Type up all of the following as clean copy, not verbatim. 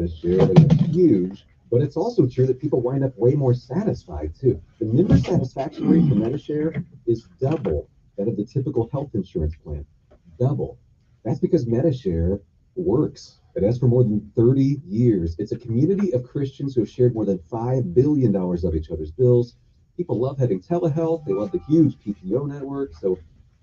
Medishare, and it's huge. But it's also true that people wind up way more satisfied too. The member satisfaction rate for Medishare is double that of the typical health insurance plan. Double. That's because Medishare works. It has for more than 30 years. It's a community of Christians who have shared more than $5 billion of each other's bills. People love having telehealth. They love the huge PPO network. So,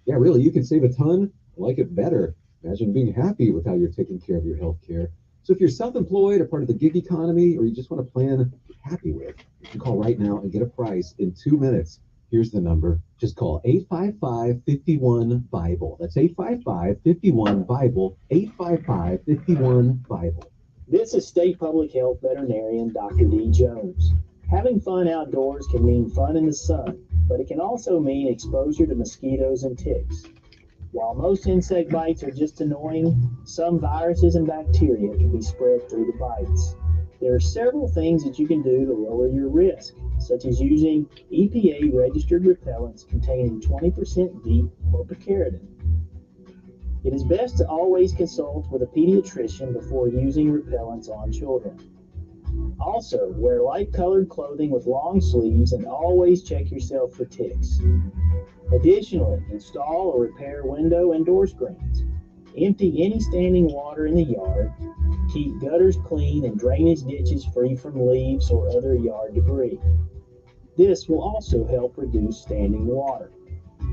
yeah, really, you can save a ton and like it better. Imagine being happy with how you're taking care of your health care. So if you're self-employed or part of the gig economy, or you just want a plan you're happy with, you can call right now and get a price in 2 minutes. Here's the number. Just call 855-51-BIBLE. That's 855-51-BIBLE, 855-51-BIBLE. This is State Public Health Veterinarian Dr. D. Jones. Having fun outdoors can mean fun in the sun, but it can also mean exposure to mosquitoes and ticks. While most insect bites are just annoying, some viruses and bacteria can be spread through the bites. There are several things that you can do to lower your risk, such as using EPA-registered repellents containing 20% DEET or picaridin. It is best to always consult with a pediatrician before using repellents on children. Also, wear light-colored clothing with long sleeves and always check yourself for ticks. Additionally, install or repair window and door screens. Empty any standing water in the yard. Keep gutters clean and drainage ditches free from leaves or other yard debris. This will also help reduce standing water.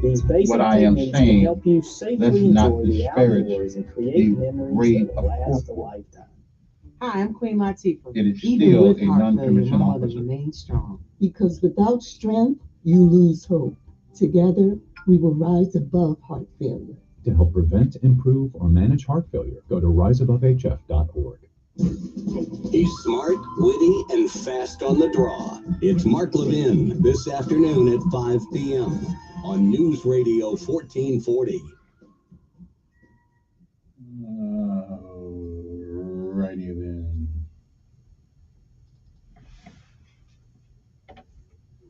These basic techniques can help you safely enjoy the outdoors and create memories that will last a lifetime. Hi, I'm Queen Latifah. It is Even still with a heart failure, my non-commissioned mother officer. remains strong. Because without strength, you lose hope. Together, we will rise above heart failure. To help prevent, improve, or manage heart failure, go to riseabovehf.org. He's smart, witty, and fast on the draw. It's Mark Levin this afternoon at 5 p.m. on News Radio 1440. Righty then.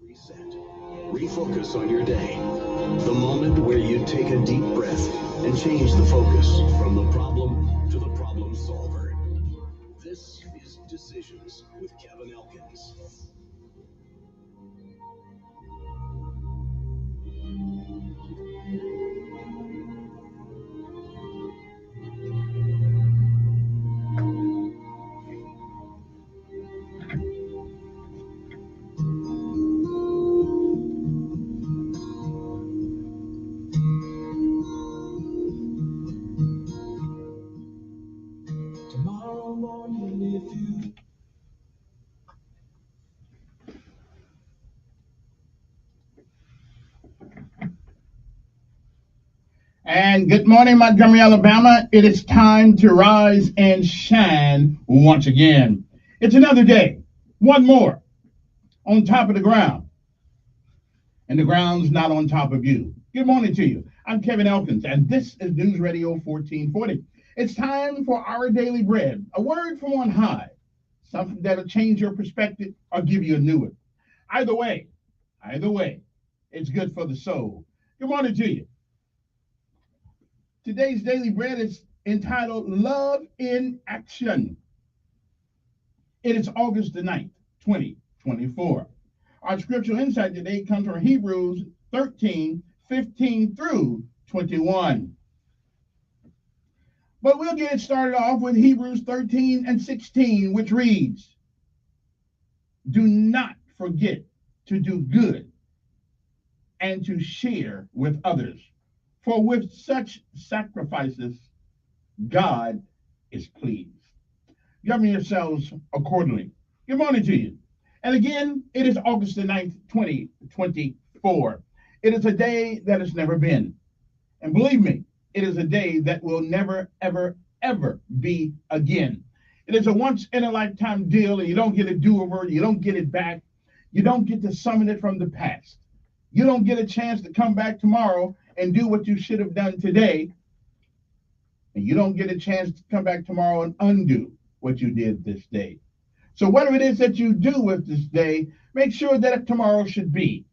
Reset. Refocus on your day. The moment where you take a deep breath and change the focus from the problem to the problem solver. This is Decisions with Kevin Elkins. Tomorrow morning, if you And good morning, Montgomery, Alabama. It is time to rise and shine once again. It's another day, one more, on top of the ground. And the ground's not on top of you. Good morning to you. I'm Kevin Elkins, and this is News Radio 1440. It's time for our daily bread, a word from on high, something that'll change your perspective or give you a new one. Either way, it's good for the soul. Good morning to you. Today's daily bread is entitled Love in Action. It is August the 9th, 2024. Our scriptural insight today comes from Hebrews 13, 15 through 21. But we'll get it started off with Hebrews 13 and 16, which reads, do not forget to do good and to share with others. For with such sacrifices, God is pleased. Govern yourselves accordingly. Good morning to you. And again, it is August the 9th, 2024. It is a day that has never been. And believe me, it is a day that will never, ever, ever be again. It is a once-in-a-lifetime deal, and you don't get a do-over. You don't get it back. You don't get to summon it from the past. You don't get a chance to come back tomorrow and do what you should have done today. And you don't get a chance to come back tomorrow and undo what you did this day. So whatever it is that you do with this day, make sure that tomorrow should be.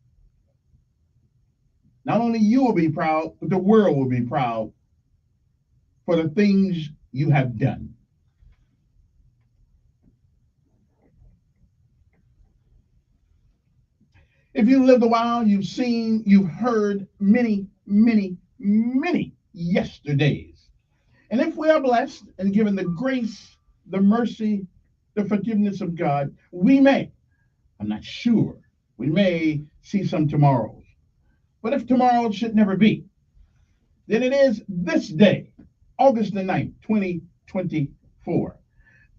Not only you will be proud, but the world will be proud for the things you have done. If you lived a while, you've heard many, many, many yesterdays. And if we are blessed and given the grace, the mercy, the forgiveness of God, I'm not sure, we may see some tomorrows. But if tomorrow should never be, then it is this day, August the 9th, 2024.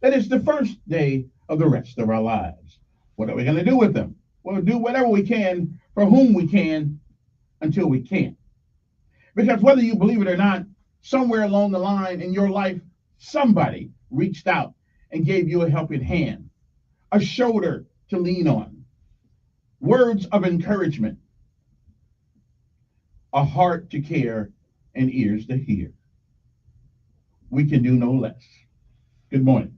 That is the first day of the rest of our lives. What are we going to do with them? We'll do whatever we can for whom we can until we can't. Because whether you believe it or not, somewhere along the line in your life, somebody reached out and gave you a helping hand, a shoulder to lean on, words of encouragement, a heart to care, and ears to hear. We can do no less. Good morning.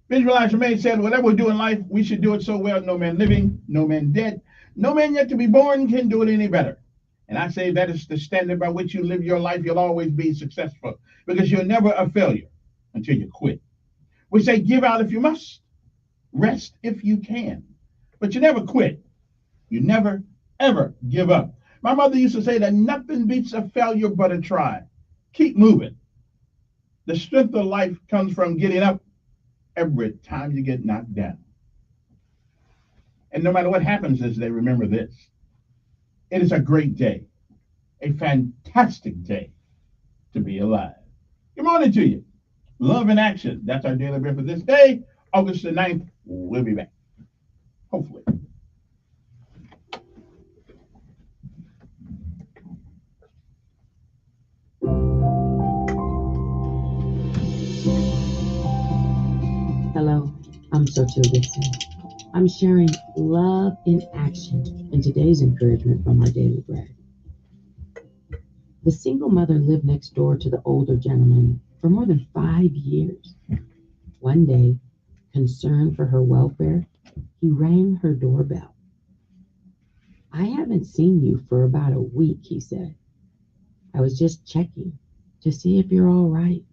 Benjamin Elijah May said, whatever we do in life, we should do it so well, no man living, no man dead, no man yet to be born can do it any better. And I say that is the standard by which you live your life. You'll always be successful because you're never a failure until you quit. We say give out if you must, rest if you can, but you never quit. You never, ever give up. My mother used to say that nothing beats a failure but a try. Keep moving. The strength of life comes from getting up every time you get knocked down. And no matter what happens this day, remember this. It is a great day, a fantastic day to be alive. Good morning to you. Love in action. That's our daily bread for this day, August the 9th. We'll be back. Hopefully. Hello, I'm Sotil Dixon. I'm sharing love in action in today's encouragement from our daily bread. The single mother lived next door to the older gentleman for more than 5 years. One day, concerned for her welfare, he rang her doorbell. I haven't seen you for about a week, he said. I was just checking to see if you're all right.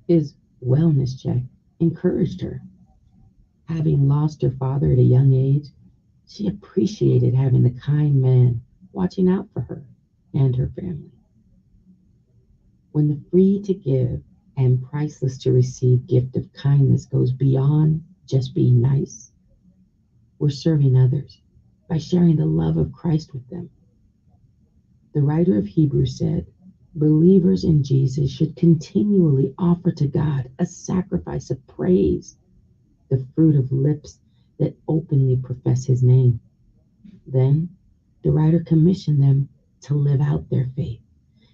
His wellness check encouraged her. Having lost her father at a young age, she appreciated having the kind man watching out for her and her family. When the free to give and priceless to receive gift of kindness goes beyond just being nice, we're serving others by sharing the love of Christ with them. The writer of Hebrews said, believers in Jesus should continually offer to God a sacrifice of praise, the fruit of lips that openly profess his name. Then the writer commissioned them to live out their faith,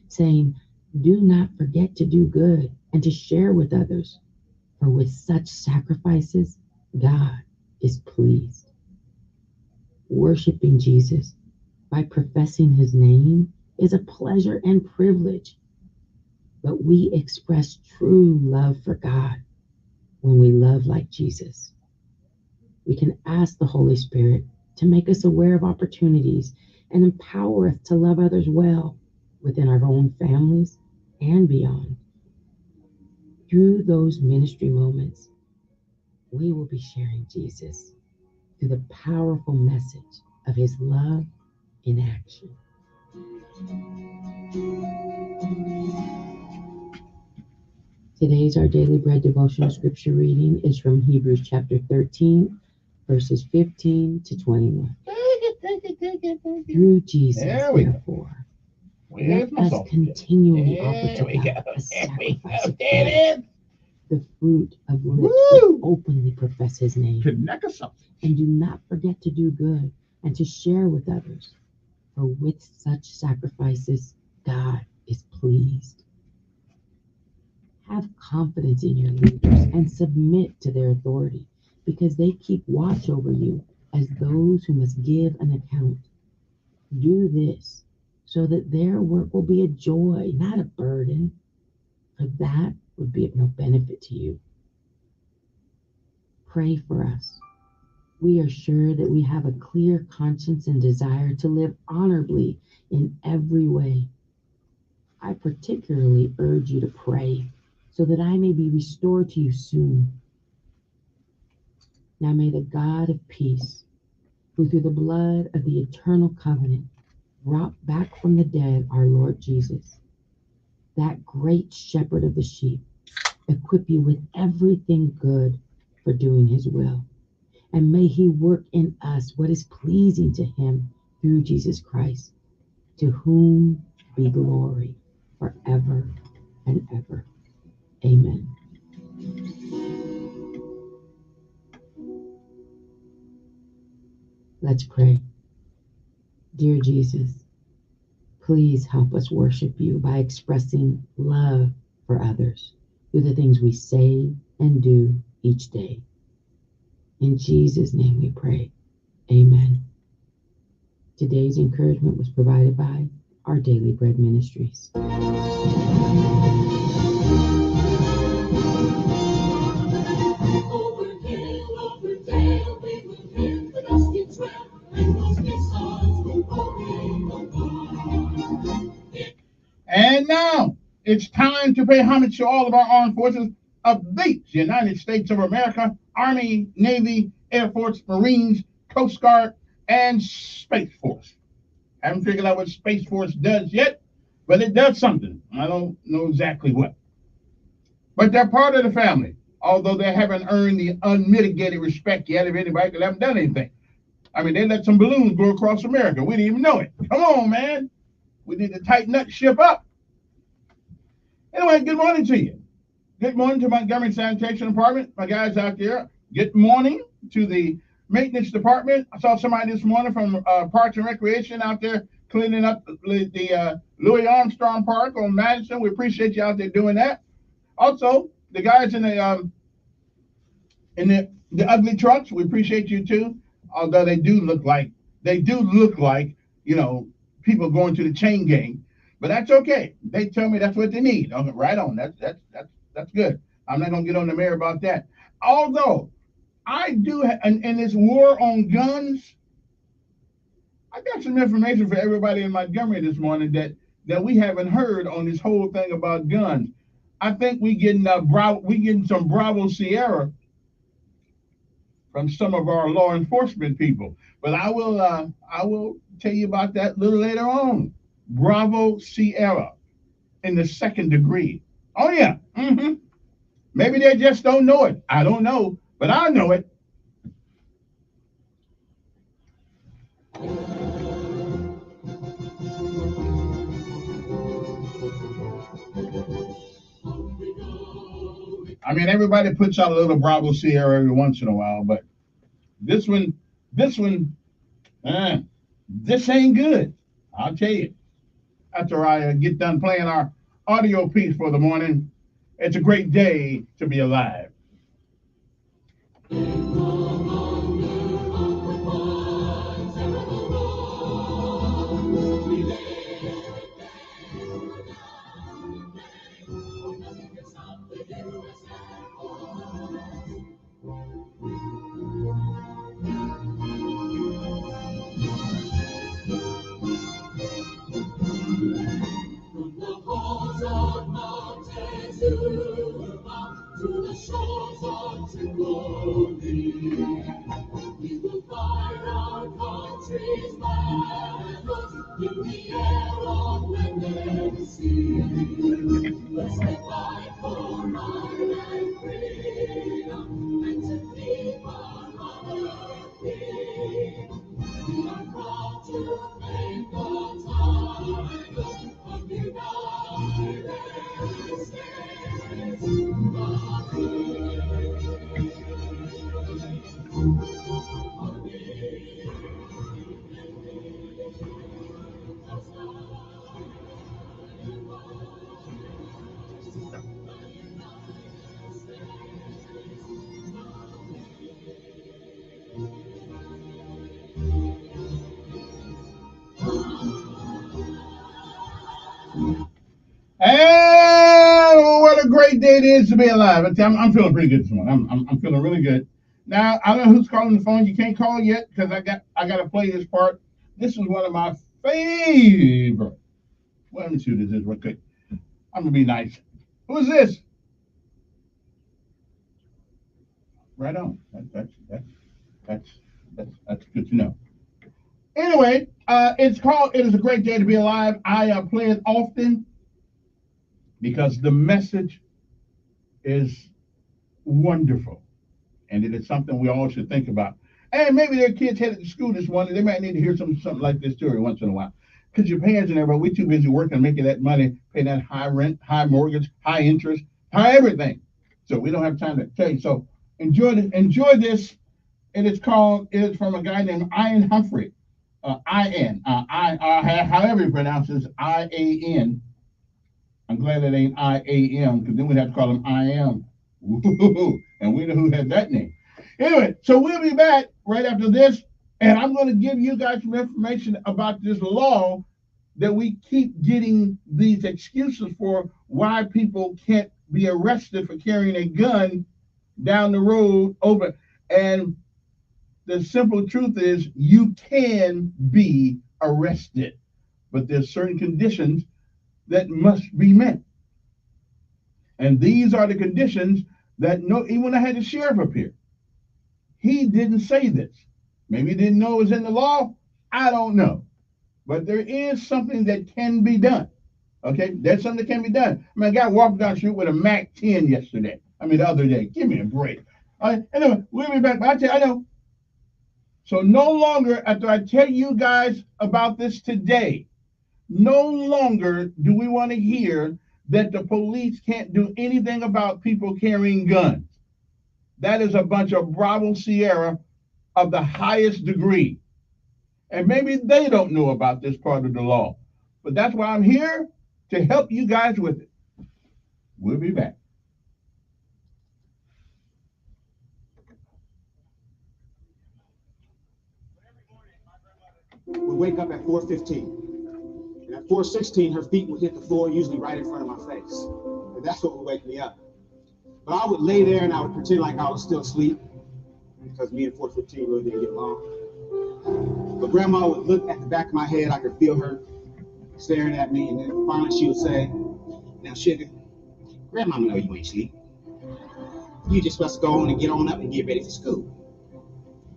saying, do not forget to do good and to share with others, for with such sacrifices, God is pleased. Worshiping Jesus by professing his name is a pleasure and privilege, but we express true love for God when we love like Jesus. We can ask the Holy Spirit to make us aware of opportunities and empower us to love others well within our own families and beyond. Through those ministry moments, we will be sharing Jesus through the powerful message of his love in action. Today's Our Daily Bread devotional scripture reading is from Hebrews chapter 13, verses 15 to 21. Through Jesus, therefore, let us continually offer to God a sacrifice of praise, the fruit of lips that openly profess his name. And do not forget to do good and to share with others, for with such sacrifices, God is pleased. Have confidence in your leaders and submit to their authority, because they keep watch over you as those who must give an account. Do this so that their work will be a joy, not a burden, for that would be of no benefit to you. Pray for us. We are sure that we have a clear conscience and desire to live honorably in every way. I particularly urge you to pray so that I may be restored to you soon. Now may the God of peace, who through the blood of the eternal covenant brought back from the dead our Lord Jesus, that great shepherd of the sheep, equip you with everything good for doing his will. And may he work in us what is pleasing to him through Jesus Christ, to whom be glory forever and ever. Amen. Let's pray. Dear Jesus, please help us worship you by expressing love for others through the things we say and do each day. In Jesus' name we pray. Amen. Today's encouragement was provided by Our Daily Bread Ministries. And now it's time to pay homage to all of our armed forces of the United States of America, Army, Navy, Air Force, Marines, Coast Guard, and Space Force. Haven't figured out what Space Force does yet, but it does something. I don't know exactly what. But they're part of the family, although they haven't earned the unmitigated respect yet of anybody that haven't done anything. I mean, they let some balloons go across America. We didn't even know it. Come on, man. We need to tighten that ship up. Anyway, good morning to you. Good morning to Montgomery Sanitation Department, my guys out there. Good morning to the maintenance department. I saw somebody this morning from Parks and Recreation out there cleaning up the Louis Armstrong Park on Madison. We appreciate you out there doing that. Also, the guys in the ugly trucks, we appreciate you too. Although they do look like people going to the chain gang, but that's okay. They tell me that's what they need. Okay, right on. That's good. I'm not gonna get on the mayor about that. Although I do, in this war on guns, I got some information for everybody in Montgomery this morning that we haven't heard on this whole thing about guns. I think we getting some Bravo Sierra from some of our law enforcement people, but I will tell you about that a little later on. Bravo Sierra in the second degree. Oh yeah. Maybe they just don't know it. I don't know, but I know it. I mean, everybody puts out a little Bravo Sierra every once in a while, but this one, this ain't good. I'll tell you. After I get done playing our audio piece for the morning, it's a great day to be alive. To the shores of Tripoli, we will fight our country's battles in the air, on land and sea. Let's fight for right and freedom, and to keep our monarchy. We are proud to make the title of the United States. And what a great day it is to be alive. I'm feeling pretty good this morning. I'm feeling really good. Now, I don't know who's calling the phone. You can't call yet because I got to play this part. This is one of my favorite. Well, let me see who this is real quick. I'm gonna be nice. Who is this? Right on. That's good to know. Anyway, It Is a Great Day to Be Alive. I play it often because the message is wonderful. And it is something we all should think about. And maybe their kids headed to school this morning. They might need to hear something like this too every once in a while. Because your parents and everybody, we're too busy working, making that money, paying that high rent, high mortgage, high interest, high everything. So we don't have time to tell you. So enjoy this. It is from a guy named Ian Humphrey. However you pronounce this, I-A-N. I'm glad it ain't I-A-M, because then we'd have to call him I-am. And we know who had that name. Anyway, so we'll be back right after this, and I'm going to give you guys some information about this law that we keep getting these excuses for why people can't be arrested for carrying a gun down the road over. And the simple truth is you can be arrested, but there's certain conditions that must be met. And these are the conditions that even when I had the sheriff up here, he didn't say this. Maybe he didn't know it was in the law. I don't know. But there is something that can be done. Okay? There's something that can be done. I mean, a guy walked down the street with a Mac 10 the other day. Give me a break. All right? Anyway, we'll be back. But I know. So no longer, after I tell you guys about this today, no longer do we want to hear that the police can't do anything about people carrying guns. That is a bunch of Bravo Sierra of the highest degree. And maybe they don't know about this part of the law. But that's why I'm here, to help you guys with it. We'll be back. Would wake up at 4:15. And at 4:16, her feet would hit the floor, usually right in front of my face. And that's what would wake me up. But I would lay there and I would pretend like I was still asleep, because me and 4:15 really didn't get along. But Grandma would look at the back of my head. I could feel her staring at me. And then finally she would say, "Now, sugar, Grandma know you ain't sleep. You just supposed to go on and get on up and get ready for school."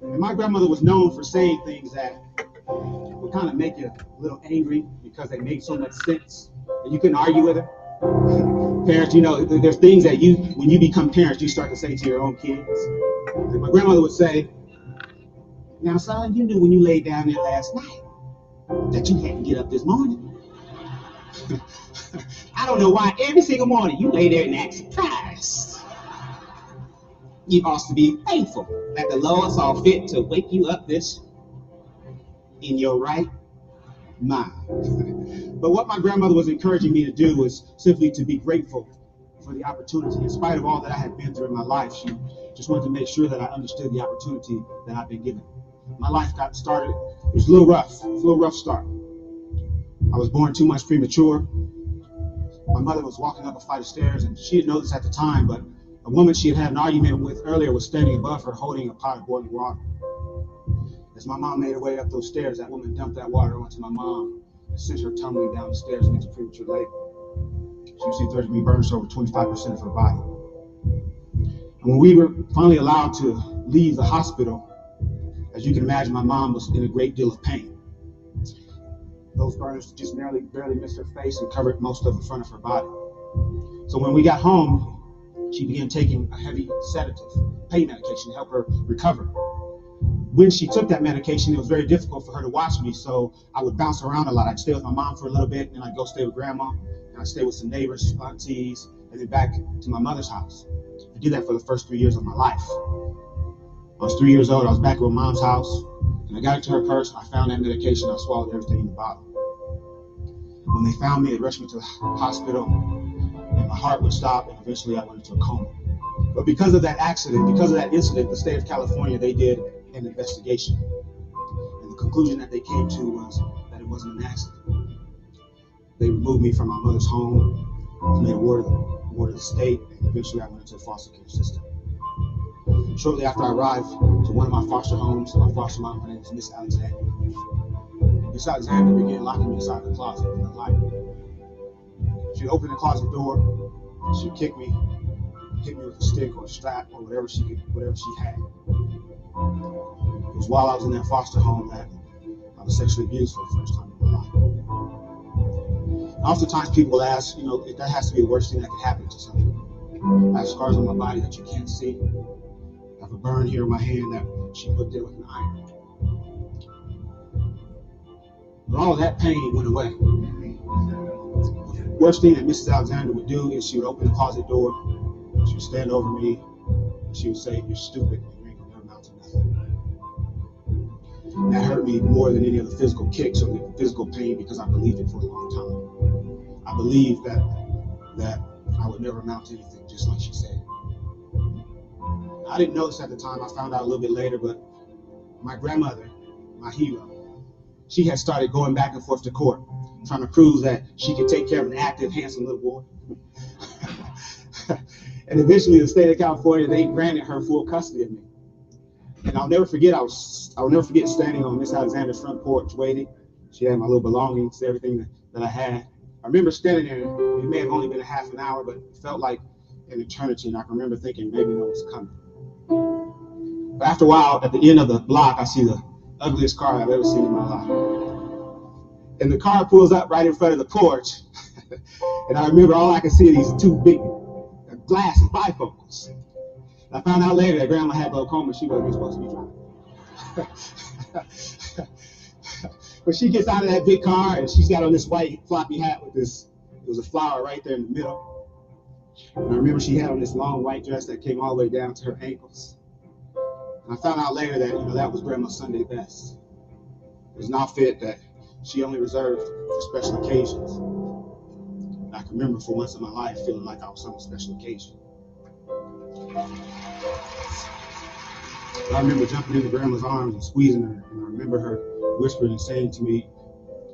And my grandmother was known for saying things that would kind of make you a little angry because they made so much sense and you couldn't argue with her. Parents, there's things that when you become parents, you start to say to your own kids. And my grandmother would say, "Now, son, you knew when you laid down there last night that you had to get up this morning. I don't know why every single morning you lay there and act surprised. You ought to be thankful that the Lord saw fit to wake you up this in your right mind." But what my grandmother was encouraging me to do was simply to be grateful for the opportunity. In spite of all that I had been through in my life, she just wanted to make sure that I understood the opportunity that I've been given. My life got started. It was a little rough start. I was born 2 months premature. My mother was walking up a flight of stairs, and she didn't know this at the time, but a woman she had had an argument with earlier was standing above her holding a pot of boiling water. As my mom made her way up those stairs, that woman dumped that water onto my mom and sent her tumbling down the stairs into premature labor. She received third-degree burns to over 25% of her body. And when we were finally allowed to leave the hospital, as you can imagine, my mom was in a great deal of pain. Those burns just barely missed her face and covered most of the front of her body. So when we got home, she began taking a heavy sedative, pain medication, to help her recover. When she took that medication, it was very difficult for her to watch me, so I would bounce around a lot. I'd stay with my mom for a little bit, and then I'd go stay with Grandma, and I'd stay with some neighbors, aunties, and then back to my mother's house. I did that for the first 3 years of my life. I was 3 years old. I was back at my mom's house, and I got into her purse, and I found that medication. I swallowed everything in the bottle. When they found me, they rushed me to the hospital, and my heart would stop, and eventually I went into a coma. But because of that accident, because of that incident, the state of California, they did an investigation. And the conclusion that they came to was that it wasn't an accident. They removed me from my mother's home, made a ward of the state, and eventually I went into the foster care system. Shortly after I arrived to one of my foster homes, my foster mom, her name was Miss Alexander. Miss Alexander began locking me inside the closet with a light. She'd open the closet door, she'd kick me, hit me with a stick or a strap or whatever she had. It was while I was in that foster home that I was sexually abused for the first time in my life. Oftentimes people ask, if that has to be the worst thing that could happen to someone. I have scars on my body that you can't see. I have a burn here in my hand that she put there with an iron. But all of that pain went away. The worst thing that Mrs. Alexander would do is she would open the closet door, she would stand over me, and she would say, "You're stupid, and you ain't gonna never amount to nothing." That hurt me more than any of the physical kicks or the physical pain because I believed it for a long time. I believed that I would never amount to anything, just like she said. I didn't know this at the time. I found out a little bit later, but my grandmother, my hero, she had started going back and forth to court, trying to prove that she could take care of an active, handsome little boy. And eventually, the state of California, they granted her full custody of me. And I'll never forget standing on Miss Alexander's front porch waiting. She had my little belongings, everything that I had. I remember standing there. It may have only been a half an hour, but it felt like an eternity. And I can remember thinking maybe no one's coming. But after a while, at the end of the block, I see the ugliest car I've ever seen in my life. And the car pulls up right in front of the porch. And I remember all I could see are these two big glasses, bifocals. And I found out later that Grandma had glaucoma. She wasn't supposed to be driving. But she gets out of that big car and she's got on this white floppy hat with this, it was a flower right there in the middle. And I remember she had on this long white dress that came all the way down to her ankles. And I found out later that, that was Grandma's Sunday best. It was an outfit that she only reserved for special occasions. And I can remember for once in my life feeling like I was on a special occasion. I remember jumping into Grandma's arms and squeezing her, and I remember her whispering and saying to me,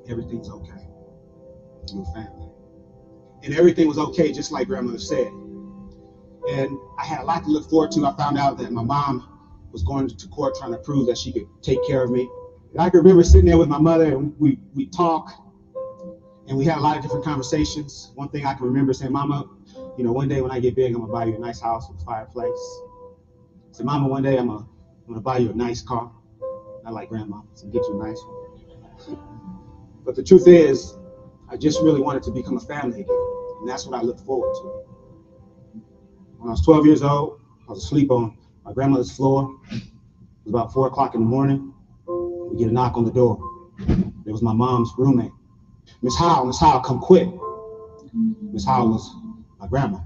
"Everything's okay. You're family." And everything was okay, just like Grandmother said. And I had a lot to look forward to. I found out that my mom was going to court trying to prove that she could take care of me. And I can remember sitting there with my mother, and we talk, and we had a lot of different conversations. One thing I can remember saying, "Mama, one day when I get big, I'm gonna buy you a nice house with a fireplace." I said, "Mama, one day I'm gonna buy you a nice car." Not like Grandma, so get you a nice one. But the truth is, I just really wanted to become a family again, and that's what I looked forward to. When I was 12 years old, I was asleep on my grandmother's floor. It was about 4 o'clock in the morning. We get a knock on the door. It was my mom's roommate. Miss Howell, come quick." Miss Howell was my grandma.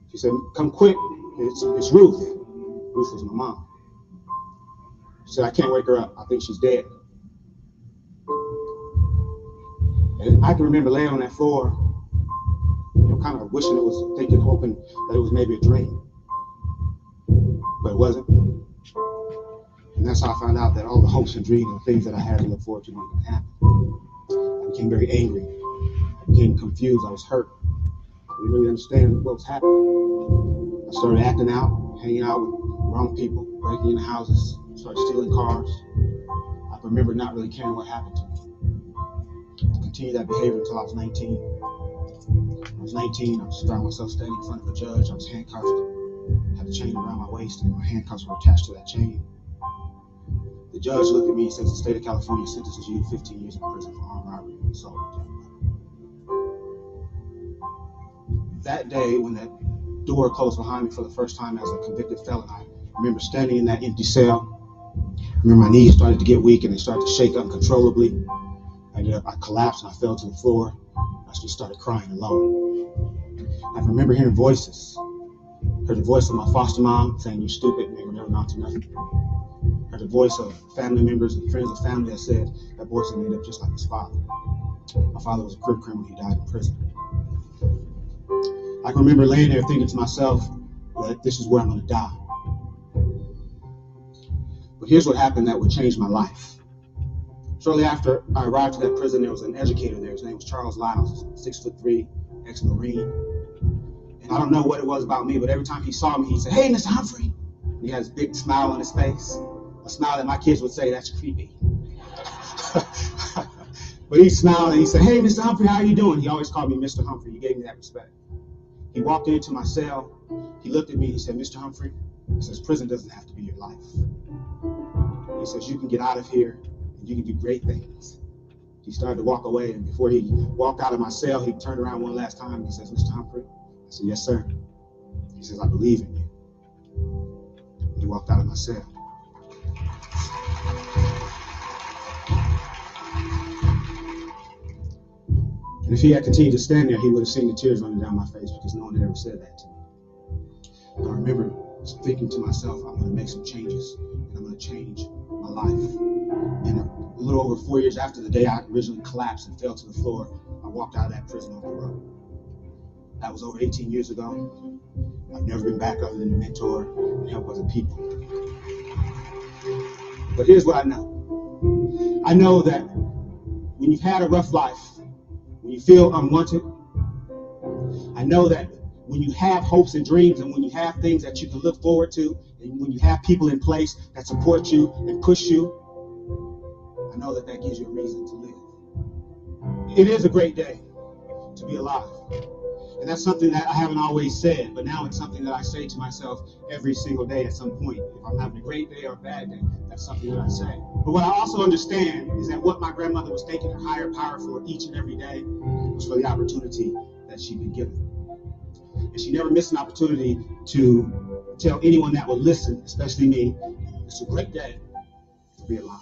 She said, "Come quick, it's Ruth." Ruth was my mom. She said, "I can't wake her up. I think she's dead." And I can remember laying on that floor, kind of wishing hoping that it was maybe a dream. But it wasn't. And that's how I found out that all the hopes and dreams and things that I had to look forward to weren't going to happen. I became very angry. I became confused. I was hurt. I didn't really understand what was happening. I started acting out, hanging out with wrong people, breaking into houses, started stealing cars. I remember not really caring what happened to me. I continued that behavior until I was 19. When I was 19, I found myself standing in front of a judge. I was handcuffed. I had a chain around my waist, and my handcuffs were attached to that chain. The judge looked at me and says, "The state of California sentences you to 15 years in prison for armed robbery and assault." That day, when that door closed behind me for the first time as a convicted felon, I remember standing in that empty cell. I remember my knees started to get weak and they started to shake uncontrollably. I collapsed and I fell to the floor. I just started crying alone. I remember hearing voices. Heard the voice of my foster mom saying, "You're stupid, and you'll never amount to nothing." Heard the voice of family members and friends of family that said that boy's gonna end up just like his father. My father was a career criminal. He died in prison. I can remember laying there thinking to myself that this is where I'm gonna die. But here's what happened that would change my life. Shortly after I arrived to that prison, there was an educator there. His name was Charles Lyles, 6'3", ex-Marine. And I don't know what it was about me, but every time he saw me, he said, "Hey, Mr. Humphrey." And he had this big smile on his face, a smile that my kids would say, "That's creepy." But he smiled and he said, "Hey, Mr. Humphrey, how are you doing?" He always called me Mr. Humphrey. He gave me that respect. He walked into my cell. He looked at me. He said, "Mr. Humphrey," he says, "prison doesn't have to be your life." He says, "You can get out of here and You can do great things. He started to walk away, and before he walked out of my cell, he turned around one last time and he says, Mr. Humphrey? I said, yes, sir. He says, I believe in you. And he walked out of my cell. And if he had continued to stand there, he would have seen the tears running down my face because no one had ever said that to me. And I remember thinking to myself, I'm going to make some changes, and I'm going to change my life. And a little over 4 years after the day I originally collapsed and fell to the floor, I walked out of that prison off the road. That was over 18 years ago. I've never been back other than to mentor and help other people. But here's what I know. I know that when you've had a rough life, when you feel unwanted, I know that when you have hopes and dreams and when you have things that you can look forward to, and when you have people in place that support you and push you, I know that gives you a reason to live. It is a great day to be alive. And that's something that I haven't always said, but now it's something that I say to myself every single day at some point. If I'm having a great day or a bad day, that's something that I say. But what I also understand is that what my grandmother was thanking her higher power for each and every day was for the opportunity that she'd been given. And she never missed an opportunity to tell anyone that would listen, especially me, it's a great day to be alive.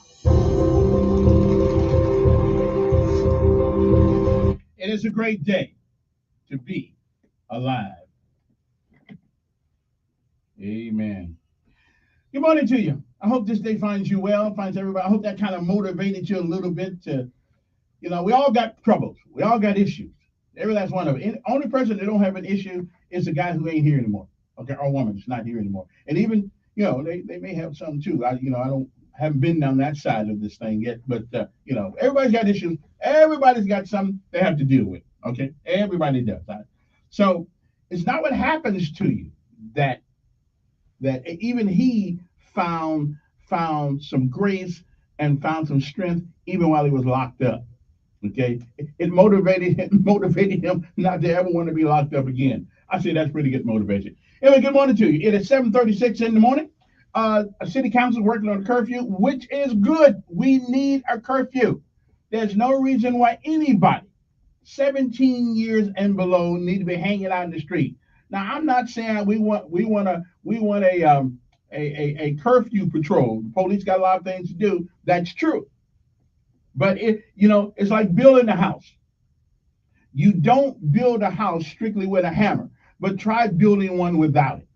It is a great day to be alive. Amen. Good morning to you. I hope this day finds you well, finds everybody. I hope that kind of motivated you a little bit to, we all got troubles. We all got issues. Every last one of it. Only person that don't have an issue is the guy who ain't here anymore. Okay, or woman that's not here anymore. And even, they may have some too. I haven't been down that side of this thing yet, but everybody's got issues. Everybody's got something they have to deal with. Okay, everybody does. Right? So it's not what happens to you that even he found some grace and found some strength even while he was locked up. Okay, it motivated him not to ever want to be locked up again. I say that's pretty good motivation. Anyway, good morning to you. It is 7:36 in the morning. A city council is working on a curfew, which is good. We need a curfew. There's no reason why anybody 17 years and below need to be hanging out in the street. Now, I'm not saying we want a curfew patrol. The police got a lot of things to do. That's true. But it's like building a house. You don't build a house strictly with a hammer, but try building one without it.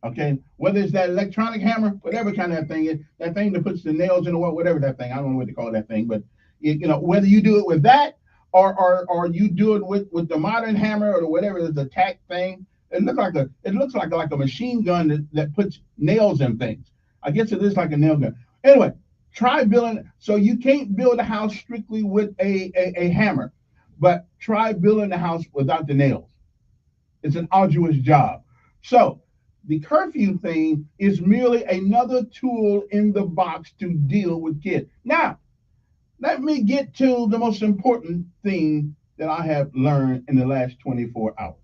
Okay, whether it's that electronic hammer, whatever kind of thing is, that thing that puts the nails in the wall, whatever that thing. I don't know what to call that thing, but whether you do it with that or you do it with the modern hammer or whatever the tack thing, it looks like a machine gun that puts nails in things. I guess it is like a nail gun. Anyway, try building. So you can't build a house strictly with a hammer, but try building a house without the nails. It's an arduous job. So the curfew thing is merely another tool in the box to deal with kids. Now, let me get to the most important thing that I have learned in the last 24 hours.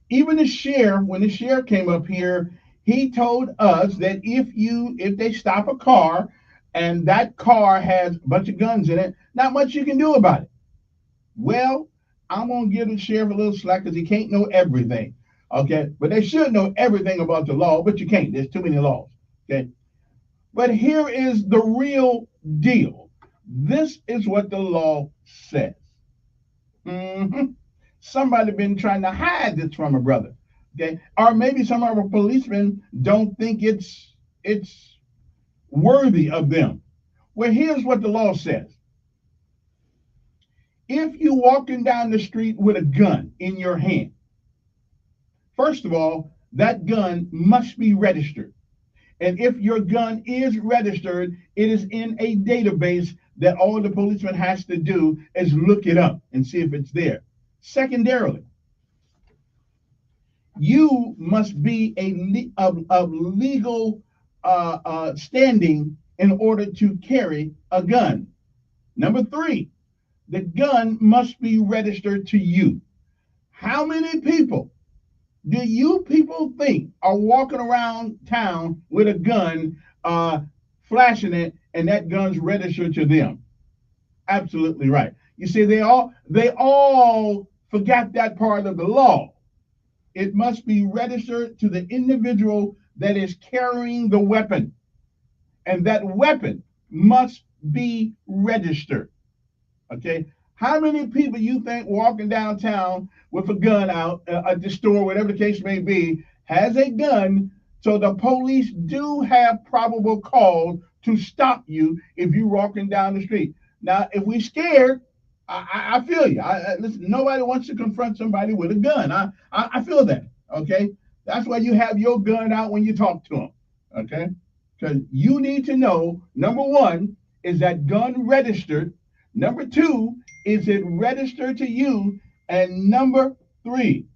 Even when the sheriff came up here, he told us that if they stop a car and that car has a bunch of guns in it, not much you can do about it. Well, I'm going to give the sheriff a little slack because he can't know everything. Okay, but they should know everything about the law, but you can't. There's too many laws. Okay, but here is the real deal. This is what the law says. Somebody been trying to hide this from a brother. Okay, or maybe some of our policemen don't think it's worthy of them. Well, here's what the law says. If you're walking down the street with a gun in your hand, first of all, that gun must be registered. And if your gun is registered, it is in a database that all the policeman has to do is look it up and see if it's there. Secondarily, you must be of legal standing in order to carry a gun. Number 3, the gun must be registered to you. How many people do you people think are walking around town with a gun flashing it, and that gun's registered to them. Absolutely right. You see, they all forgot that part of the law. It must be registered to the individual that is carrying the weapon, and that weapon must be registered. Okay. How many people you think walking downtown with a gun out at the store, whatever the case may be, has a gun? So the police do have probable cause to stop you if you're walking down the street. Now, if we're scared, I feel you. Listen, nobody wants to confront somebody with a gun. I feel that. Okay. That's why you have your gun out when you talk to them. Okay. Because you need to know, number one, is that gun registered? Number two, is it registered to you? And number three,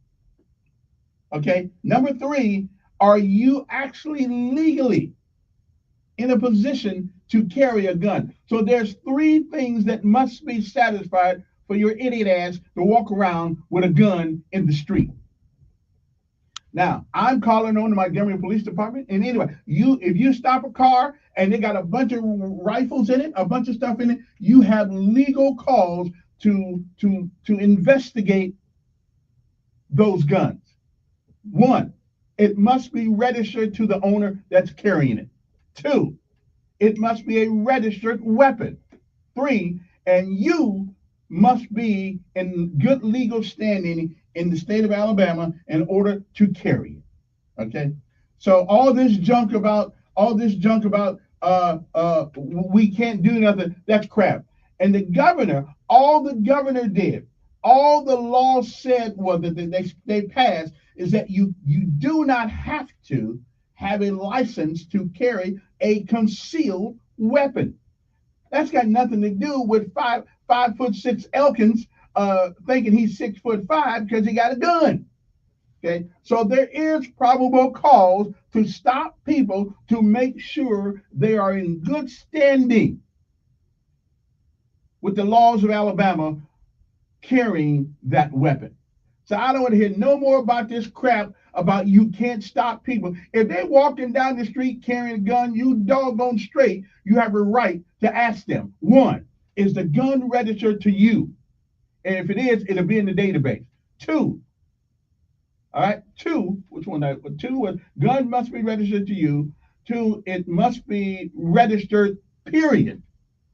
okay, number three, are you actually legally in a position to carry a gun? So there's three things that must be satisfied for your idiot ass to walk around with a gun in the street. Now, I'm calling on the Montgomery Police Department. And anyway, if you stop a car and they got a bunch of rifles in it, a bunch of stuff in it, you have legal cause to investigate those guns. One, it must be registered to the owner that's carrying it. Two, it must be a registered weapon. Three, and you must be in good legal standing in the state of Alabama in order to carry it. Okay. So all this junk about we can't do nothing, that's crap. And the governor, all the governor did, all the law said was that they passed is that you do not have to have a license to carry a concealed weapon. That's got nothing to do with 5'6" Elkins thinking he's 6'5" because he got a gun. Okay, so there is probable cause to stop people to make sure they are in good standing with the laws of Alabama carrying that weapon. So I don't want to hear no more about this crap about you can't stop people. If they're walking down the street carrying a gun, you doggone straight, you have a right to ask them. One, is the gun registered to you? And if it is, it'll be in the database. Two, all right, two, which one? Two was gun must be registered to you. Two, it must be registered, period.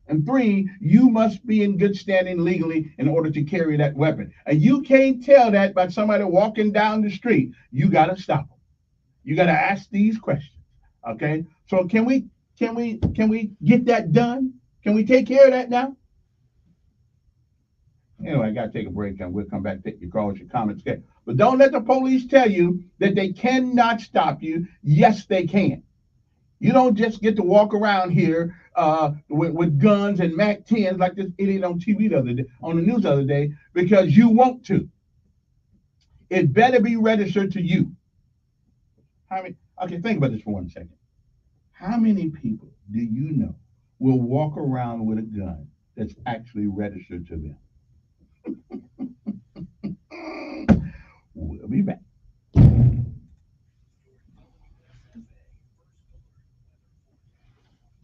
And three, you must be in good standing legally in order to carry that weapon. And you can't tell that by somebody walking down the street. You got to stop them. You got to ask these questions. Okay. So can we get that done? Can we take care of that now? Anyway, I got to take a break and we'll come back, take your calls, your comments. Okay. But don't let the police tell you that they cannot stop you. Yes, they can. You don't just get to walk around here with guns and MAC-10s like this idiot on TV the other day, on the news the other day, because you want to. It better be registered to you. Okay, think about this for 1 second. How many people do you know will walk around with a gun that's actually registered to them? We'll be back.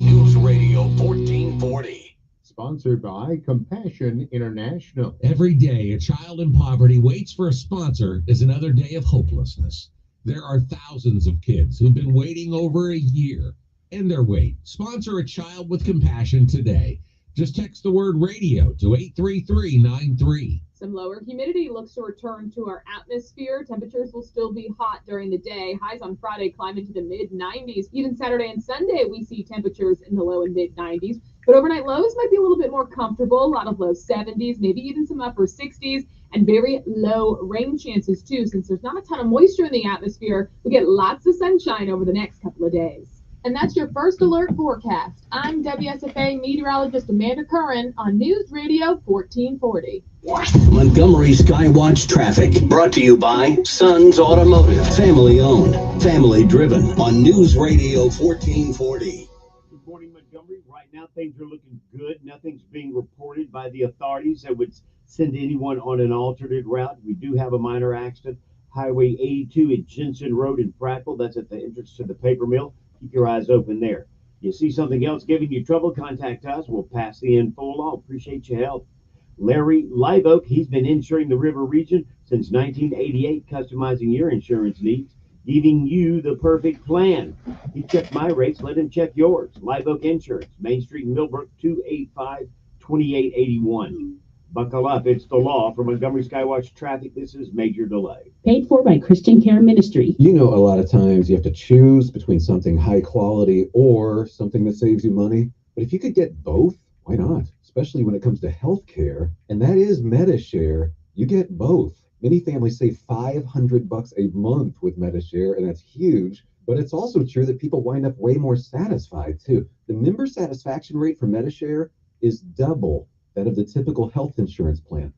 News Radio 1440. Sponsored by Compassion International. Every day, a child in poverty waits for a sponsor is another day of hopelessness. There are thousands of kids who've been waiting over a year. End their wait. Sponsor a child with compassion today. Just text the word radio to 83393. Some lower humidity looks to return to our atmosphere. Temperatures will still be hot during the day. Highs on Friday climb into the mid-90s. Even Saturday and Sunday, we see temperatures in the low and mid-90s. But overnight lows might be a little bit more comfortable. A lot of low 70s, maybe even some upper 60s, and very low rain chances too. Since there's not a ton of moisture in the atmosphere, we get lots of sunshine over the next couple of days. And that's your first alert forecast. I'm WSFA meteorologist Amanda Curran on News Radio 1440. Montgomery Skywatch traffic brought to you by Sons Automotive, family owned, family driven on News Radio 1440. Good morning, Montgomery. Right now things are looking good. Nothing's being reported by the authorities that would send anyone on an alternate route. We do have a minor accident. Highway 82 at Jensen Road in Prattville. That's at the entrance to the paper mill. Keep your eyes open there. You see something else giving you trouble, contact us. We'll pass the info along. Appreciate your help. Larry Live Oak, he's been insuring the river region since 1988, customizing your insurance needs, giving you the perfect plan. He checked my rates, let him check yours. Live Oak Insurance, Main Street in Millbrook, 285-2881. Buckle up, it's the law. For Montgomery Skywatch Traffic, this is Major Delay. Paid for by Christian Care Ministry. You know, a lot of times you have to choose between something high quality or something that saves you money. But if you could get both, why not? Especially when it comes to health care, and that is MediShare. You get both. Many families save $500 a month with MediShare, and that's huge. But it's also true that people wind up way more satisfied too. The member satisfaction rate for MediShare is double that of the typical health insurance plan.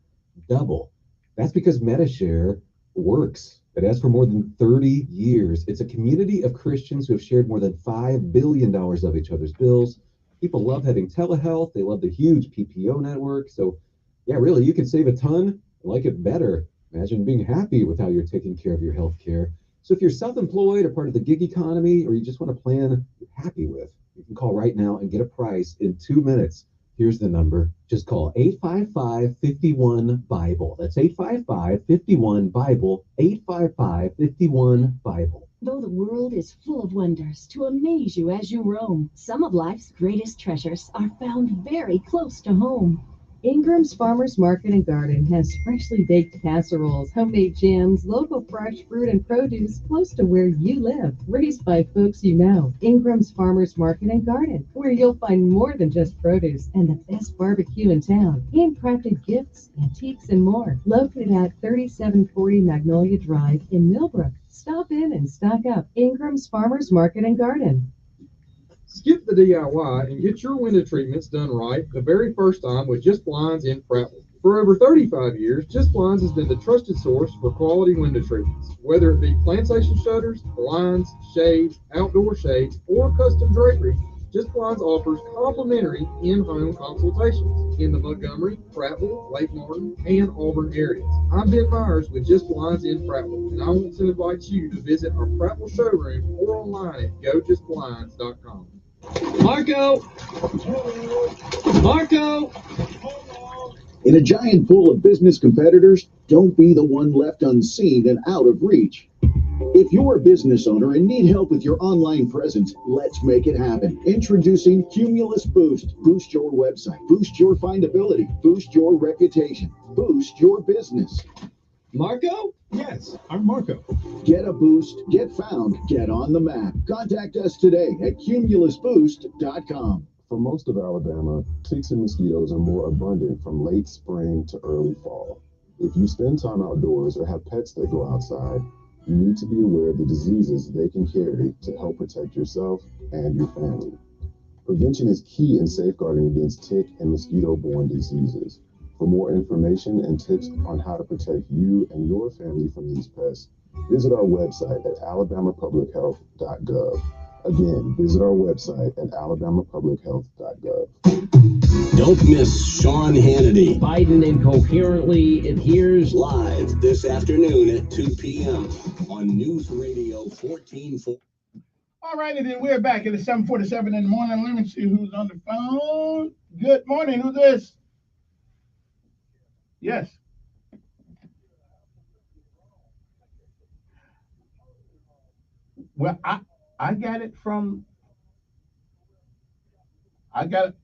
Double. That's because MediShare works. It has for more than 30 years. It's a community of Christians who have shared more than $5 billion of each other's bills. People love having telehealth. They love the huge PPO network. So, yeah, really, you can save a ton and like it better. Imagine being happy with how you're taking care of your health care. So if you're self-employed or part of the gig economy, or you just want a plan you're happy with, you can call right now and get a price in 2 minutes. Here's the number. Just call 855-51-BIBLE. That's 855-51-BIBLE, 855-51-BIBLE. Though the world is full of wonders to amaze you as you roam, some of life's greatest treasures are found very close to home. Ingram's Farmers Market and Garden has freshly baked casseroles, homemade jams, local fresh fruit and produce close to where you live, raised by folks you know. Ingram's Farmers Market and Garden, where you'll find more than just produce and the best barbecue in town, handcrafted gifts, antiques, and more. Located at 3740 Magnolia Drive in Millbrook. Stop in and stock up. Ingram's Farmers Market and Garden. Skip the DIY and get your window treatments done right the very first time with Just Blinds in Prattville. For over 35 years, Just Blinds has been the trusted source for quality window treatments. Whether it be plantation shutters, blinds, shades, outdoor shades, or custom drapery, Just Blinds offers complimentary in-home consultations in the Montgomery, Prattville, Lake Martin, and Auburn areas. I'm Ben Myers with Just Blinds in Prattville, and I want to invite you to visit our Prattville showroom or online at gojustblinds.com. Marco! Marco! In a giant pool of business competitors, don't be the one left unseen and out of reach. If you're a business owner and need help with your online presence, let's make it happen. Introducing Cumulus Boost. Boost your website, boost your findability, boost your reputation, boost your business. Marco? Yes, I'm Marco. Get a boost, get found, get on the map. Contact us today at cumulusboost.com. For most of Alabama, ticks and mosquitoes are more abundant from late spring to early fall. If you spend time outdoors or have pets that go outside, you need to be aware of the diseases they can carry to help protect yourself and your family. Prevention is key in safeguarding against tick and mosquito-borne diseases. For more information and tips on how to protect you and your family from these pests, visit our website at alabamapublichealth.gov. Again, visit our website at alabamapublichealth.gov. Don't miss Sean Hannity. Biden incoherently adheres Live this afternoon at 2 p.m. on News Radio 1440. All right, and then we're back at 7:47 in the morning. Let me see who's on the phone. Good morning. Who's this? Yes. Well, I got it from I got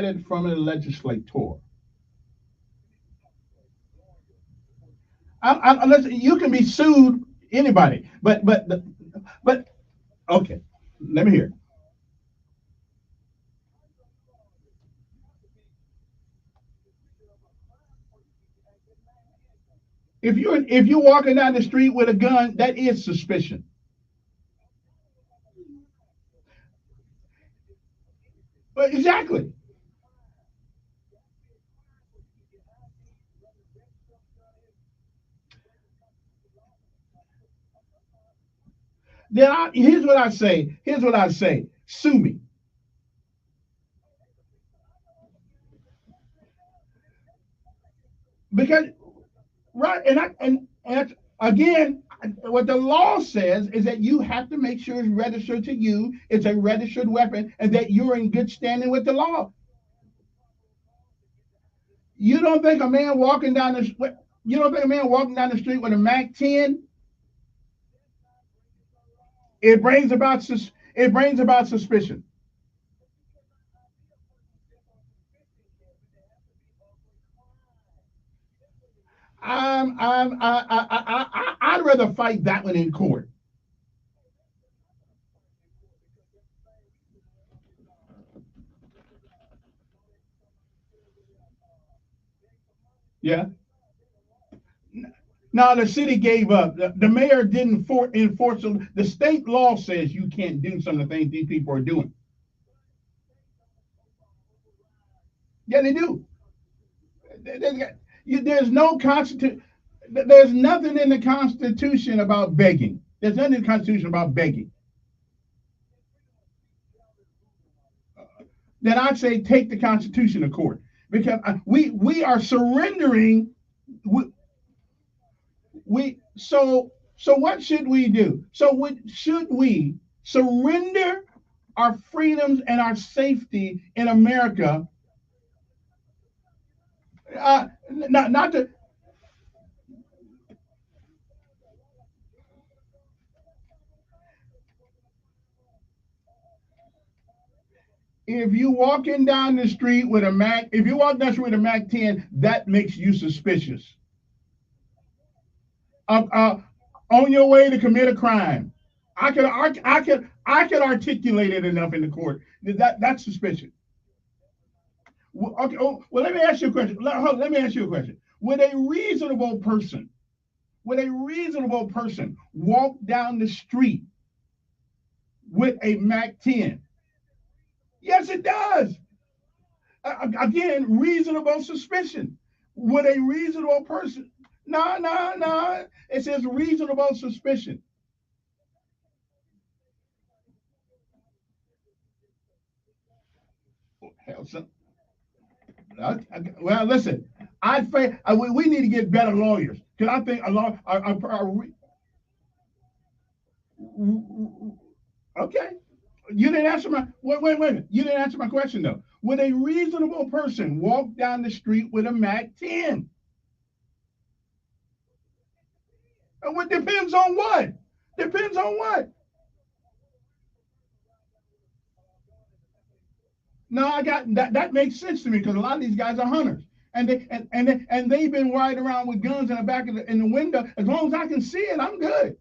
it from the legislator. Unless you can be sued, anybody, but okay. Let me hear. If you're walking down the street with a gun, that is suspicion. But exactly. Here's what I say. Here's what I say. Sue me. Because right, and again, what the law says is that you have to make sure it's registered to you, it's a registered weapon, and that you're in good standing with the law. You don't think a man walking down the street with a MAC-10, it brings about suspicion. I'd rather fight that one in court. Yeah. Now the city gave up. The mayor didn't enforce them. The state law says you can't do some of the things these people are doing. Yeah, they do. There's no constitution. There's nothing in the Constitution about begging. There's nothing in the Constitution about begging. Then I'd say take the Constitution to court, because we are surrendering. So what should we do? Should we surrender our freedoms and our safety in America? Not to. If you walking down the street with a MAC-10, that makes you suspicious. On your way to commit a crime. I could articulate it enough in the court. That's suspicion. Okay. Oh, well, let me ask you a question. Let me ask you a question. Would a reasonable person walk down the street with a MAC-10? Yes, it does. Again, reasonable suspicion. Would a reasonable person? No. It says reasonable suspicion. Hell, son. Well, listen. We need to get better lawyers, because I think a law. Okay. You didn't answer my. Wait a minute. You didn't answer my question though. Would a reasonable person walk down the street with a MAC-10? It depends on what? Depends on what? No, I got that. That makes sense to me, because a lot of these guys are hunters, and they've been riding around with guns in the back of in the window. As long as I can see it, I'm good.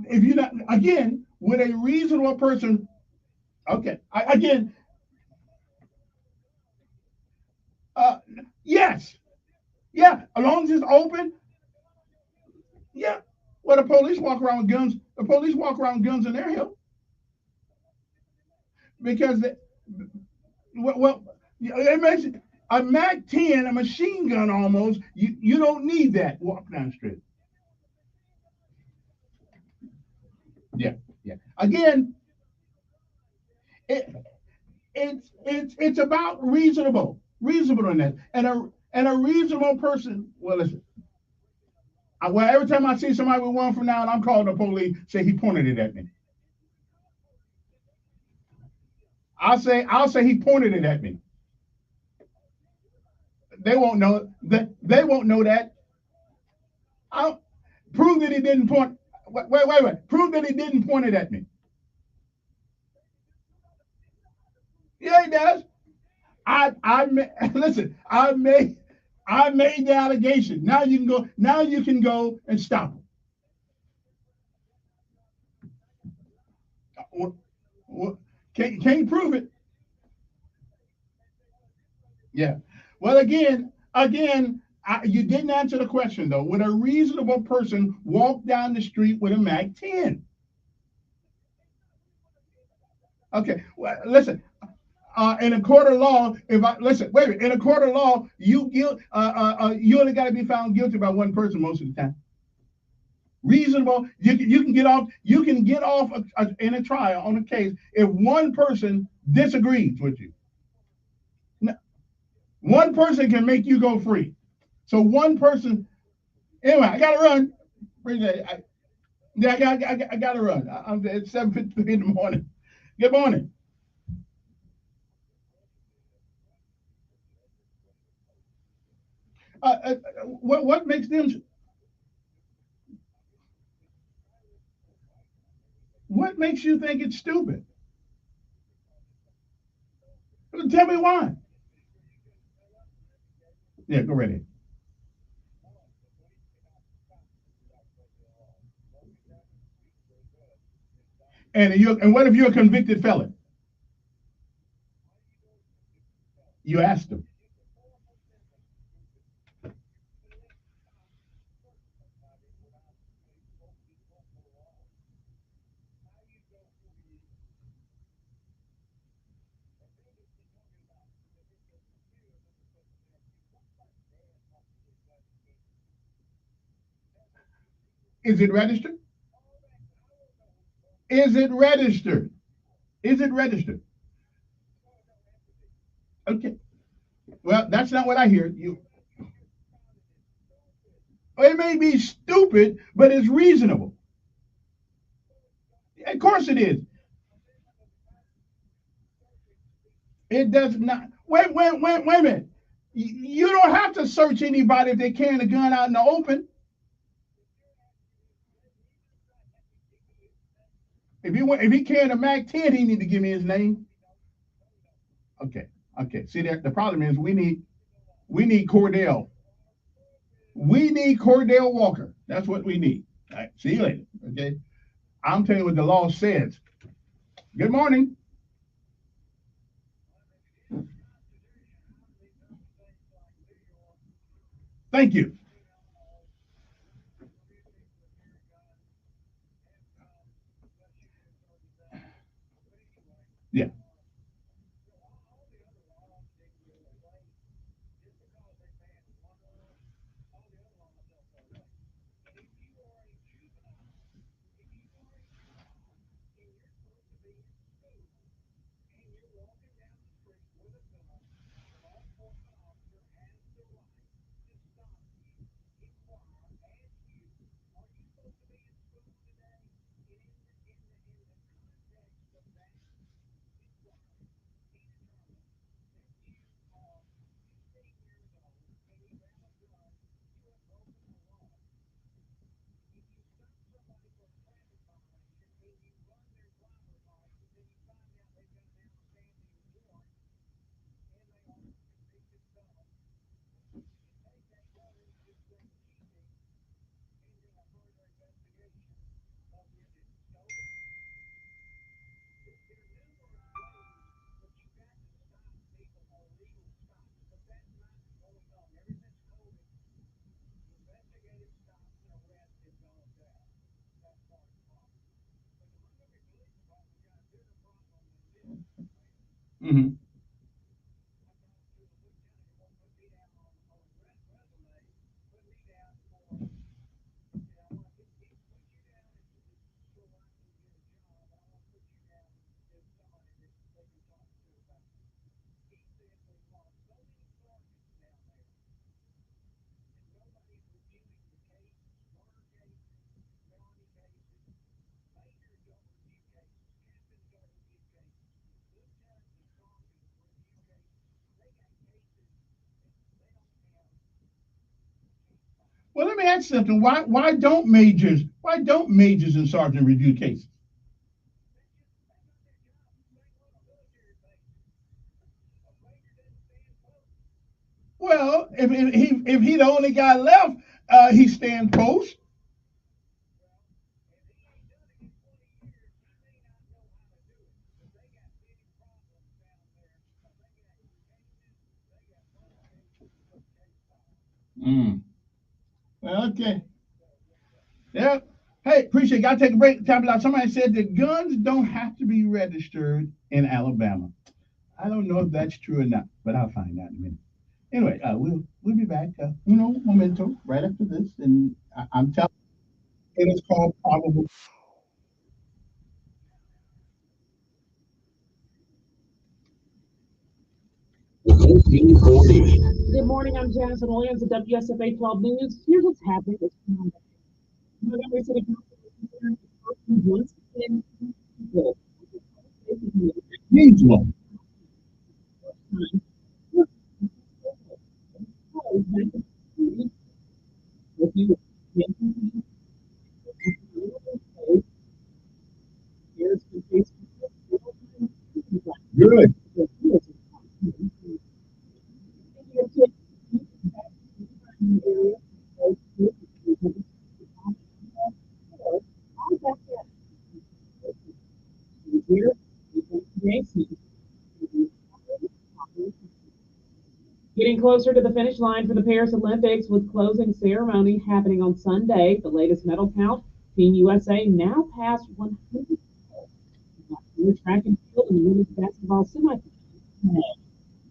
If you're not, again, with a reasonable person, okay, yes, yeah, as long as it's open, yeah. Well, the police walk around with guns. The police walk around with guns in their hip, because it makes it a MAC-10, a machine gun almost. You don't need that walk down the street. Yeah. Again, it's about reasonableness, and a reasonable person. Well, listen. Well, every time I see somebody with one from now, and I'm calling the police, say he pointed it at me. I'll say he pointed it at me. They won't know that. They won't know that. I'll prove that he didn't point. Wait. Prove that he didn't point it at me. Yeah, he does. Listen. I made the allegation. Now you can go. Now you can go and stop him. Can't prove it. Yeah. Well, again, you didn't answer the question though. Would a reasonable person walk down the street with a MAC-10? Okay. Well, listen. In a court of law, in a court of law, you only got to be found guilty by one person most of the time. Reasonable, you can get off. You can get off in a trial on a case if one person disagrees with you. One person can make you go free. So one person Anyway, I gotta run. Appreciate it. Yeah, I gotta run. I'm at 7:53 in the morning. Good morning. What makes them? What makes you think it's stupid? Tell me why. Yeah, go right ahead. And what if you're a convicted felon? You asked them. Is it registered? Is it registered? Is it registered? Okay. Well, that's not what I hear. It may be stupid, but it's reasonable. Of course it is. It does not. Wait a minute. You don't have to search anybody if they're carrying a gun out in the open. If he carrying a Mac 10, he need to give me his name. Okay. Okay. See that the problem is we need Cordell. We need Cordell Walker. That's what we need. All right. See you later. Okay. I'm telling you what the law says. Good morning. Thank you. Yeah. Mm-hmm. Well, let me ask you something. Why don't majors and sergeants review cases? Well, if he the only guy left, he stand post. Mm. Well, okay. Yeah. Hey, appreciate it. Gotta take a break. Time out. Somebody said that guns don't have to be registered in Alabama. I don't know if that's true or not, but I'll find out in a minute. Anyway, we'll be back. Momento right after this, and I'm telling you, it is called probable. 1440. Good morning, I'm Janice Williams at WSFA 12 News. Here's what's happening this morning. Montgomery City Council once again Usual. Good. Getting closer to the finish line for the Paris Olympics with closing ceremony happening on Sunday. The latest medal count, Team USA now past 100. Track and field and women's basketball semifinals.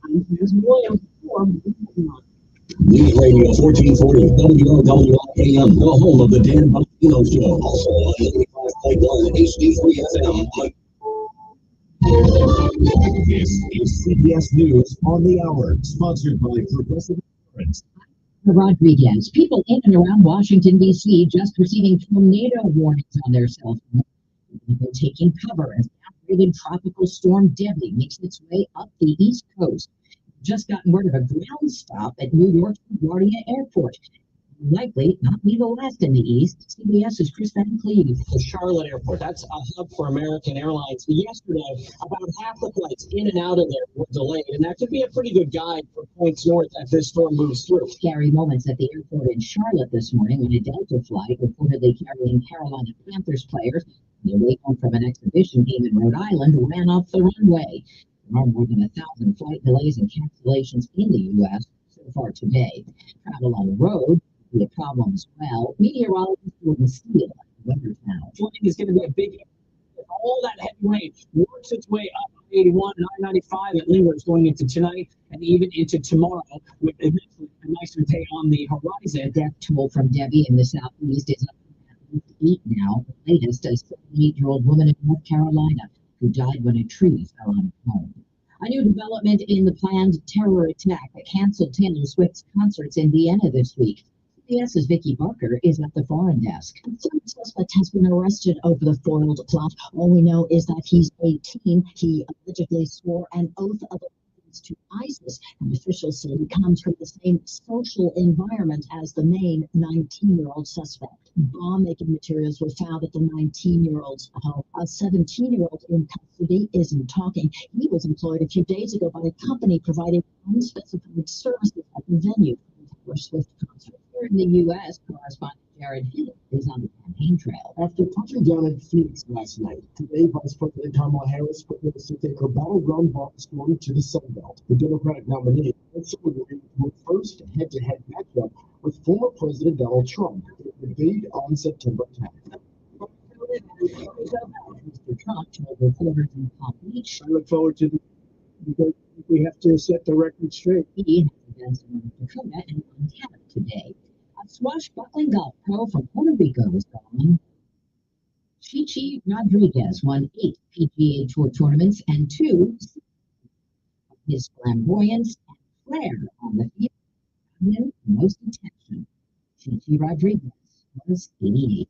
I'm Janice Williams for News Radio 1440 WOWAM, the home of the Dan Bongino Show. Also on 85.1 HD3 FM. This is CBS News on the Hour, sponsored by Progressive Insurance. Rodriguez, people in and around Washington, D.C. just receiving tornado warnings on their cell phones. People taking cover as the tropical storm Debbie makes its way up the East Coast. Just gotten word of a ground stop at New York's LaGuardia Airport. Likely not be the last in the East. CBS's Chris Van Cleve. The Charlotte Airport, that's a hub for American Airlines. Yesterday, about half the flights in and out of there were delayed, and that could be a pretty good guide for points north as this storm moves through. Scary moments at the airport in Charlotte this morning when a Delta flight reportedly carrying Carolina Panthers players on their way home from an exhibition game in Rhode Island ran off the runway. There are more than 1,000 flight delays and cancellations in the U.S. so far today. Travel on the road be a problem as well. Meteorologist Jordan Steele at Weather Channel. Flooding is going to be a big issue. All that heavy rain works its way up 81 and I-95 and lingers going into tonight and even into tomorrow with eventually a nicer day on the horizon. The death toll from Debbie in the southeast is up to 8 now. The latest, a 78-year-old woman in North Carolina who died when a tree fell on her home. A new development in the planned terror attack that canceled Taylor Swift's concerts in Vienna this week. CBS's Vicki Barker is at the foreign desk. The third suspect has been arrested over the foiled plot. All we know is that he's 18. He allegedly swore an oath of allegiance to ISIS, and officials say he comes from the same social environment as the main 19-year-old suspect. Bomb-making materials were found at the 19-year-old's home. A 17-year-old in custody isn't talking. He was employed a few days ago by a company providing unspecified services at the venue for the Taylor Swift concert. Here in the U.S., correspondent Jared Hill is on the campaign trail. After touching down in Phoenix last night, today Vice President Kamala Harris prepares to take her battleground storm to the Sun Belt. The Democratic nominee also agreed to her first head-to-head matchup with former President Donald Trump in the debate on September 10th. Mr. Trump told reporters in Palm Beach. I look forward to because we have to set the record straight. He has events in North Dakota and Montana today. A swashbuckling golf pro from Puerto Rico is gone. Chichi Rodriguez won 8 PGA Tour tournaments and 2 of his flamboyance and flair on the field got him the most attention. Chichi Rodriguez was 88.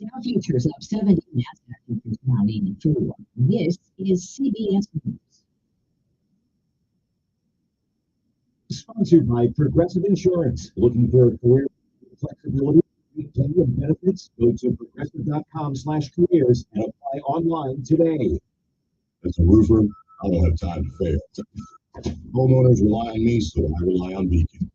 Dow futures up 70, NASDAQ futures down 84. This is CBS News. Sponsored by Progressive Insurance. Looking for a career with flexibility, plenty of benefits? Go to progressive.com/careers and apply online today. As a roofer, I don't have time to fail. Homeowners rely on me, so I rely on Beacon.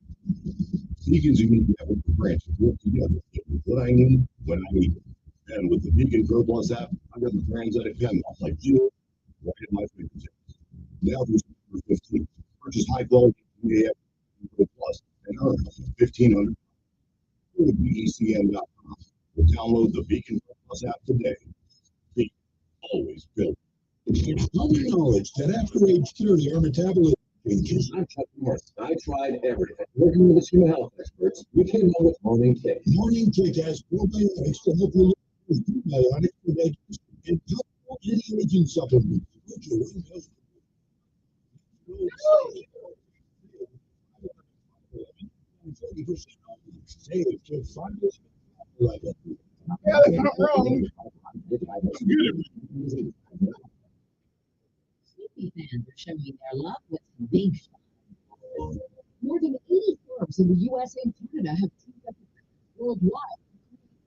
Beacon's unique network of branches work together to get me what I need when I need it. And with the Beacon Pro Plus app, I've got the brands I depend on, like you, right at my fingertips. Now through September 15th, purchase high quality PAF Pro Plus and earn $1,500. Go to BECN.com or download the Beacon Pro Plus app today. Beacon, always built. It's common knowledge that after age 30, our metabolism changes. I'm Chuck Norris. I tried everything. Working with the human health experts, we came up with Morning Kick. Morning Kick has probiotics to help you lose prebiotics for digestion and powerful anti-aging supplements. 20% off. Save to 5%. Like it. Yeah, that's not wrong. Sleepy fans are showing their love with some big shots. More than 80 clubs in the USA and Canada have teamed up worldwide.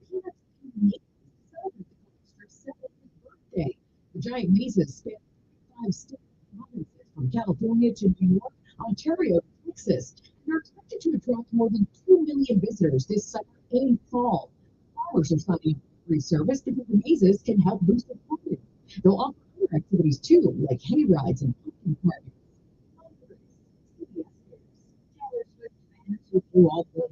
Peanuts and Macy's celebrate the club's 70th birthday. The giant mazes span 5 state provinces from California to New York, Ontario, to Texas. They're expected to attract more than 2 million visitors this summer and fall. Farmers are signing up for free service because the mazes can help boost their profit. They'll offer other activities too, like hay rides and pumpkin carving. Through all the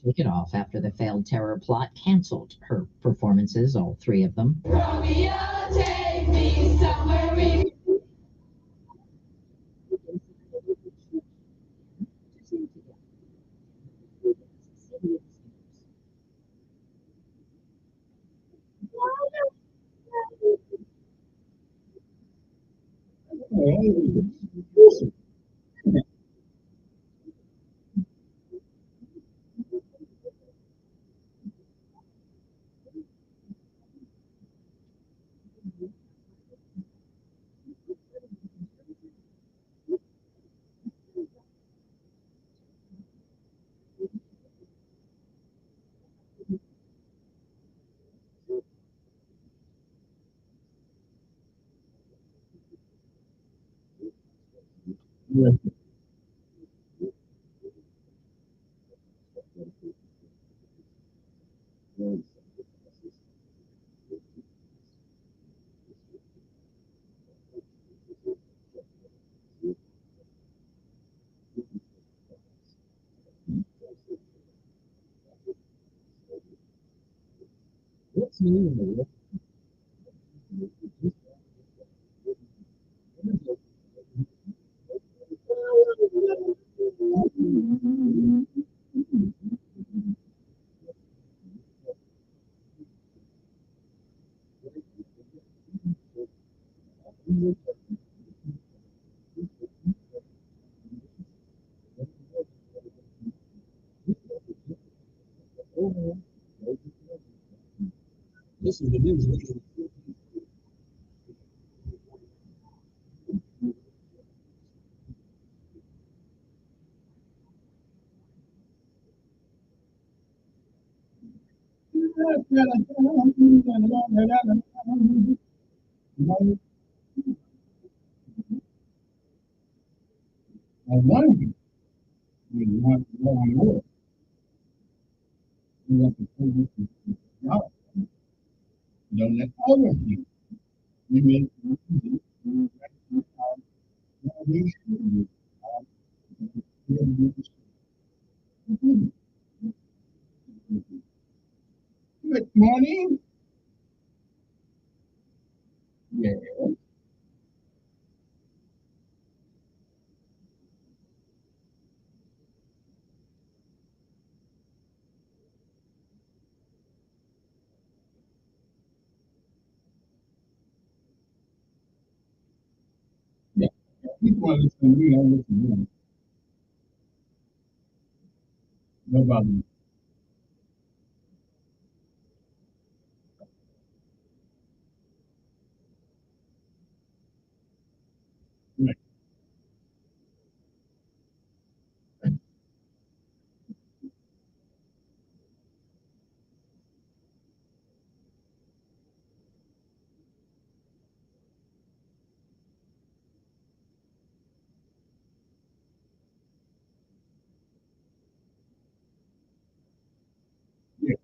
shake it off after the failed terror plot canceled her performances, all 3 of them. Romeo, take me somewhere we What's new in the world? This is the news. I want you. You want to go on more. You want to put this in job. Don't let all of you. You make Good morning. Yes. Yeah. People are listening. We don't listen to them. Nobody. Right. Yeah.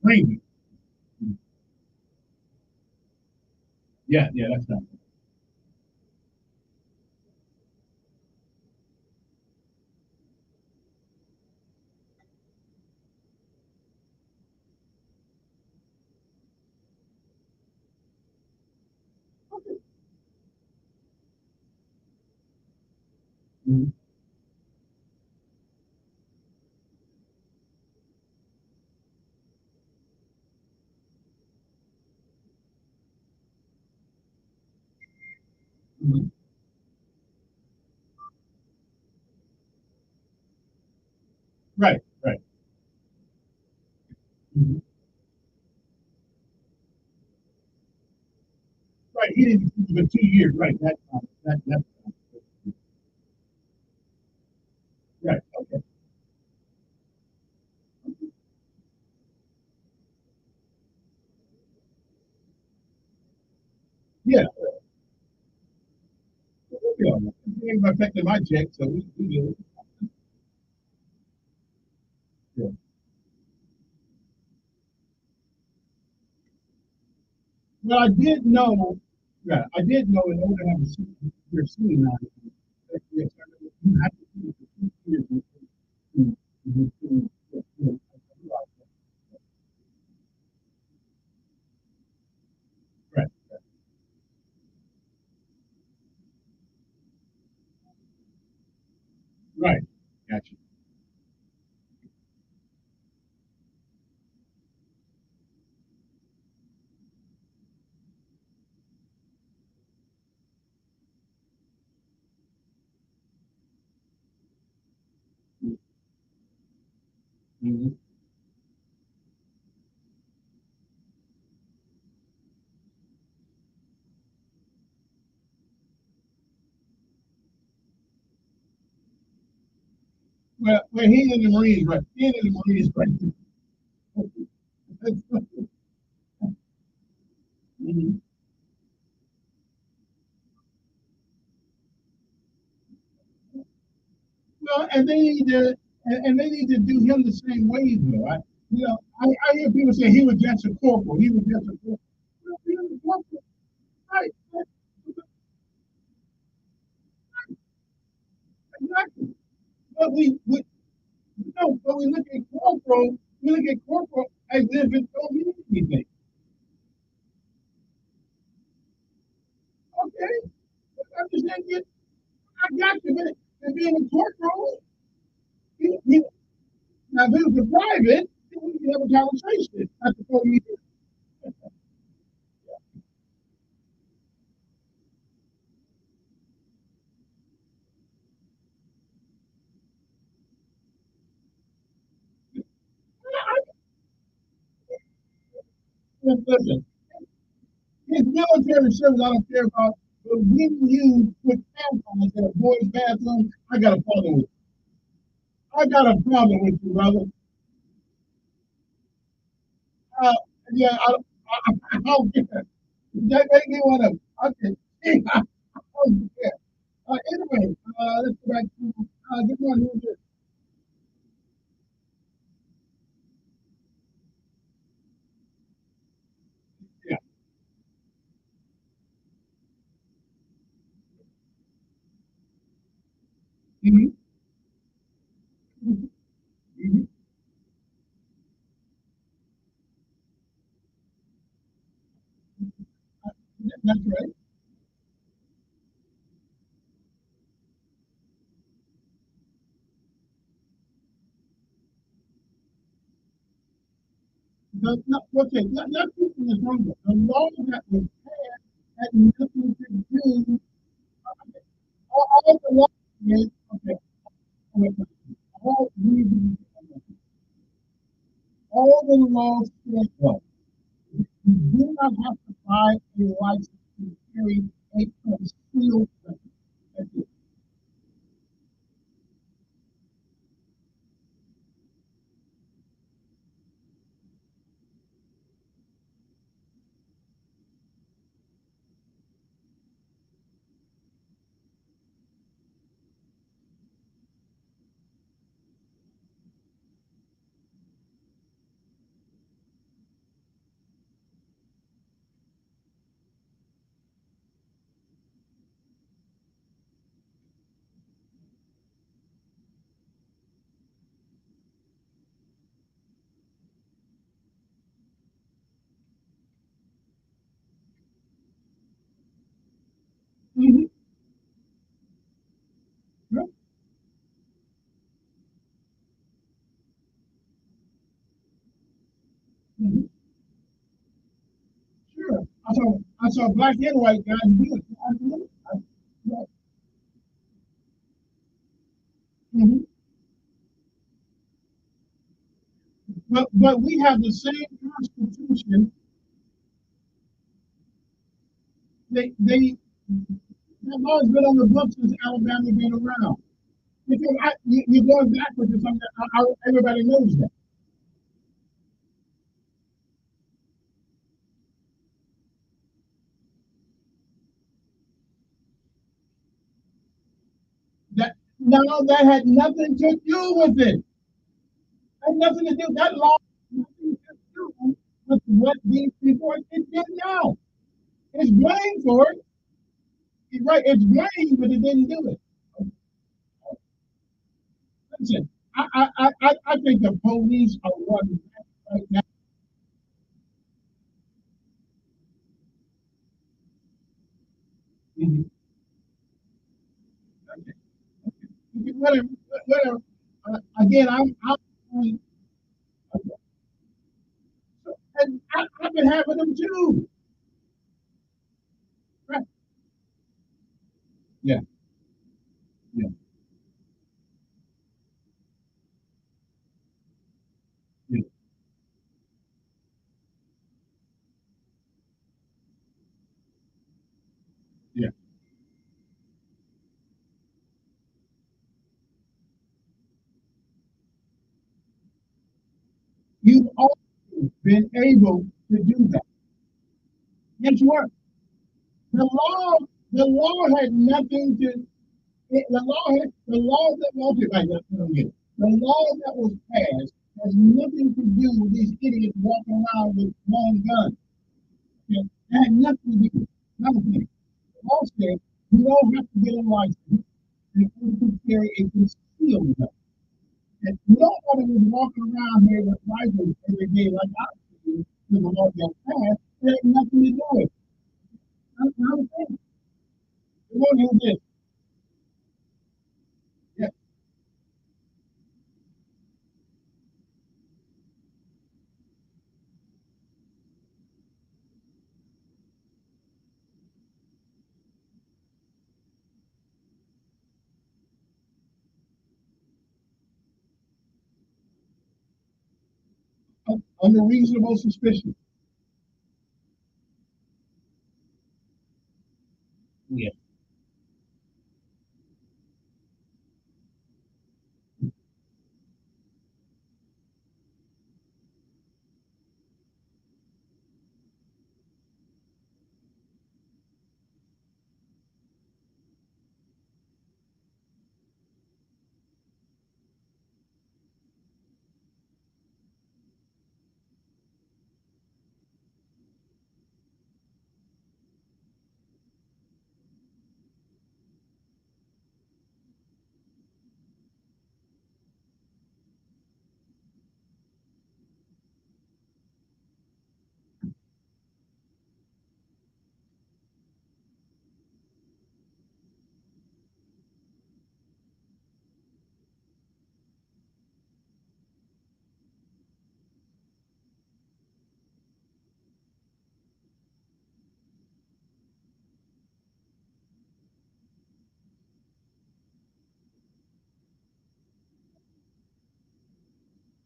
Bring it. Yeah, yeah, that's not. Mm-hmm. Right, right. Mhm. Right, he didn't do it for 2 years, right, that, right, okay. Yeah, yeah, it ain't affecting my check, so we do it. Yeah. Well, I did know, yeah, I did know in order to have a seat, you're seeing now, that you have to do it for 2 years. Yeah, right, right, gotcha. Mhm. Well, he in the Marines, right? He in the Marines, right? Mhm. Well, and they need to do him the same way, though. I hear people say he was just a corporal. He was just a corporal. Well, he was a corporal, right? Exactly. But but we look at corporal. We look at corporal as if it don't mean anything. Okay, I'm just saying, I got you, but being a corporal, he, now if it was a private, then we could have a conversation. That's the 4 years. Listen, his military service, I don't care about. But when you put tampons in a boy's bathroom, I got a problem with. I got a problem with you, brother. Uh, yeah, I don't care. That make me want to. Okay, I don't care. Anyway, let's go back to good morning. Who's this? Yeah. Mm-hmm. Mm-hmm. That's right. Okay, not keeping this wrong. The law that was passed had nothing to do. All the law is okay. All we all the laws said was you do not have to buy a license to carry a concealed weapon. That's it. Mm-hmm. Yep. Mm-hmm. Sure. I saw black and white guys do it. I do it. Yeah. Mm-hmm. But we have the same constitution. That law has been on the books since Alabama been around. Because you're going backwards to something. Everybody knows that. That had nothing to do with it. Had nothing to do. That law had nothing to do with what these people are did now. It's blamed for it. Right, it's blamed, but it didn't do it. Listen, I think the police are running right now. Mhm. Okay. Whatever. Again, I'm and I've been having them too. Right. Yeah, yeah, yeah. Yeah. You've always been able to do that. Guess what? The law, the law had nothing to. The law that was right, that's what I'm getting. The law that was passed has nothing to do with these idiots walking around with long guns. Okay? That had nothing to do. Nothing. The law said you don't have to get a license in order to carry a concealed gun. And nobody was walking around here with rifles every day like I do with the law that passed. It had nothing to do with it. That's not a thing. It wasn't this. Yeah. Under reasonable suspicion. Yeah.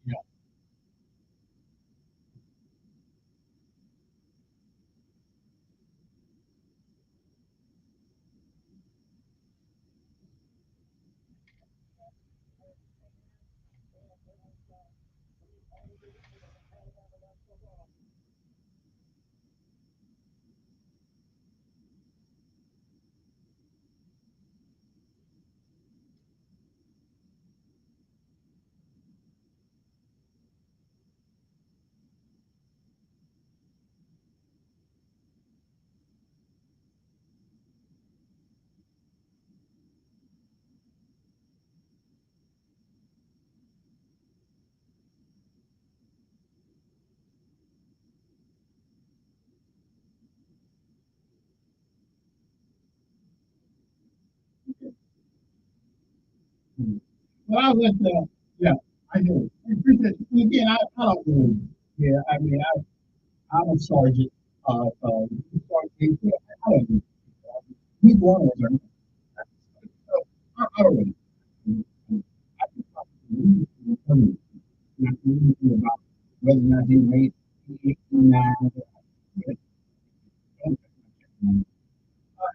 Yeah. Well, I was, yeah, I do. I appreciate it. Again, I don't know. Yeah, I mean, I'm a sergeant. Sergeant, I don't know. He's one of them. So, I don't know. I can talk to you. Not anything about. whether or not he made 89.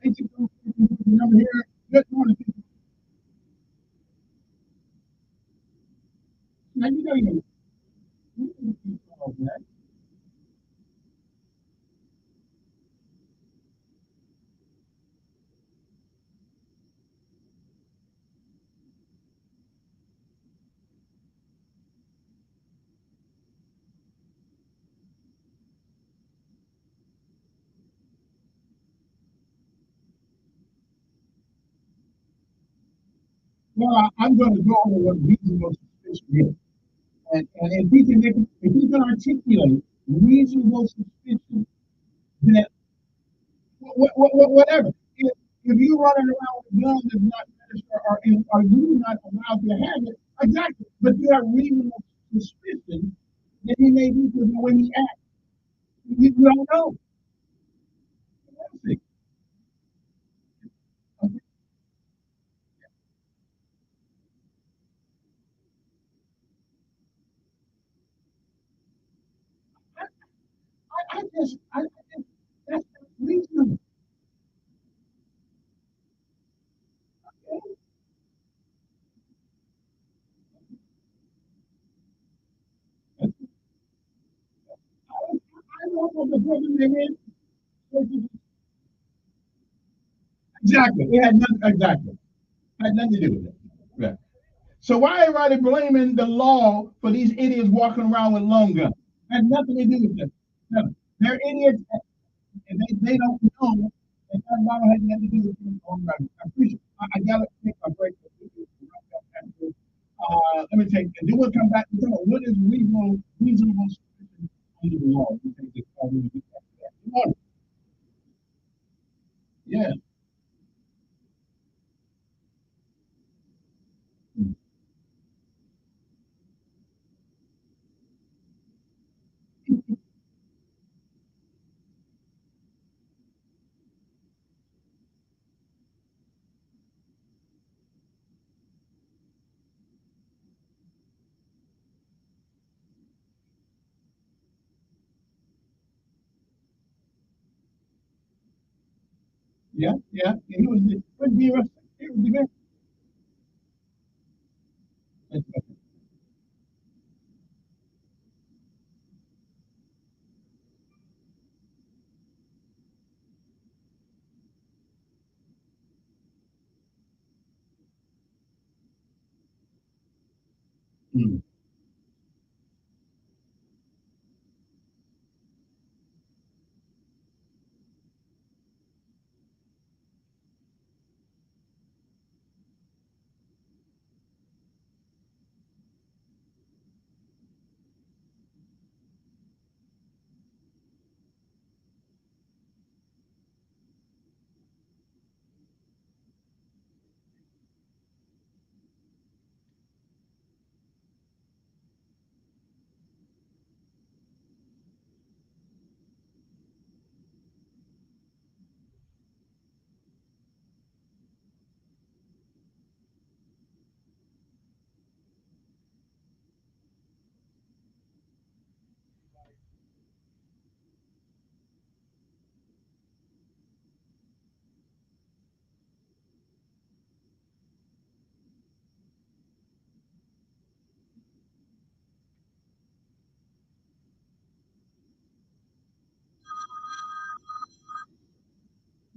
It's a number here. Good morning. Now you know you. Well, I'm going to go over what reasonable suspicion is. And if he can make, if he can articulate reasonable suspicion, then whatever. If you running around with a gun that's not registered, or you not allowed to have it, exactly. But you have reasonable suspicion that he may do something when he acts. You don't know. I just, that's reasonable. I know what the problem is. Exactly. It had nothing. Exactly. Had nothing to do with it. Yeah. So why everybody blaming the law for these idiots walking around with long guns? Had nothing to do with them. No. They're idiots, and they don't know. And that law had nothing to do with them. All right. I appreciate. I gotta take a break. Let me take. And then we'll come back to what is reasonable suspicion under the law. We take this call. We'll get back to that. Good morning. Yeah. Yeah, yeah. And he was be arrested. He was the Mm.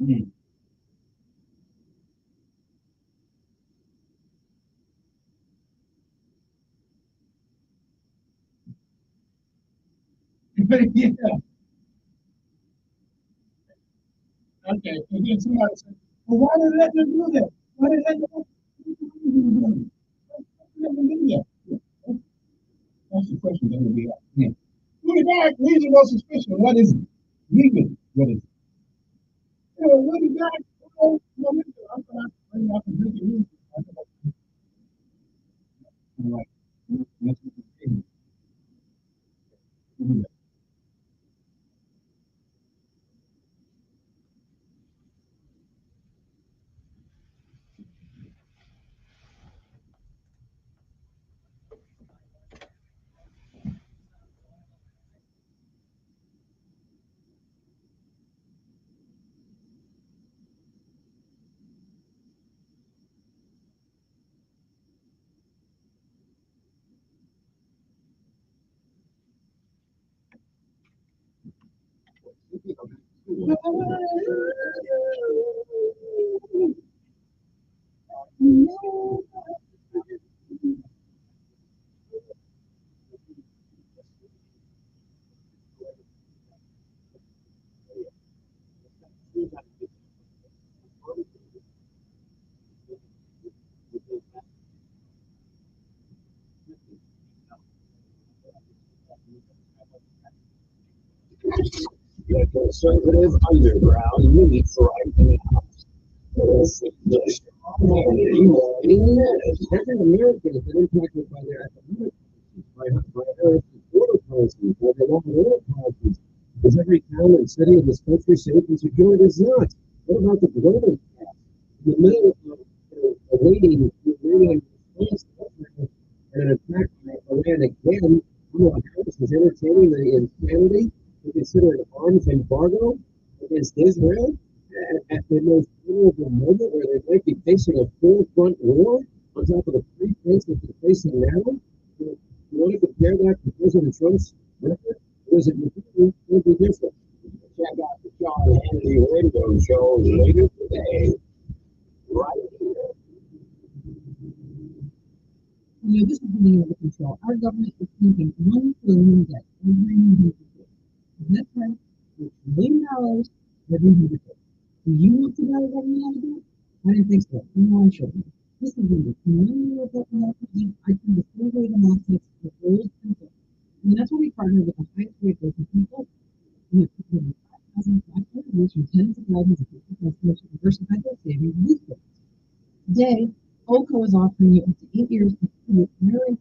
Mm. Yeah. Okay. And then somebody said, well, why did they let them do that? Why did they let them do that? That's the question that we have. Yeah. Look at that. Reasonable suspicion. What is it? Legal. What is it? What is that? Oh, no, I'm not drinking. I'm like, that's what the thing. The conservative underground meets right in the house. The every American has been impacted by their economic by border policies, by their local oil policies. Is every town and city in this country safe and secure? It is not. What about the global impact? In the middle of awaiting response and an attack by Iran again, Kamala Harris is entertaining the insanity to consider an arms embargo against Israel at the most vulnerable moment where they might be facing a full-front war on top of the three things that they're facing now. You want to compare that to President Trump's record? Or is it completely different? Check out the John Hannity radio show later today, right here. You know, this is getting out of control. Our government is printing $1 trillion debt every 100 days. That's right, $1 trillion every 100 days. Do you want to buy a government out of debt? I didn't think so. No, I shouldn't. This is really from 1 year of government activity, I can distribute the assets for old and young. And that's why we partner with the highest rate working people. We have more than 5,500 years from tens of thousands of people customers to diversify their savings with us. Today, OCO is offering you up to 8 years to contribute nearly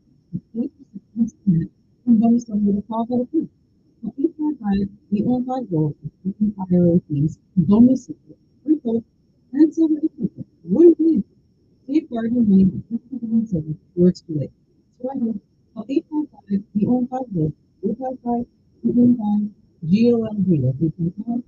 8% from bonus over the qualified approved. So 855 gold with IRA fees, bonus support, free gold, and silver equipment. What do you need? Safeguard your money with 50% silver works today. So right here, call 855 gold, 855 815 GOLD. That's 855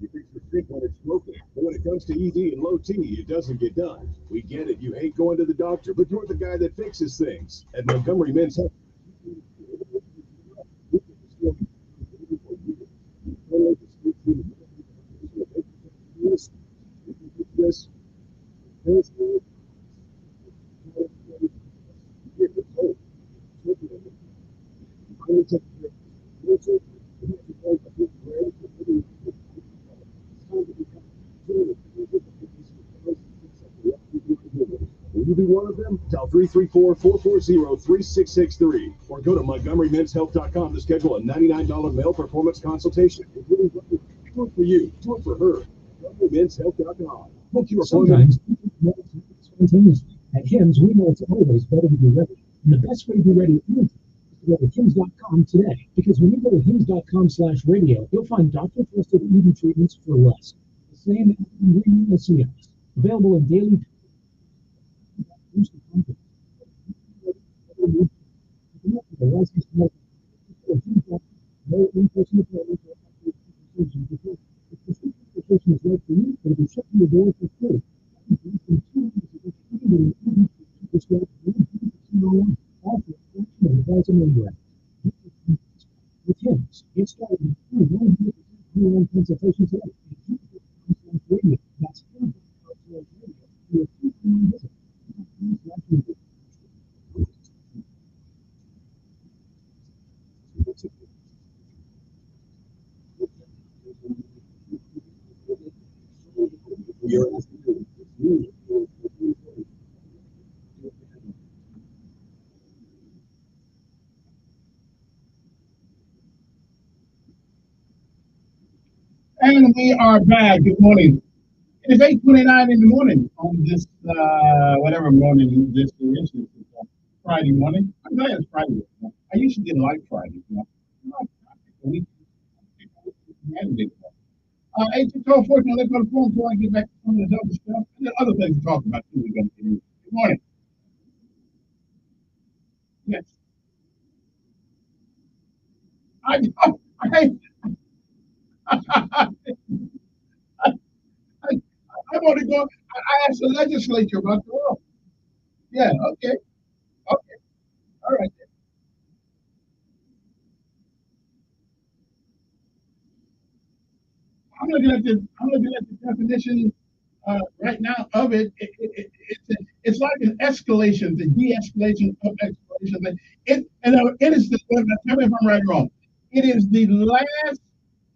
You fix the sink when it's broken. But when it comes to ED and low T, it doesn't get done. We get it. You hate going to the doctor, but you're the guy that fixes things. At Montgomery Men's Health. Will you be one of them? Dial 334-440-3663 or go to MontgomeryMen'sHealth.com to schedule a $99 male performance consultation. Do it for you. Do it for her. MontgomeryMen'sHealth.com. Book your appointment. Sometimes spontaneously. At HIMS, we know it's always better to be ready. And the best way to be ready anytime is to go to HIMS.com today. Because when you go to HIMS.com/radio, you'll find doctor-trusted ED treatments for less. The same as CIs. Available in daily. No in-person appointments or consultations because if the prescription is right for you, it'll be shipped to your door for free. With HIMS, get started with free 100% consultation today. That's And we are back. Good morning. It is 8:29 in the morning on this, whatever morning this is. It's Friday morning. I'm glad it's Friday. I used to get like Friday. You know. A week and big one. 8-12-14, let's go to the phone before I get back to some of this other stuff. And there are other things to talk about too. We're going to get into. Good morning. Yes. I want to go. I asked the legislature about the law. Yeah, okay. Okay. All right. I'm looking at the definition right now of it. It's like an escalation, the de-escalation of escalation. It is the, tell me if I'm right or wrong. It is the last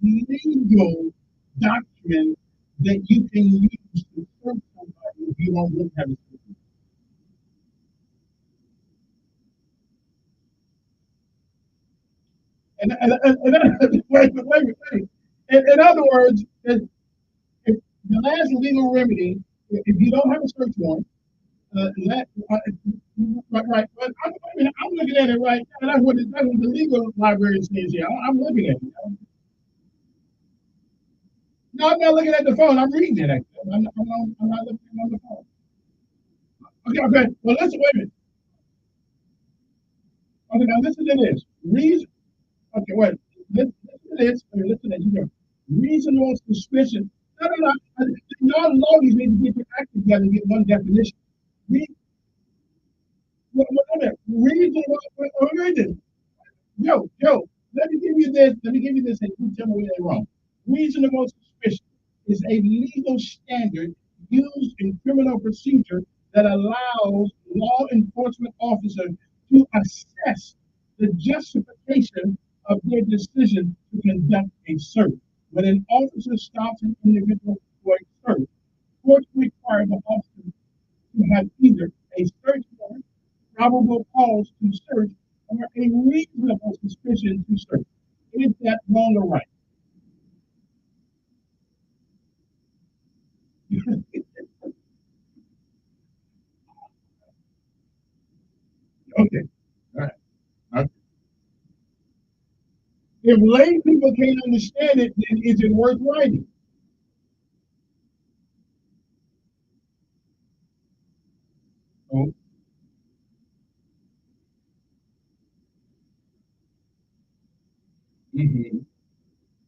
legal doctrine that you can use to serve somebody if you don't really have a certain. Wait. In other words, if the last legal remedy, if you don't have a search warrant, right. But I'm looking at it right now. That's what the legal library says here. I'm looking at it. No, I'm not looking at the phone. I'm reading it. Actually. I'm not looking on the phone. Okay. Well, listen. Wait a minute. Okay, now listen to this. Reason. Okay, wait. Listen to this. Listen to this. Reasonable suspicion. No. Y'all lawyers need to get your act together and get one definition. Reasonable. Joe, let me give you this. And you tell me where they're wrong. Reasonable suspicion is a legal standard used in criminal procedure that allows law enforcement officers to assess the justification of their decision to conduct a search. When an officer stops an individual for a search, courts require the officer to have either a search warrant, probable cause to search, or a reasonable suspicion to search. Is that wrong or right? Okay. All right. Okay. If lay people can't understand it, then is it worth writing? Oh. Mm-hmm.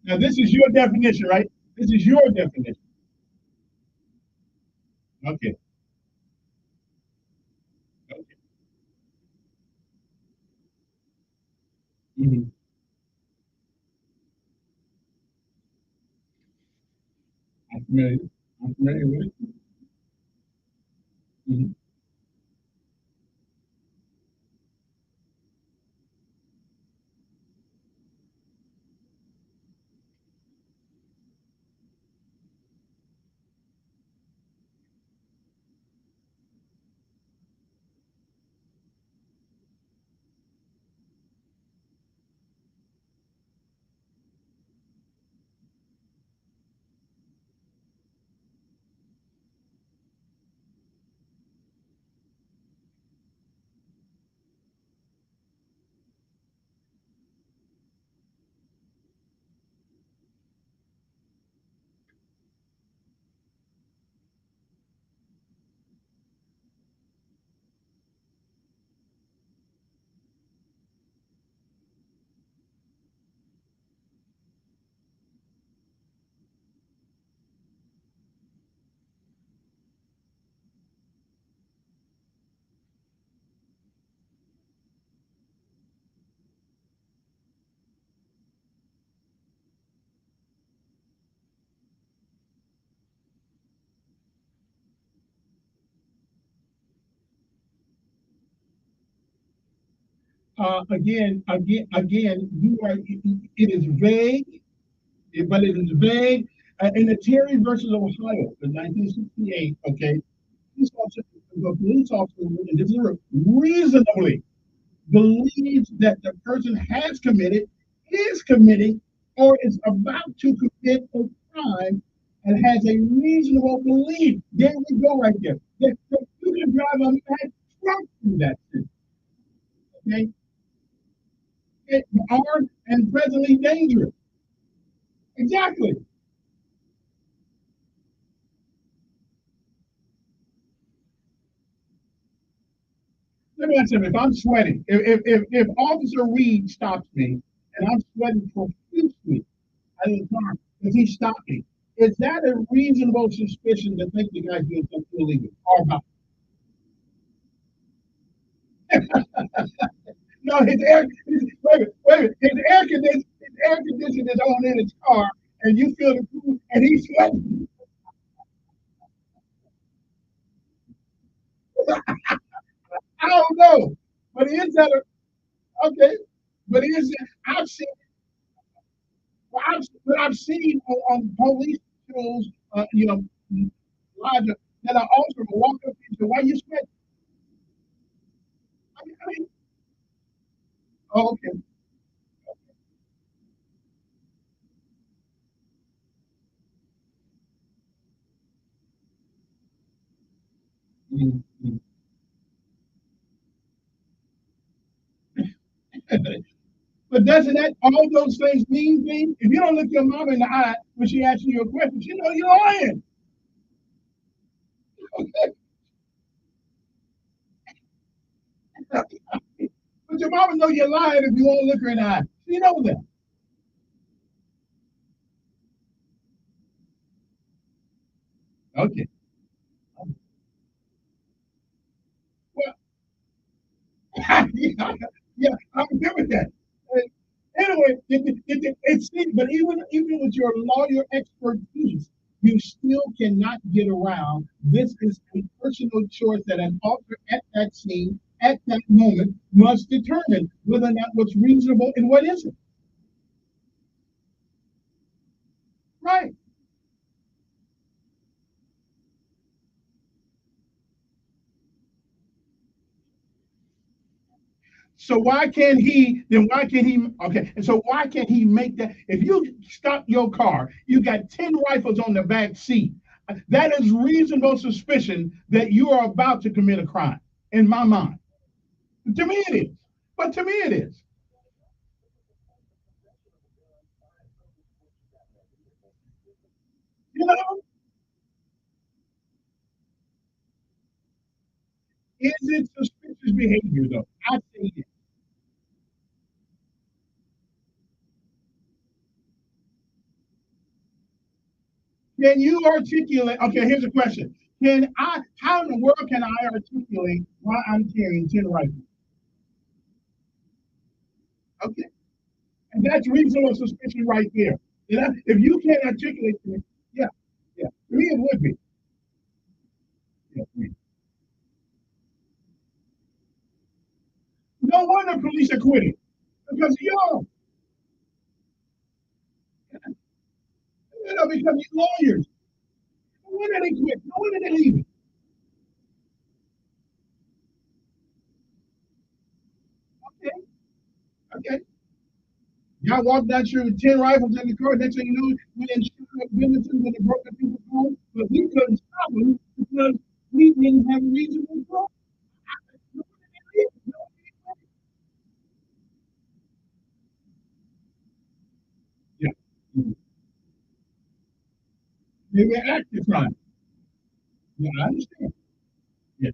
Now this is your definition, right? This is your definition. Okay. Okay. Mm-hmm. I'm familiar with it. Mm-hmm. Again, you are. It is vague, but it is vague. In the Terry versus Ohio in 1968, okay, police officer, and this is reasonably believes that the person has committed, is committing, or is about to commit a crime, and has a reasonable belief. There we go, right there. That you can drive a mad truck through that thing. Okay, armed and presently dangerous. Exactly. Let me ask you, if I'm sweating, if Officer Reed stops me and I'm sweating profusely out of the car because he stopped me, is that a reasonable suspicion to think the guy's doing something illegal? Or not? No, wait a minute, his air conditioner is on in his car, and you feel the cool, and he's sweating. I don't know, but is that okay? But is it? I've seen on police shows, Roger, that I also walk up and say, "Why you sweating?" I mean, oh, okay. Mhm. But doesn't that all those things mean things? If you don't look your mom in the eye when she asks you a question, she know you're lying. Okay? But your mama know you're lying if you won't look her in the eye. She knows that. Okay. Well, yeah, yeah, I'm good with that. Uh, Anyway, it's but even with your lawyer expertise, you still cannot get around. This is a personal choice that an author at that scene, at that moment, must determine whether or not what's reasonable and what isn't. Right. So why can't he? Then why can't he? Okay, and so why can't he make that? If you stop your car, you got 10 rifles on the back seat. That is reasonable suspicion that you are about to commit a crime. In my mind, to me it is. But to me it is. You know, is it suspicious behavior though? I say it. Can you articulate? Okay, here's a question. Can I? How in the world can I articulate why I'm carrying 10 rifles? Okay. And that's reasonable suspicion right there. You know, if you can't articulate to me, yeah, yeah, to me it would be. Yeah, no wonder police are quitting because y'all, because you lawyers. No wonder they quit. No wonder they leaving. Okay, okay. Y'all walk down here with 10 rifles in the car. Next thing you know, we in shooting up businesses when they broke up people's homes, but we couldn't stop them because we didn't have a reason to go. Yeah, maybe an active crime. Yeah, I understand. Yeah,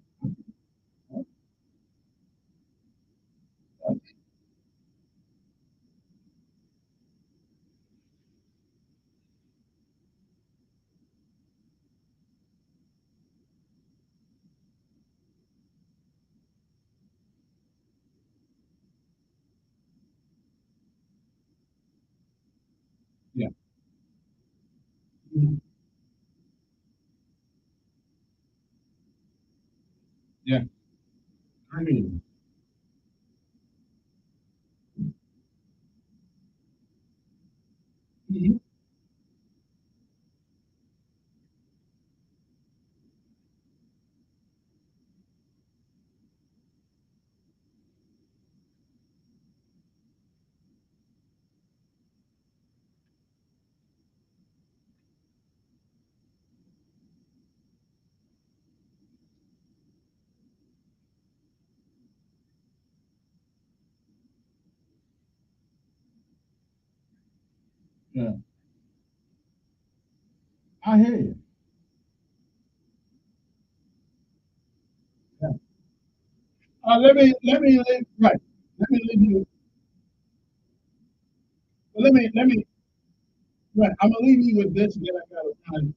yeah, mhm, yeah. I mean, mhm, yeah. I hear you. Yeah. Right. Let me leave you. Let me. Right. I'm gonna leave you with this. And then I got to time.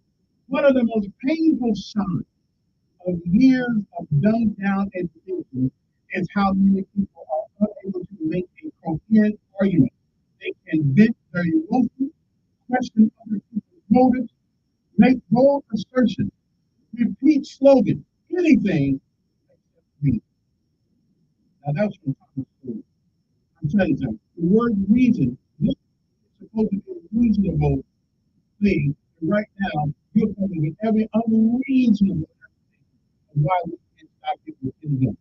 One of the most painful signs of years of dumbed down education is how many people are unable to make a coherent argument. They can vent their emotions, question other people's motives, make bold assertions, repeat slogans, anything except reason. Now that's from Thomas Sowell. I'm telling you something. The word reason, this is supposed to be a reasonable thing. And right now, you're coming with every unreasonable of why we can't stop people in the gun.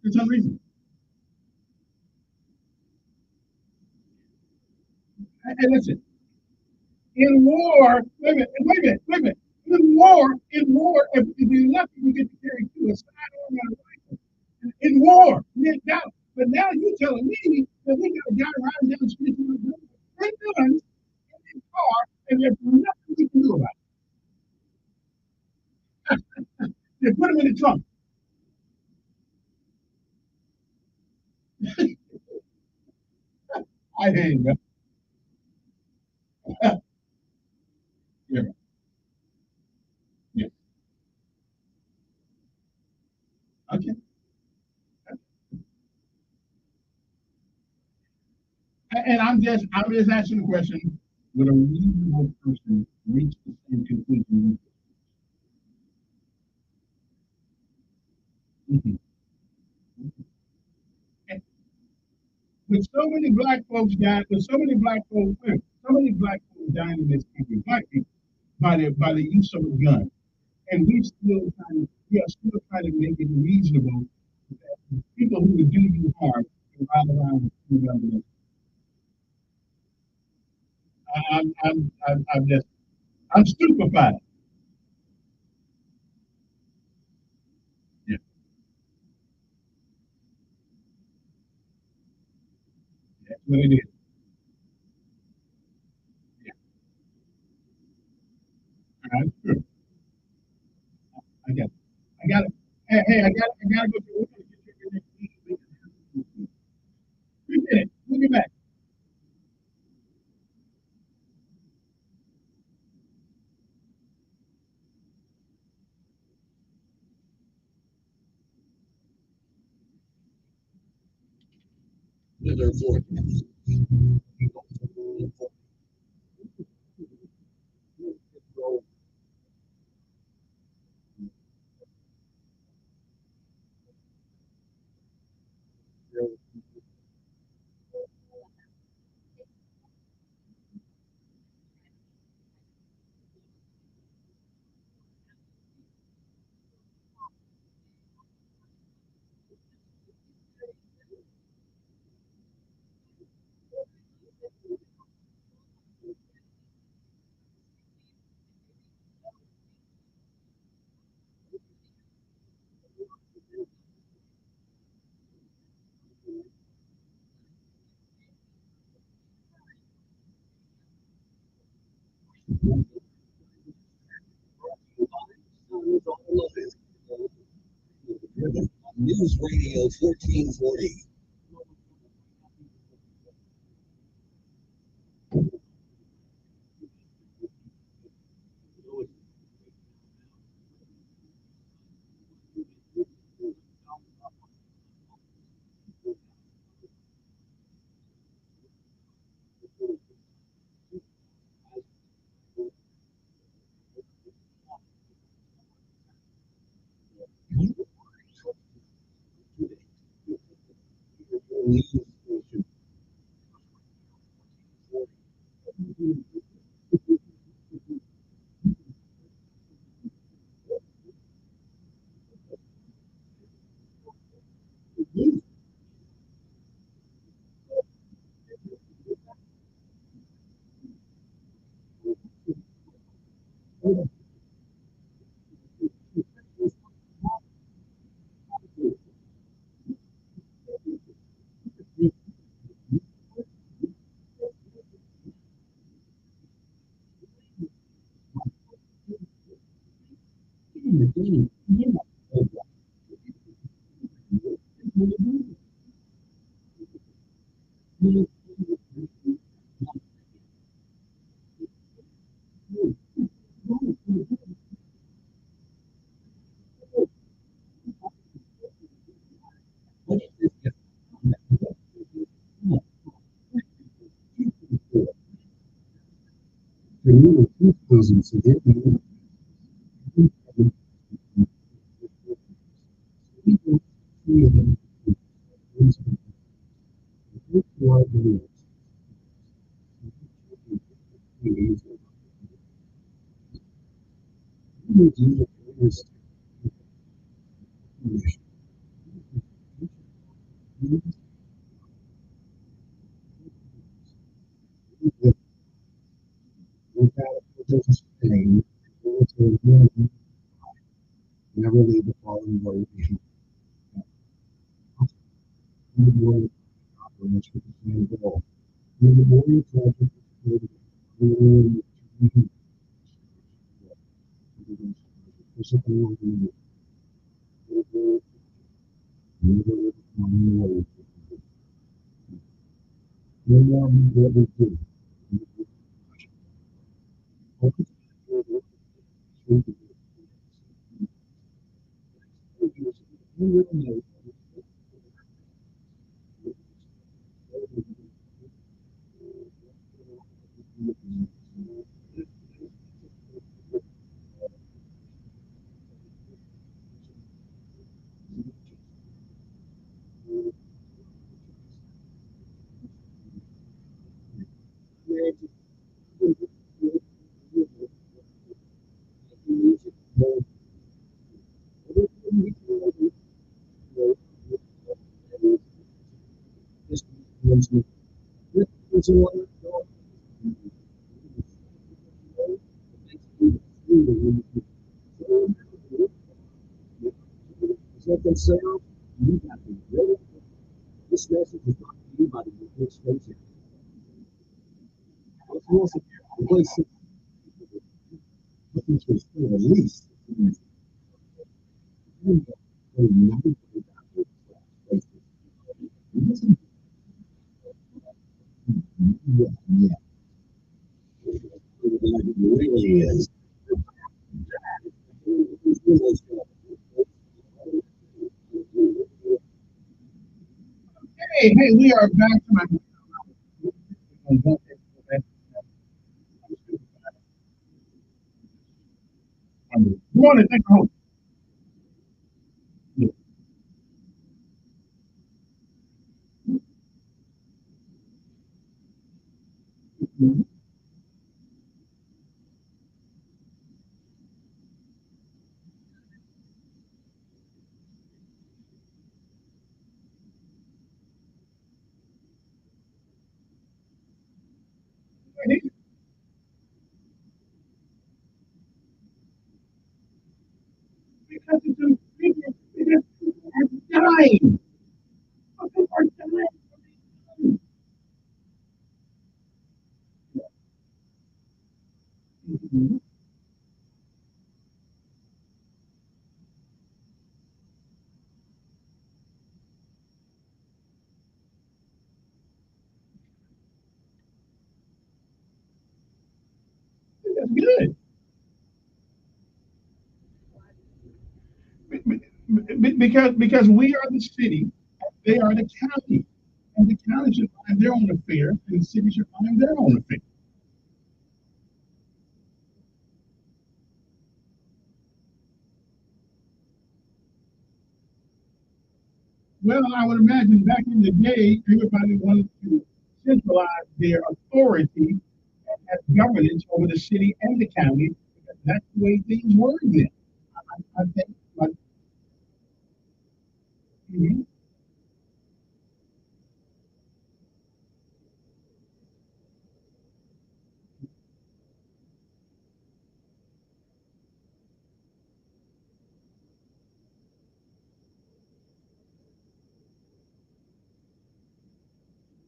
It's unreasonable. And listen, in war, wait a minute. If you're lucky, you get to carry two, a sidearm and a rifle. In war, now, but now you're telling me that we got a guy riding down the street with three guns in his car, and there's nothing we can do about it. They put him in the trunk. I hear you, man. Yeah, yeah. Okay. And I'm just asking the question: would a reasonable person reach the same conclusion? Mhm. With so many black folks dying, with so many black folks dying in this country, black people, by the use of a gun, and we are still trying to make it reasonable that people who would do you harm can ride around with two guns. I'm stupefied. Yeah, that's what it is. Yeah, I'm sure. I got it. I got it. I got to go to work and get your next meeting. Appreciate it. We'll be back. News Radio 1440. Never leave the following way behind. The operates with the same goal. The memorial project is themselves, you have to really. This message is not for anybody with good station. What's also the place looking to still at least. Yeah. It really is. Hey, we are back to my. Good morning, thank you. Because people are dying. People are dying. That's good. Because we are the city, they are the county, and the county should mind their own affairs, and the city should mind their own affairs. Well, I would imagine back in the day, everybody wanted to centralize their authority and have governance over the city and the county. Because that's the way things were then. I think, but, mhm.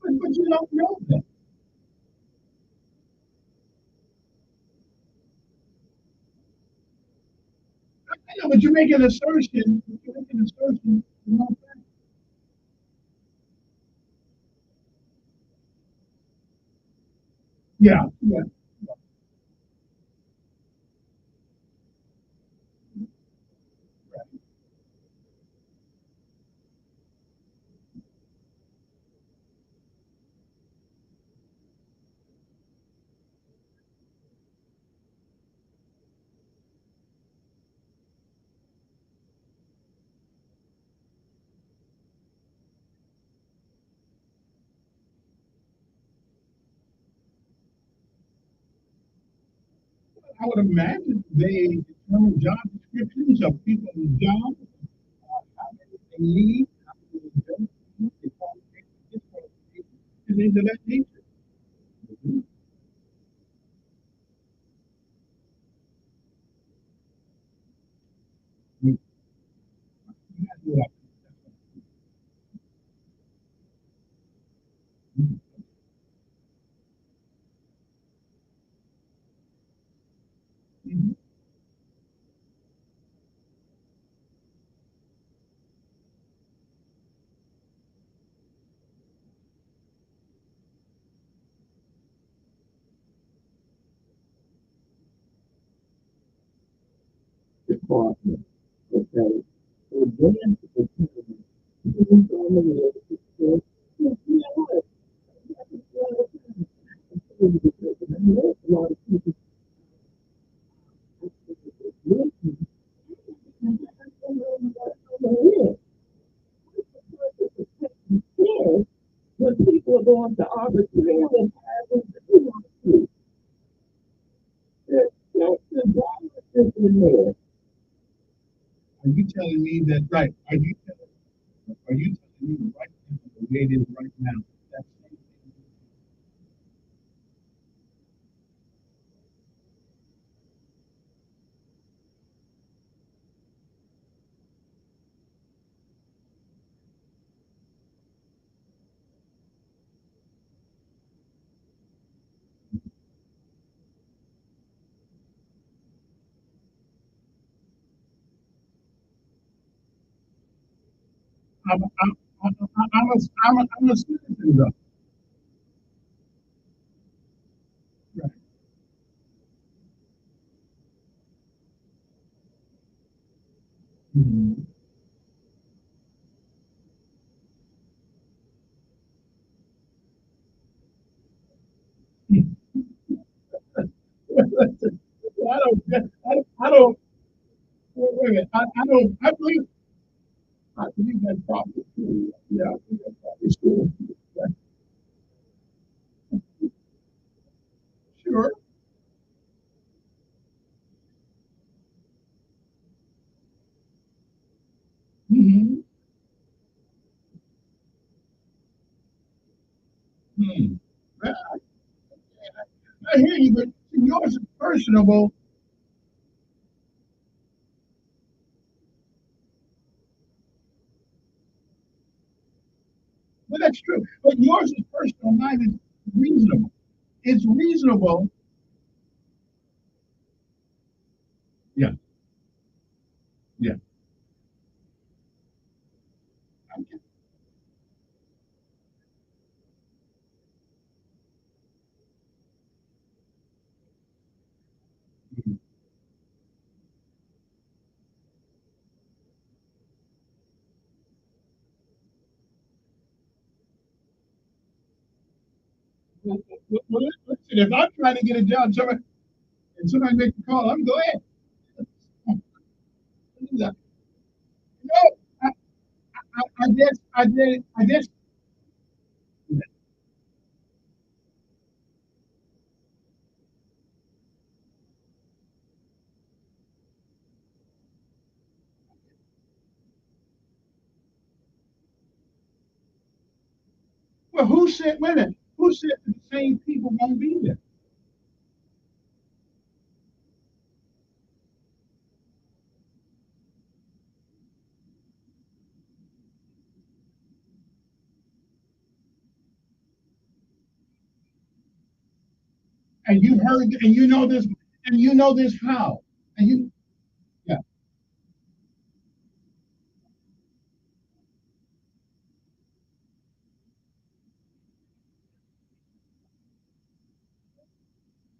But you don't know that. but you make an assertion. You make an assertion. You know, yeah, yeah. I would imagine they determine job descriptions of people's jobs, how many they need, how many they don't need, the qualifications, disqualifications, and things of that nature. Mhm. You have to, mhm. Department. Okay. So then the you know what? A lot of people when people are going to arbitrarily have to, there's biases in there. Are you telling me that right? Are you telling me right now, the way it is right now? That's I'm a citizen though. Right. Mhm. I don't, wait a minute. I believe that's probably true. Yeah, I think that's probably true. Yeah, sure. Mm-hmm. Hmm. I hear you, but yours is personable. But that's true. But yours is personal. Mine is reasonable. It's reasonable. Yeah, yeah. Okay. Well, listen, if I'm trying to get a job, somebody makes a call, I'm go ahead. No, I guess. Well, who said? Wait a minute. Who said the same people won't be there? And you heard, and you know this how? And you, yeah.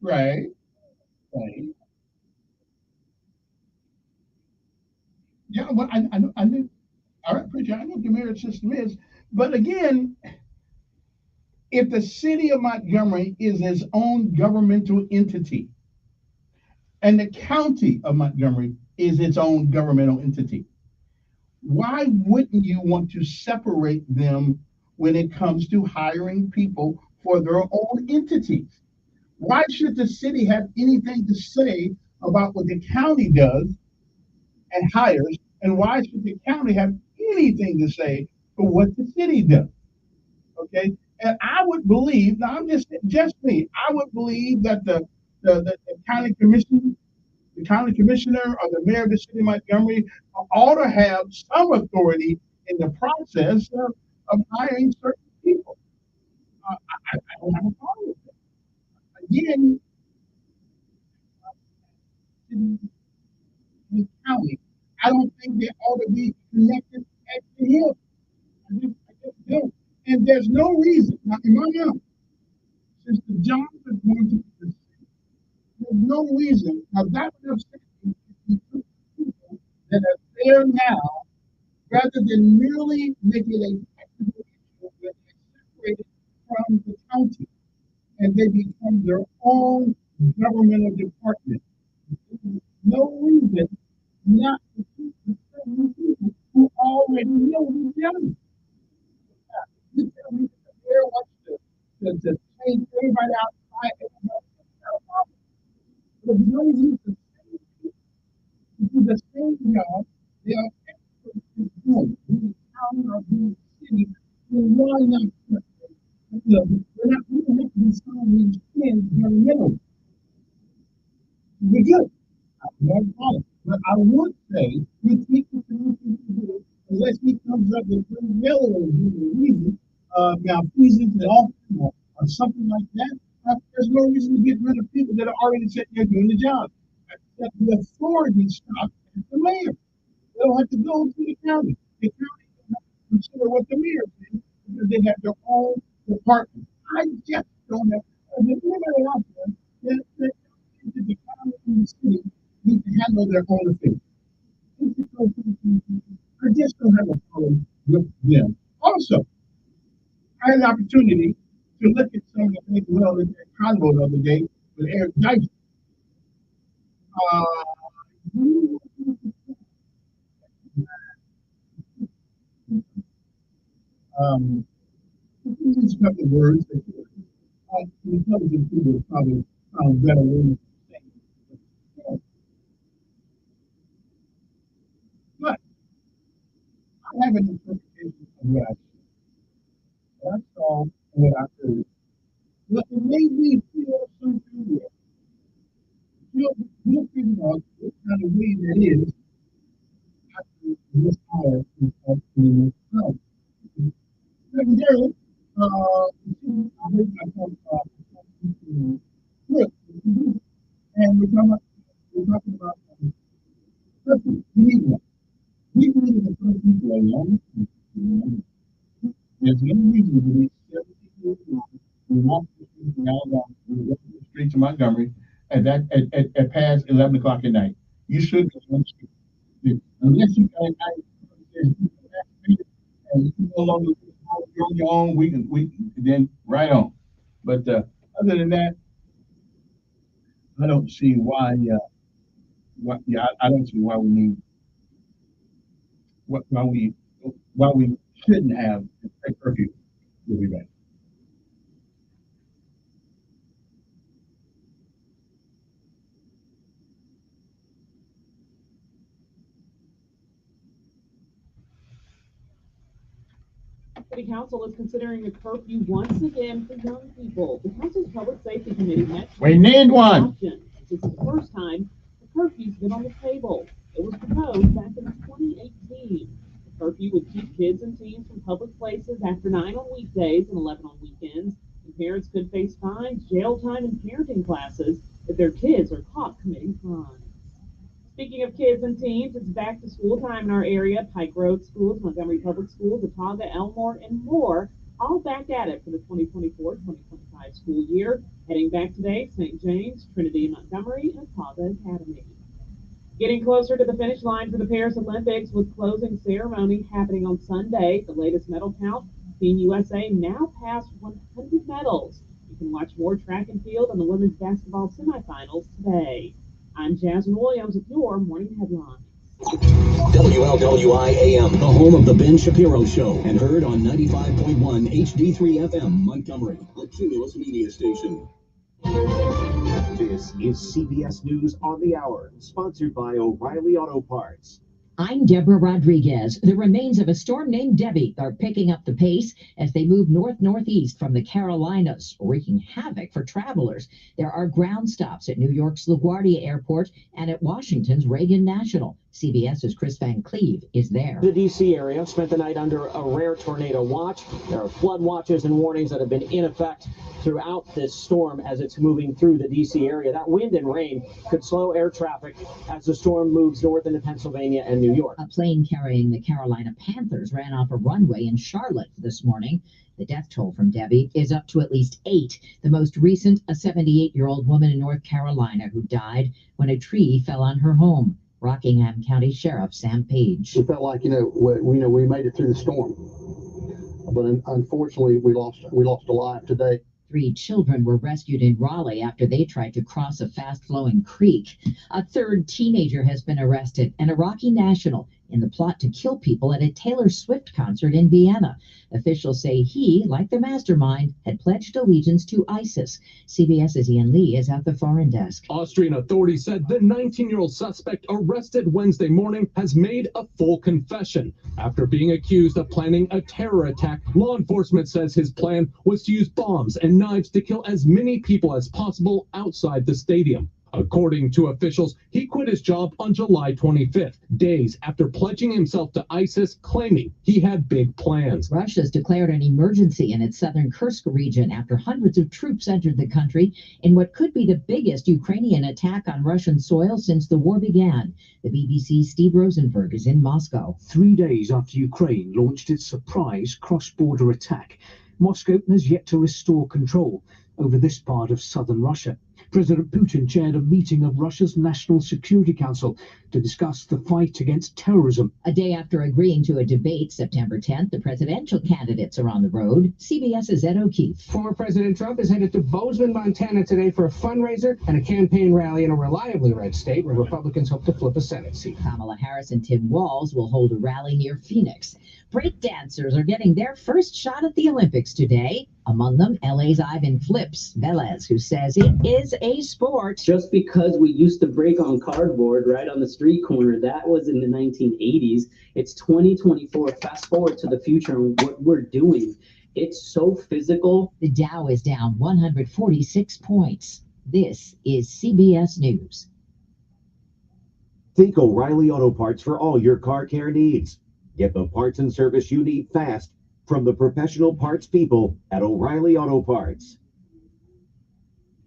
Right. Right. Yeah, well, I knew. All right, preacher, I know what the merit system is. But again, if the city of Montgomery is its own governmental entity and the county of Montgomery is its own governmental entity, why wouldn't you want to separate them when it comes to hiring people for their own entities? Why should the city have anything to say about what the county does and hires? And why should the county have anything to say for what the city does? Okay. And I would believe, now I'm just me, I would believe that the county commission, the county commissioner or the mayor of the city of Montgomery ought to have some authority in the process of hiring certain people. I don't have a problem with that. Again, in the county, I don't think they ought to be connected to him. I just don't. And there's no reason, now in my mind, since the jobs are going to be the same, there's no reason. Now that would have said people that are there now, rather than merely making a technical issue that they separated from the county and they become their own governmental department. There's no reason not to keep the same people who already know each other. You tell me that the mayor wants to change everybody outside, everybody else. But no use the same people to do the same job they are experts in doing. These towns or these cities, why not? We don't have to be some these things very little. We do. No problem. But I would say we keep the community together unless he comes up with some reason, malfeasance and all or something like that. There's no reason to get rid of people that are already sitting there doing the job. The authority stops at the mayor. They don't have to go to the county. The county doesn't have to consider what the mayor says because they have their own department. I just don't have. There's anybody out there that the county and the city need to handle their own affairs. I just don't have a problem with them. Also, I had an opportunity to look at some of the things well in Convo the other day with Eric Dyson. Uh, um, use a couple of words that intelligent people probably found better ways to say. But I have an interpretation of what I saw. What I saw and what I heard. But it made me feel something weird. Feel figure out what kind of way that is after this hour is up in this house. Secondarily, I heard myself look, and we're talking about person, we need one. We need a person for a long time. There's no reason to be 70 years old and walk the streets of Alabama, and walk the streets of Montgomery at past 11 o'clock at night. You should go on the street. Unless you can, and you no longer you're on your own, we can then right on. But other than that, I don't see I don't see why we need why we shouldn't have a curfew. We'll be back. City Council is considering a curfew once again for young people. The council's public safety committee met. We need one. This is the first time the curfew's been on the table. It was proposed back in 2018. The curfew would keep kids and teens from public places after 9 on weekdays and 11 on weekends. And parents could face fines, jail time, and parenting classes if their kids are caught committing crimes. Speaking of kids and teens, it's back to school time in our area. Pike Road Schools, Montgomery Public Schools, Watauga, Elmore, and more all back at it for the 2024-2025 school year. Heading back today, St. James, Trinity Montgomery, and Paga Academy. Getting closer to the finish line for the Paris Olympics with closing ceremony happening on Sunday. The latest medal count, Team USA now past 100 medals. You can watch more track and field on the women's basketball semifinals today. I'm Jasmine Williams with your morning headlines. WLWI AM, the home of the Ben Shapiro Show, and heard on 95.1 HD3 FM, Montgomery, a Cumulus media station. This is CBS News on the Hour, sponsored by O'Reilly Auto Parts. I'm Deborah Rodriguez. The remains of a storm named Debbie are picking up the pace as they move north-northeast from the Carolinas, wreaking havoc for travelers. There are ground stops at New York's LaGuardia Airport and at Washington's Reagan National. CBS's Chris Van Cleve is there. The D.C. area spent the night under a rare tornado watch. There are flood watches and warnings that have been in effect throughout this storm as it's moving through the D.C. area. That wind and rain could slow air traffic as the storm moves north into Pennsylvania and New York. A plane carrying the Carolina Panthers ran off a runway in Charlotte this morning. The death toll from Debbie is up to at least 8. The most recent, a 78-year-old woman in North Carolina who died when a tree fell on her home. Rockingham County Sheriff Sam Page. We felt like, we made it through the storm, but unfortunately we lost a life today. 3 children were rescued in Raleigh after they tried to cross a fast-flowing creek. A third teenager has been arrested, an Iraqi national, in the plot to kill people at a Taylor Swift concert in Vienna. Officials say he, like the mastermind, had pledged allegiance to ISIS. CBS's Ian Lee is at the foreign desk. Austrian authorities said the 19-year-old suspect arrested Wednesday morning has made a full confession. After being accused of planning a terror attack, law enforcement says his plan was to use bombs and knives to kill as many people as possible outside the stadium. According to officials, he quit his job on July 25th, days after pledging himself to ISIS, claiming he had big plans. Russia's declared an emergency in its southern Kursk region after hundreds of troops entered the country in what could be the biggest Ukrainian attack on Russian soil since the war began. The BBC's Steve Rosenberg is in Moscow. 3 days after Ukraine launched its surprise cross-border attack, Moscow has yet to restore control over this part of southern Russia. President Putin chaired a meeting of Russia's National Security Council to discuss the fight against terrorism. A day after agreeing to a debate September 10th, the presidential candidates are on the road. CBS's Ed O'Keefe. Former President Trump is headed to Bozeman, Montana today for a fundraiser and a campaign rally in a reliably red state where Republicans hope to flip a Senate seat. Kamala Harris and Tim Walz will hold a rally near Phoenix. Break dancers are getting their first shot at the Olympics today. Among them, LA's Ivan Flips Velez, who says it is a sport. Just because we used to break on cardboard right on the street corner, that was in the 1980s. It's 2024. Fast forward to the future and what we're doing. It's so physical. The Dow is down 146 points. This is CBS News. Think O'Reilly Auto Parts for all your car care needs. Get the parts and service you need fast from the professional parts people at O'Reilly Auto Parts.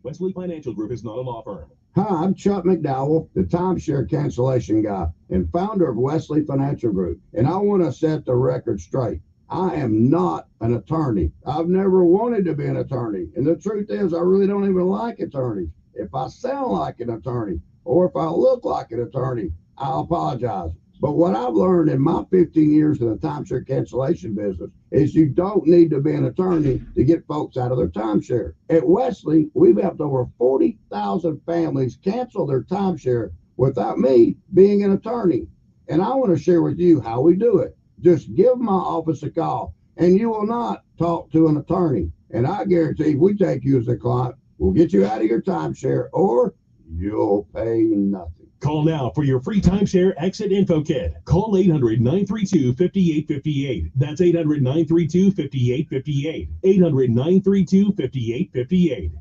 Wesley Financial Group is not a law firm. Hi, I'm Chuck McDowell, the timeshare cancellation guy and founder of Wesley Financial Group. And I want to set the record straight. I am not an attorney. I've never wanted to be an attorney. And the truth is, I really don't even like attorneys. If I sound like an attorney or if I look like an attorney, I'll apologize. But what I've learned in my 15 years in the timeshare cancellation business is you don't need to be an attorney to get folks out of their timeshare. At Wesley, we've helped over 40,000 families cancel their timeshare without me being an attorney. And I want to share with you how we do it. Just give my office a call, and you will not talk to an attorney. And I guarantee if we take you as a client, we'll get you out of your timeshare, or you'll pay nothing. Call now for your free timeshare exit info kit. Call 800-932-5858. That's 800-932-5858. 800-932-5858.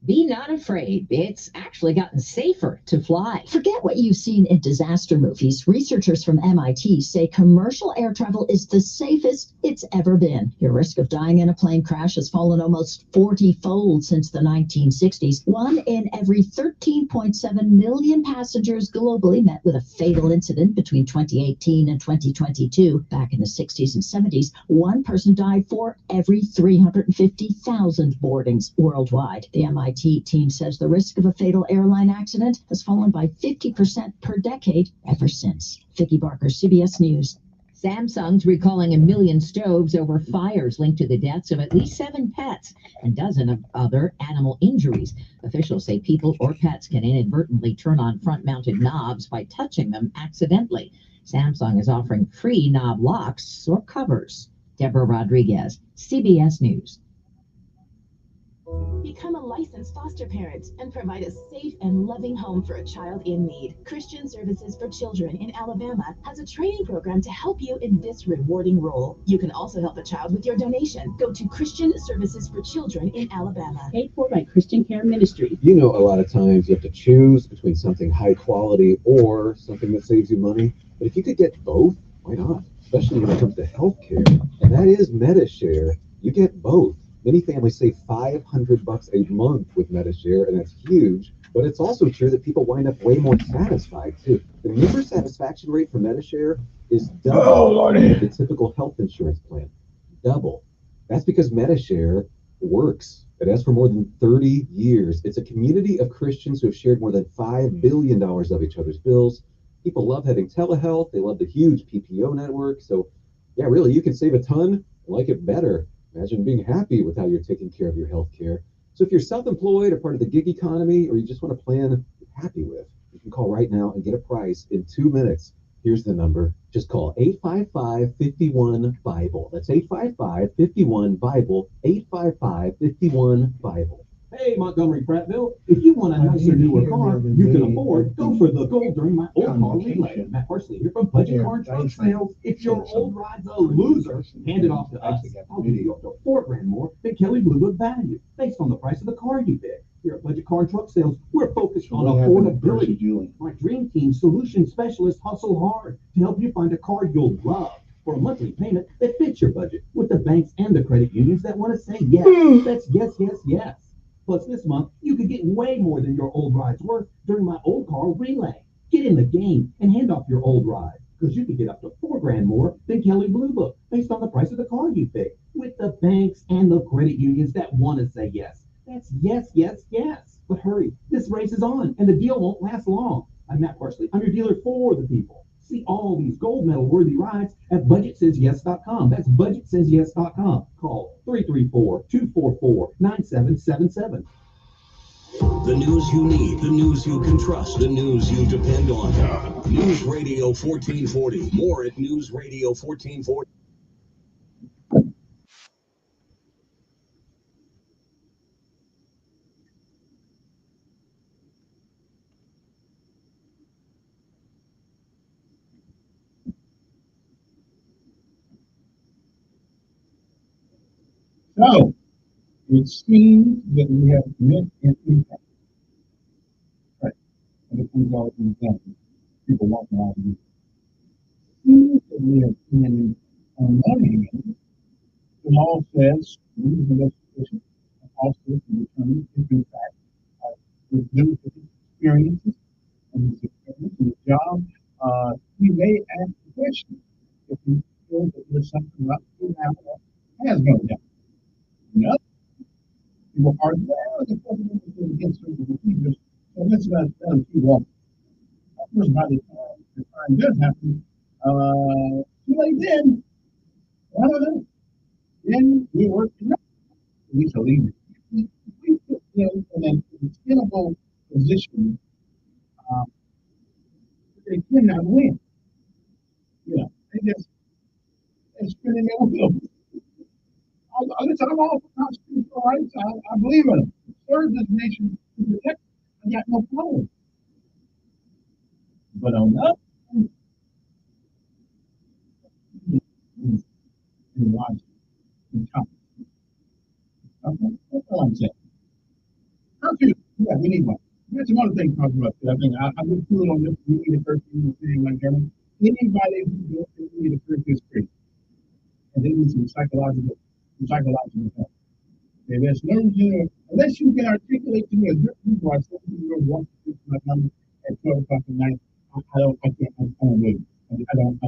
Be not afraid. It's actually gotten safer to fly. Forget what you've seen in disaster movies. Researchers from MIT say commercial air travel is the safest it's ever been. Your risk of dying in a plane crash has fallen almost 40-fold since the 1960s. 1 in every 13.7 million passengers globally met with a fatal incident between 2018 and 2022. Back in the 60s and 70s, one person died for every 350,000 boardings worldwide. The MIT team says the risk of a fatal airline accident has fallen by 50% per decade ever since. Vicki Barker, CBS News. Samsung's recalling 1 million stoves over fires linked to the deaths of at least 7 pets and dozens of other animal injuries. Officials say people or pets can inadvertently turn on front-mounted knobs by touching them accidentally. Samsung is offering free knob locks or covers. Deborah Rodriguez, CBS News. Become a licensed foster parent and provide a safe and loving home for a child in need. Christian Services for Children in Alabama has a training program to help you in this rewarding role. You can also help a child with your donation. Go to Christian Services for Children in Alabama. Paid for by Christian Care Ministry. You know, a lot of times you have to choose between something high quality or something that saves you money. But if you could get both, why not? Especially when it comes to healthcare. And that is MediShare. You get both. Many families save $500 a month with MediShare, and that's huge. But it's also true that people wind up way more satisfied, too. The member satisfaction rate for MediShare is double the typical health insurance plan. Double. That's because MediShare works. It has for more than 30 years. It's a community of Christians who have shared more than $5 billion of each other's bills. People love having telehealth. They love the huge PPO network. So, yeah, really, you can save a ton and like it better. Imagine being happy with how you're taking care of your health care. So if you're self-employed or part of the gig economy, or you just want a plan you're happy with, you can call right now and get a price in 2 minutes. Here's the number. Just call 855-51-BIBLE. That's 855-51-BIBLE, 855-51-BIBLE. Hey, Montgomery Prattville, if you want a nicer, newer car you can afford, go for the gold during my old car relay. Matt Parsley here from Budget Car Truck Sales. If your old ride's a loser, hand it off to us. I'll give you up to $4,000 more than Kelly Blue Book value, based on the price of the car you pick. Here at Budget Car Truck Sales, we're focused on affordability. My Dream Team solution specialists hustle hard to help you find a car you'll love for a monthly payment that fits your budget, with the banks and the credit unions that want to say yes. That's yes, yes, yes. Plus, this month, you could get way more than your old ride's worth during my old car relay. Get in the game and hand off your old ride, because you could get up to $4,000 more than Kelly Blue Book, based on the price of the car you pick, with the banks and the credit unions that want to say yes. That's yes, yes, yes. But hurry, this race is on, and the deal won't last long. I'm Matt Parsley. I'm your dealer for the people. See all these gold medal worthy rides at budgetsays.yes.com. That's budgetsays.yes.com. Call 334-244-9777. The news you need, the news you can trust, the news you depend on. News Radio 1440. More at News Radio 1440. So, it seems that we have met an impact. Right. And it comes out in example. People walking out of it. It seems that we have been, on one hand, the law says, rules and legislation are also to determine if in fact, with limited experiences and his experience in the job, he may ask the question if he feels that there's something up to now that has gone down. No. People argue, well, the president is against certain procedures, so let's not tell him too long. Of course, by the time does happen, too late then. I don't know. Then we work together. We shall leave it. We put them in an untenable position. They cannot win. You know, they're spinning their wheels. Listen, I'm all for constitutional rights. I believe in them. Serve this nation to protect. I got no problem. But on that, in logic, in competence. Okay, that's all I'm saying. Okay. we need one. There's some other things talking about. I think I would put it on this. We need a curfew thing like Germany. Anybody who does think we need a curfew is crazy, and they need some psychological help. And there's no, unless you can articulate to me a good people are saying you're walking through my number at 12 o'clock at night. I don't believe it. I don't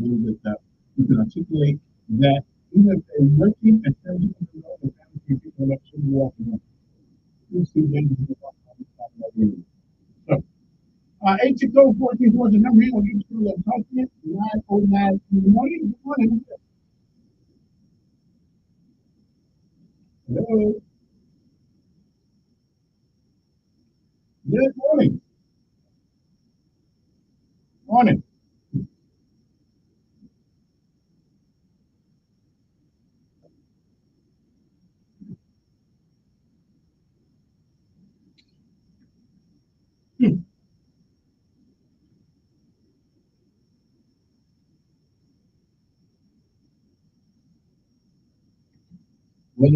believe that you can articulate that even if they're working and telling you know the family people that should be walking on. You see them in the so 860-1440 is the number here. We'll get you a talk in 909 in the morning. Good morning. Hello. Good morning. Morning. Well,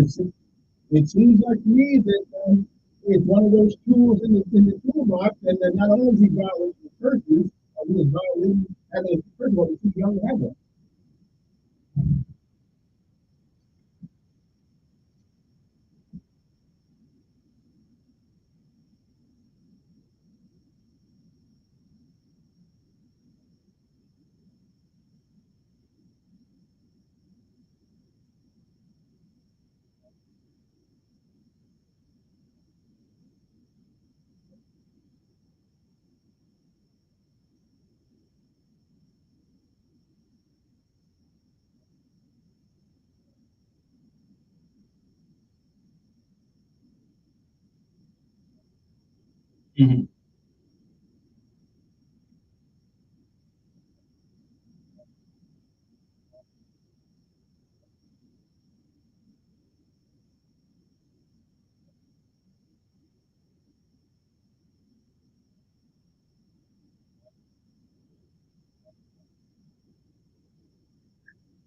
it seems like to me that it's one of those tools in the toolbox, and that not only is he violating the curfew, he is violating having a first of all, he's too young to have one. Mm-hmm.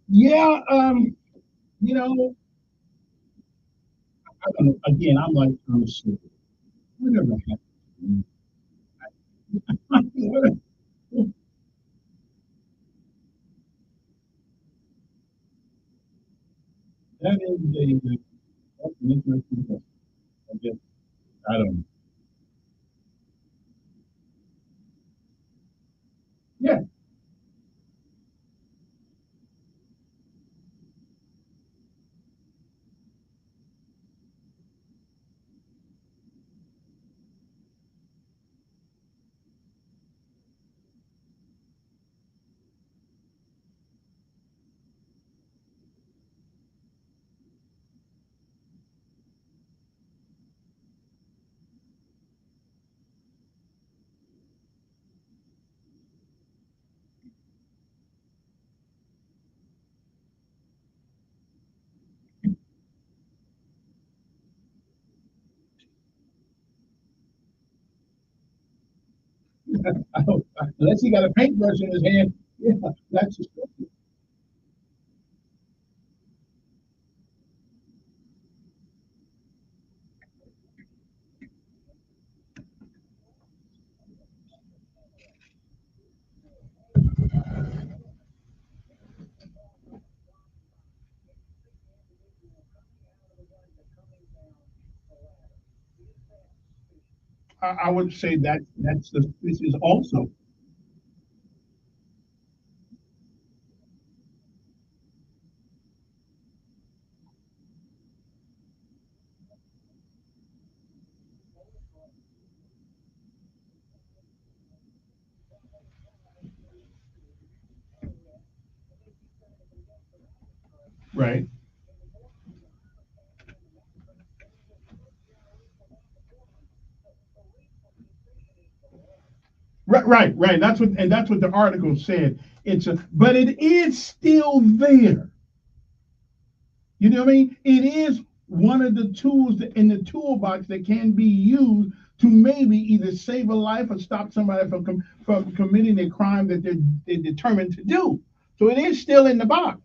Yeah, you know, again, I'm like Thomas Sewell. Whatever happened? That is that's an interesting question. I guess I don't know. Yeah, unless he got a paintbrush in his hand. Yeah, that's just. I would say that this is also right. Right. That's what the article said. But it is still there. You know what I mean? It is one of the tools in the toolbox that can be used to maybe either save a life or stop somebody from committing a crime that they're determined to do. So it is still in the box.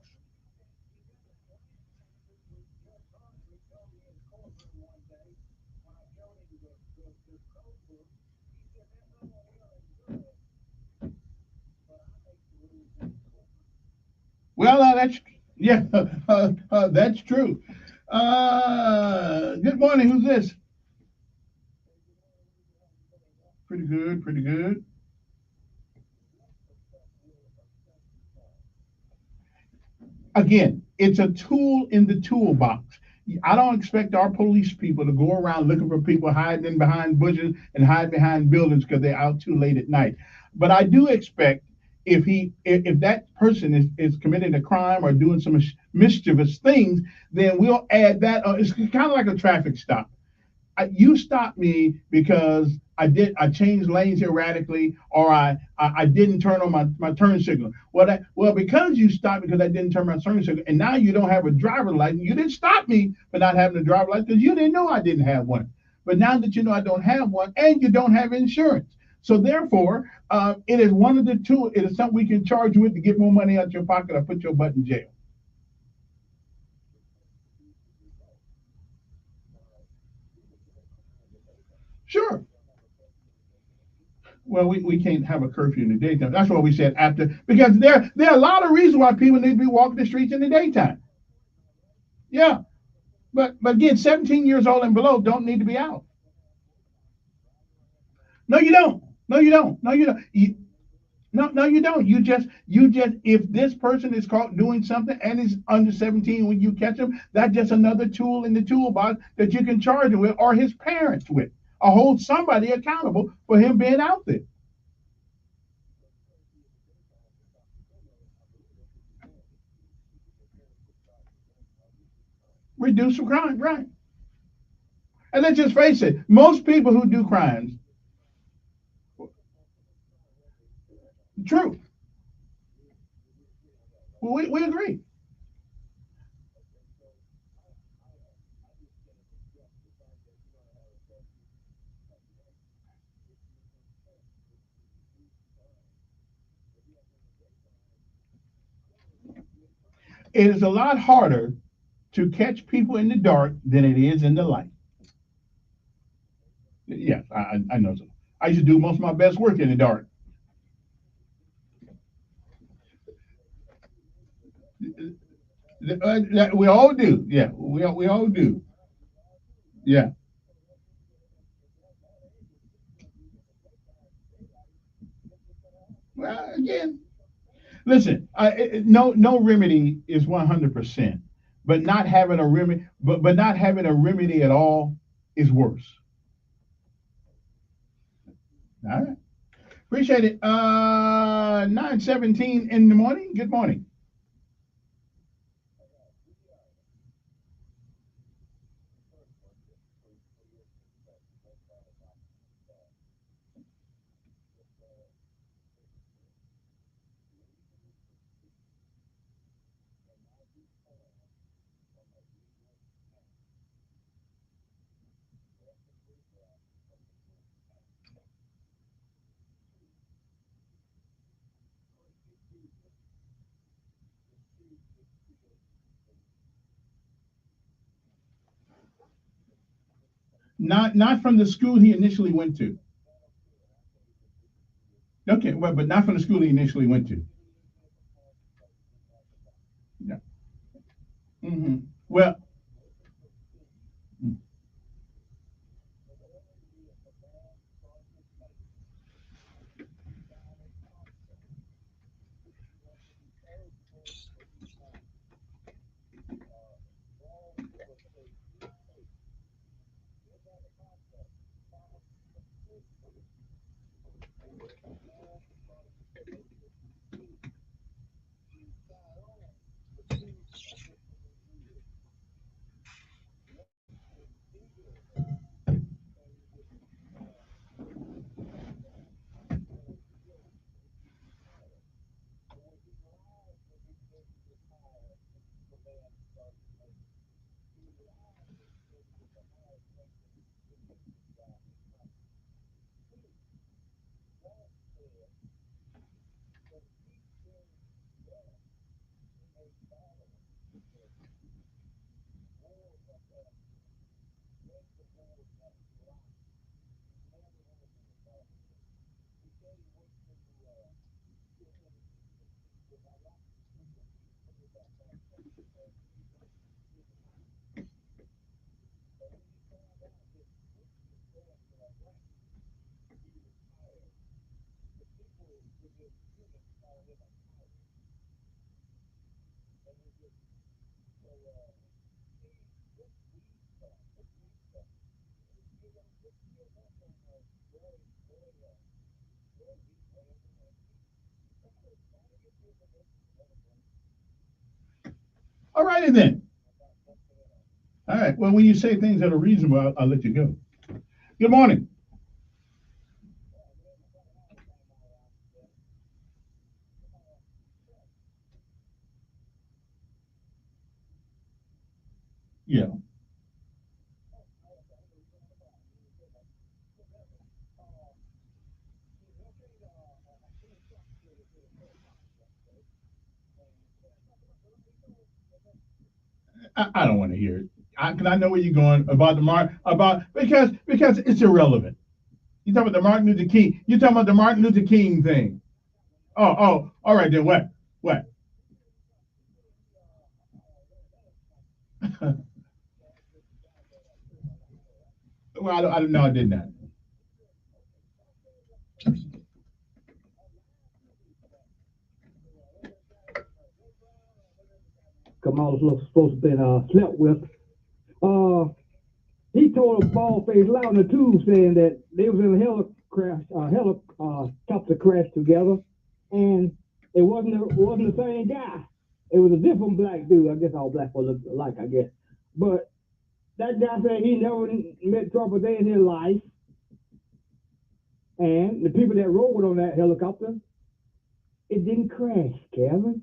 Well, that's yeah, that's true. Good morning. Who's this? Pretty good. Pretty good. Again, it's a tool in the toolbox. I don't expect our police people to go around looking for people hiding in behind bushes and hide behind buildings because they're out too late at night. But I do expect if that person is committing a crime or doing some mischievous things, then we'll add that. It's kind of like a traffic stop. You stopped me because I changed lanes erratically, or I didn't turn on my turn signal. Well, because you stopped because I didn't turn my turn signal, and now you don't have a driver's license. You didn't stop me for not having a driver's license because you didn't know I didn't have one. But now that you know I don't have one, and you don't have insurance, so therefore, it is one of the two. It is something we can charge you with to get more money out your pocket or put your butt in jail. Sure. Well, we can't have a curfew in the daytime. That's why we said after, because there are a lot of reasons why people need to be walking the streets in the daytime. Yeah, but again, 17 years old and below don't need to be out. No, you don't. No, you don't. No, you don't. No, you don't. You just if this person is caught doing something and is under 17 when you catch him, that's just another tool in the toolbox that you can charge him with or his parents with, or hold somebody accountable for him being out there. Reduce the crime, right? And let's just face it, most people who do crimes, true. Well, we agree. It is a lot harder to catch people in the dark than it is in the light. Yes, I know. So. I used to do most of my best work in the dark. We all do. Yeah, we all do. Yeah. Well, again, listen. No remedy is 100%, but not having a remedy, but not having a remedy at all is worse. All right. Appreciate it. 9:17 in the morning. Good morning. Not from the school he initially went to. Okay, well, but not from the school he initially went to. Yeah. Well, All righty then. All right. Well, when you say things that are reasonable, I'll let you go. Good morning. Yeah. I don't want to hear it. Because I know where you're going about the because it's irrelevant. You talking about the Martin Luther King? You talking about the Martin Luther King thing? Oh, all right then. What? What? Well, I don't know. I did not. Kamala's supposed to been slept with. He told a bald-faced loud in the tube saying that they was in a helicopter crash together, and it wasn't the same guy. It was a different black dude. I guess all black folks look alike, I guess. But that guy said he never met Trump a day in his life, and the people that rode on that helicopter, it didn't crash, Kevin.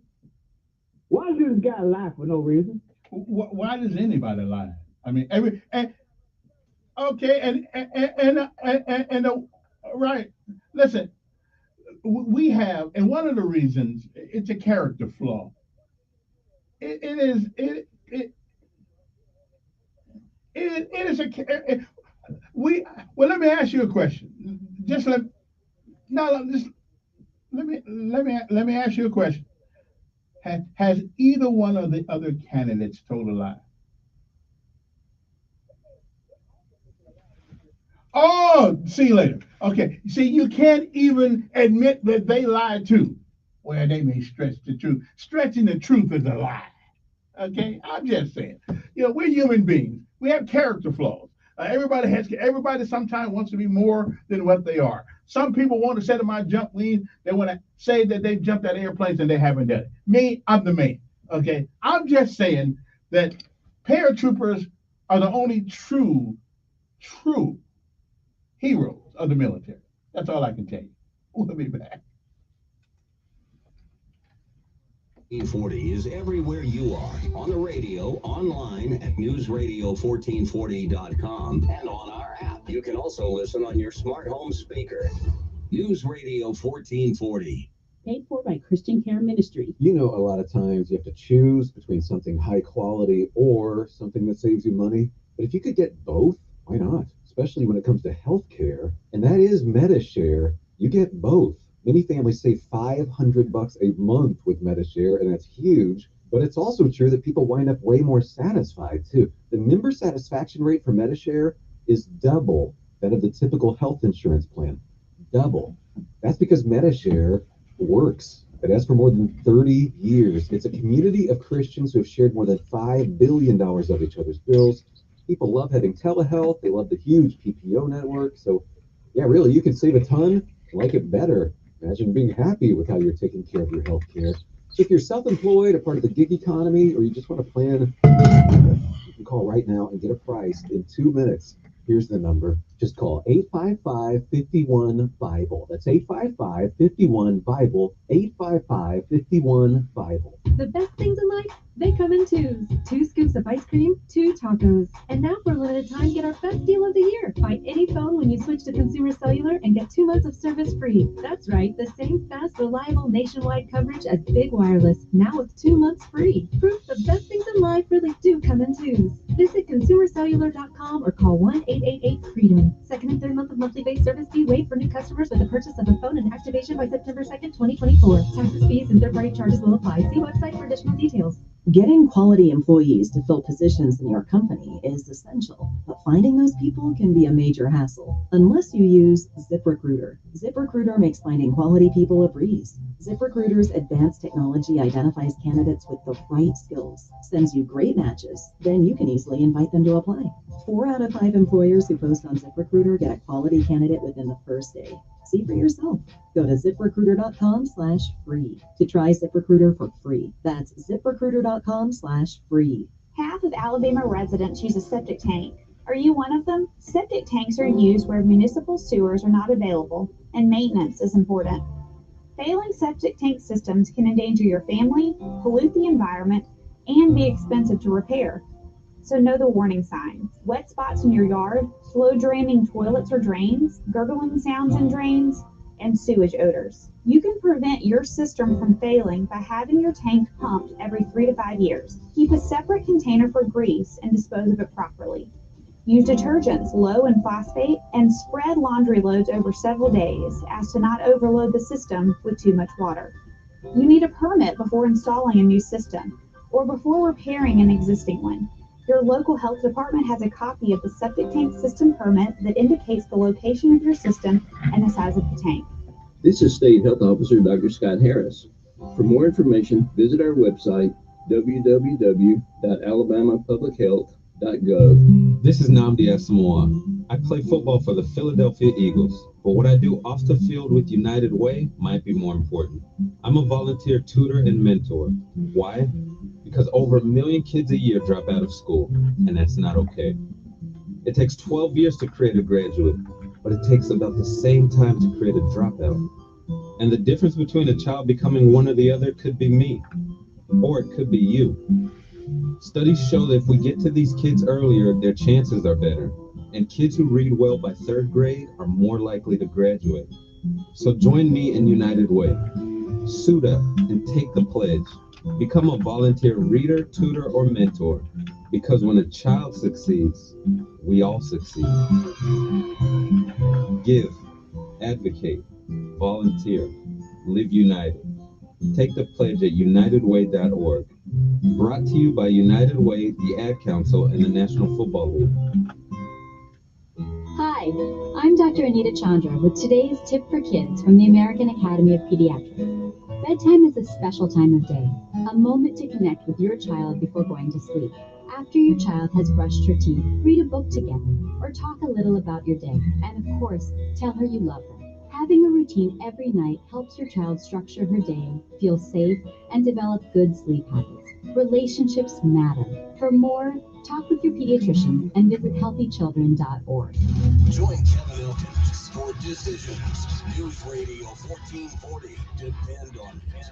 Why does this guy lie for no reason? Why does anybody lie? I mean, okay, right. Listen, we have, and one of the reasons it's a character flaw. It is it is we. Well, let me ask you a question. Just let no, just let me ask you a question. Has either one of the other candidates told a lie? Oh, see you later. Okay. See, you can't even admit that they lied too. Well, they may stretch the truth. Stretching the truth is a lie. Okay, I'm just saying. We're human beings. We have character flaws. Everybody sometimes wants to be more than what they are. Some people want to set them on jump leads. They want to say that they've jumped out of airplanes and they haven't done it. Me, I'm the man. Okay, I'm just saying that paratroopers are the only true heroes of the military. That's all I can tell you. We'll be back. 1440 is everywhere you are, on the radio, online at newsradio1440.com, and on our app. You can also listen on your smart home speaker. News Radio 1440. Paid for by Christian Care Ministry. A lot of times you have to choose between something high quality or something that saves you money. But if you could get both, why not? Especially when it comes to health care, and that is MediShare. You get both. Many families save $500 a month with MediShare, and that's huge. But it's also true that people wind up way more satisfied too. The member satisfaction rate for MediShare is double that of the typical health insurance plan. Double. That's because MediShare works. It has for more than 30 years. It's a community of Christians who have shared more than $5 billion of each other's bills. People love having telehealth. They love the huge PPO network. So, yeah, really, you can save a ton, like it better. Imagine being happy with how you're taking care of your health care. So if you're self-employed, a part of the gig economy, or you just want to plan, you can call right now and get a price in 2 minutes. Here's the number. Just call 855-51-BIBLE. That's 855-51-BIBLE. 855-51-BIBLE. The best things in life, they come in twos. 2 scoops of ice cream, 2 tacos. And now for a limited time, get our best deal of the year. Buy any phone when you switch to Consumer Cellular and get 2 months of service free. That's right, the same fast, reliable nationwide coverage as Big Wireless, now with 2 months free. Proof the best things in life really do come in twos. Visit consumercellular.com or call 1-888-FREEDOM. Second and third month of monthly base service fee waived for new customers with the purchase of a phone and activation by September 2nd, 2024. Taxes, fees, and third-party charges will apply. See website for additional details. Getting quality employees to fill positions in your company is essential, but finding those people can be a major hassle unless you use ZipRecruiter. ZipRecruiter makes finding quality people a breeze. ZipRecruiter's advanced technology identifies candidates with the right skills, sends you great matches, then you can easily invite them to apply. 4 out of 5 employers who post on ZipRecruiter get a quality candidate within the first day. See for yourself. Go to ziprecruiter.com/free to try ZipRecruiter for free. That's ziprecruiter.com/free. Half of Alabama residents use a septic tank. Are you one of them? Septic tanks are used where municipal sewers are not available, and maintenance is important. Failing septic tank systems can endanger your family, pollute the environment, and be expensive to repair. So know the warning signs. Wet spots in your yard, slow draining toilets or drains, gurgling sounds in drains, and sewage odors. You can prevent your system from failing by having your tank pumped every 3 to 5 years. Keep a separate container for grease and dispose of it properly. Use detergents low in phosphate and spread laundry loads over several days as to not overload the system with too much water. You need a permit before installing a new system or before repairing an existing one. Your local health department has a copy of the septic tank system permit that indicates the location of your system and the size of the tank. This is State Health Officer Dr. Scott Harris. For more information, visit our website, www.alabamapublichealth.gov. This is Nnamdi Asamoah. I play football for the Philadelphia Eagles, but what I do off the field with United Way might be more important. I'm a volunteer tutor and mentor. Why? Because over 1 million kids a year drop out of school, and that's not okay. It takes 12 years to create a graduate, but it takes about the same time to create a dropout. And the difference between a child becoming one or the other could be me, or it could be you. Studies show that if we get to these kids earlier, their chances are better, and kids who read well by 3rd grade are more likely to graduate. So join me in United Way. Suit up and take the pledge. Become a volunteer reader, tutor, or mentor, because when a child succeeds, we all succeed. Give, advocate, volunteer, live united. Take the pledge at unitedway.org. Brought to you by United Way, the Ad Council, and the National Football League. Hi, I'm Dr. Anita Chandra with today's tip for kids from the American Academy of Pediatrics. Bedtime is a special time of day, a moment to connect with your child before going to sleep. After your child has brushed her teeth, read a book together, or talk a little about your day, and of course, tell her you love her. Having a routine every night helps your child structure her day, feel safe, and develop good sleep habits. Relationships matter. For more, talk with your pediatrician and visit healthychildren.org. Join Kevin Elkins for Decisions. News Radio 1440. Depend on it.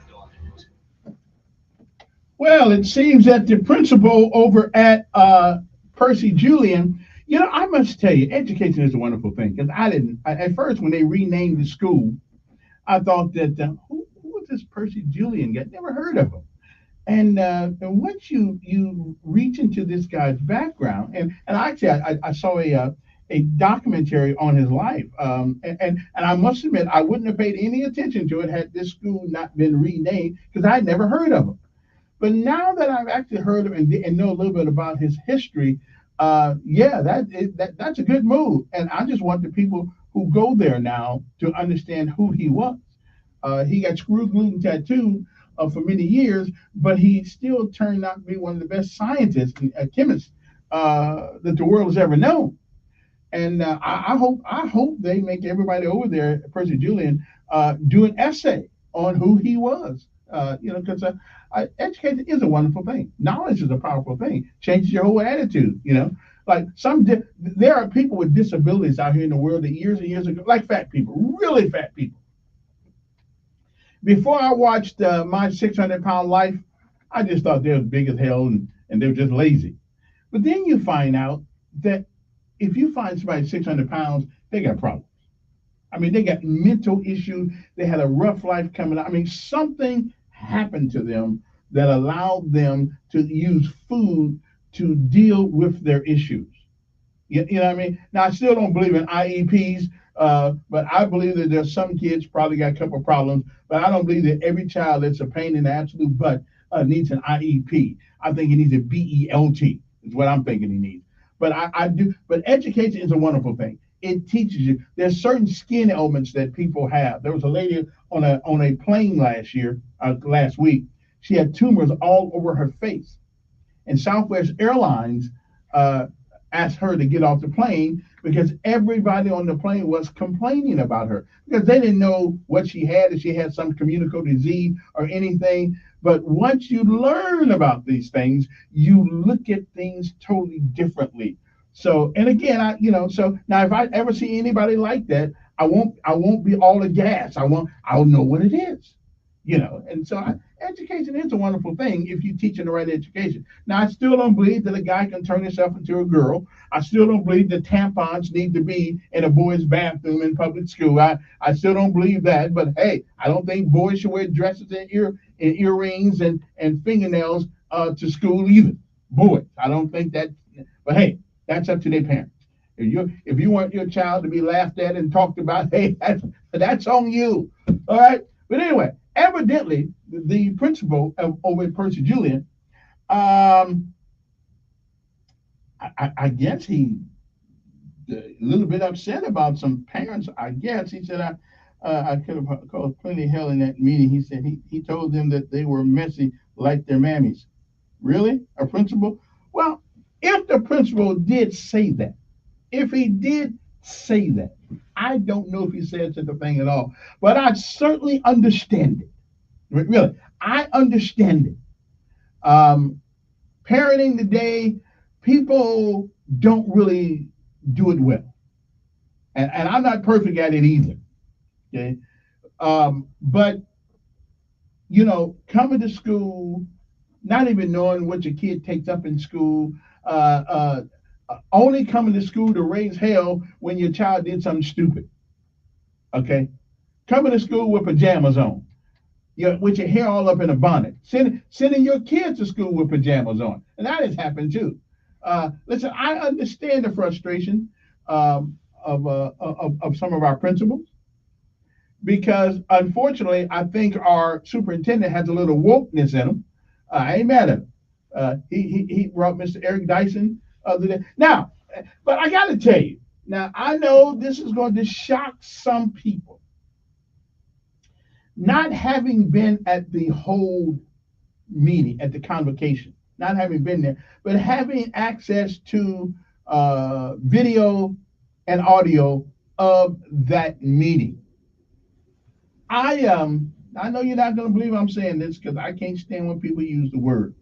Well, it seems that the principal over at Percy Julian, I must tell you, education is a wonderful thing. Because at first, when they renamed the school, I thought that, who was this Percy Julian guy? Never heard of him. And once you reach into this guy's background, and actually I saw a documentary on his life, and I must admit I wouldn't have paid any attention to it had this school not been renamed, because I'd never heard of him. But now that I've actually heard of and know a little bit about his history, that's a good move. And I just want the people who go there now to understand who he was. He got screw glue tattooed for many years, but he still turned out to be one of the best scientists and chemists that the world has ever known. And I hope they make everybody over there at Percy Julian do an essay on who he was. Because education is a wonderful thing. Knowledge is a powerful thing. Changes your whole attitude. Like there are people with disabilities out here in the world that years and years ago, like fat people, really fat people. Before I watched My 600-Pound Life, I just thought they were big as hell and they were just lazy. But then you find out that if you find somebody 600 pounds, they got problems. I mean, they got mental issues. They had a rough life coming up. I mean, something happened to them that allowed them to use food to deal with their issues. You know what I mean? Now, I still don't believe in IEPs, but I believe that there's some kids probably got a couple of problems, but I don't believe that every child that's a pain in the absolute butt needs an IEP. I think he needs a BELT. Is what I'm thinking he needs. But I do. But education is a wonderful thing. It teaches you. There's certain skin ailments that people have. There was a lady on a plane last week. She had tumors all over her face, and Southwest Airlines asked her to get off the plane because everybody on the plane was complaining about her because they didn't know what she had, if she had some communicable disease or anything. But once you learn about these things, you look at things totally differently. So, and again, so now if I ever see anybody like that, I won't be all aghast. I'll know what it is, and so education is a wonderful thing if you teach in the right education. Now, I still don't believe that a guy can turn himself into a girl. I still don't believe that tampons need to be in a boy's bathroom in public school. I still don't believe that. But hey, I don't think boys should wear dresses and earrings and fingernails to school either. Boys, I don't think that. But hey, that's up to their parents. If you want your child to be laughed at and talked about, hey, that's on you. All right. But anyway, evidently, the principal over at Percy Julian, I guess he a little bit upset about some parents. I guess he said I could have caused plenty of hell in that meeting. He said he told them that they were messy like their mammies. Really, a principal? Well, if the principal did say that, if he did say that, I don't know if he said such a thing at all, but I certainly understand it. Really, I understand it. Parenting today, people don't really do it well, and I'm not perfect at it either. Okay, but coming to school, not even knowing what your kid takes up in school, only coming to school to raise hell when your child did something stupid. Okay, coming to school with pajamas on. With your hair all up in a bonnet, sending your kids to school with pajamas on, and that has happened too. Listen, I understand the frustration of some of our principals because, unfortunately, I think our superintendent has a little wokeness in him. I ain't mad at him. He brought Mr. Eric Dyson other day. Now, but I got to tell you, now I know this is going to shock some people. Not having been at the whole meeting, at the convocation, not having been there, but having access to video and audio of that meeting. I know you're not going to believe I'm saying this because I can't stand when people use the word.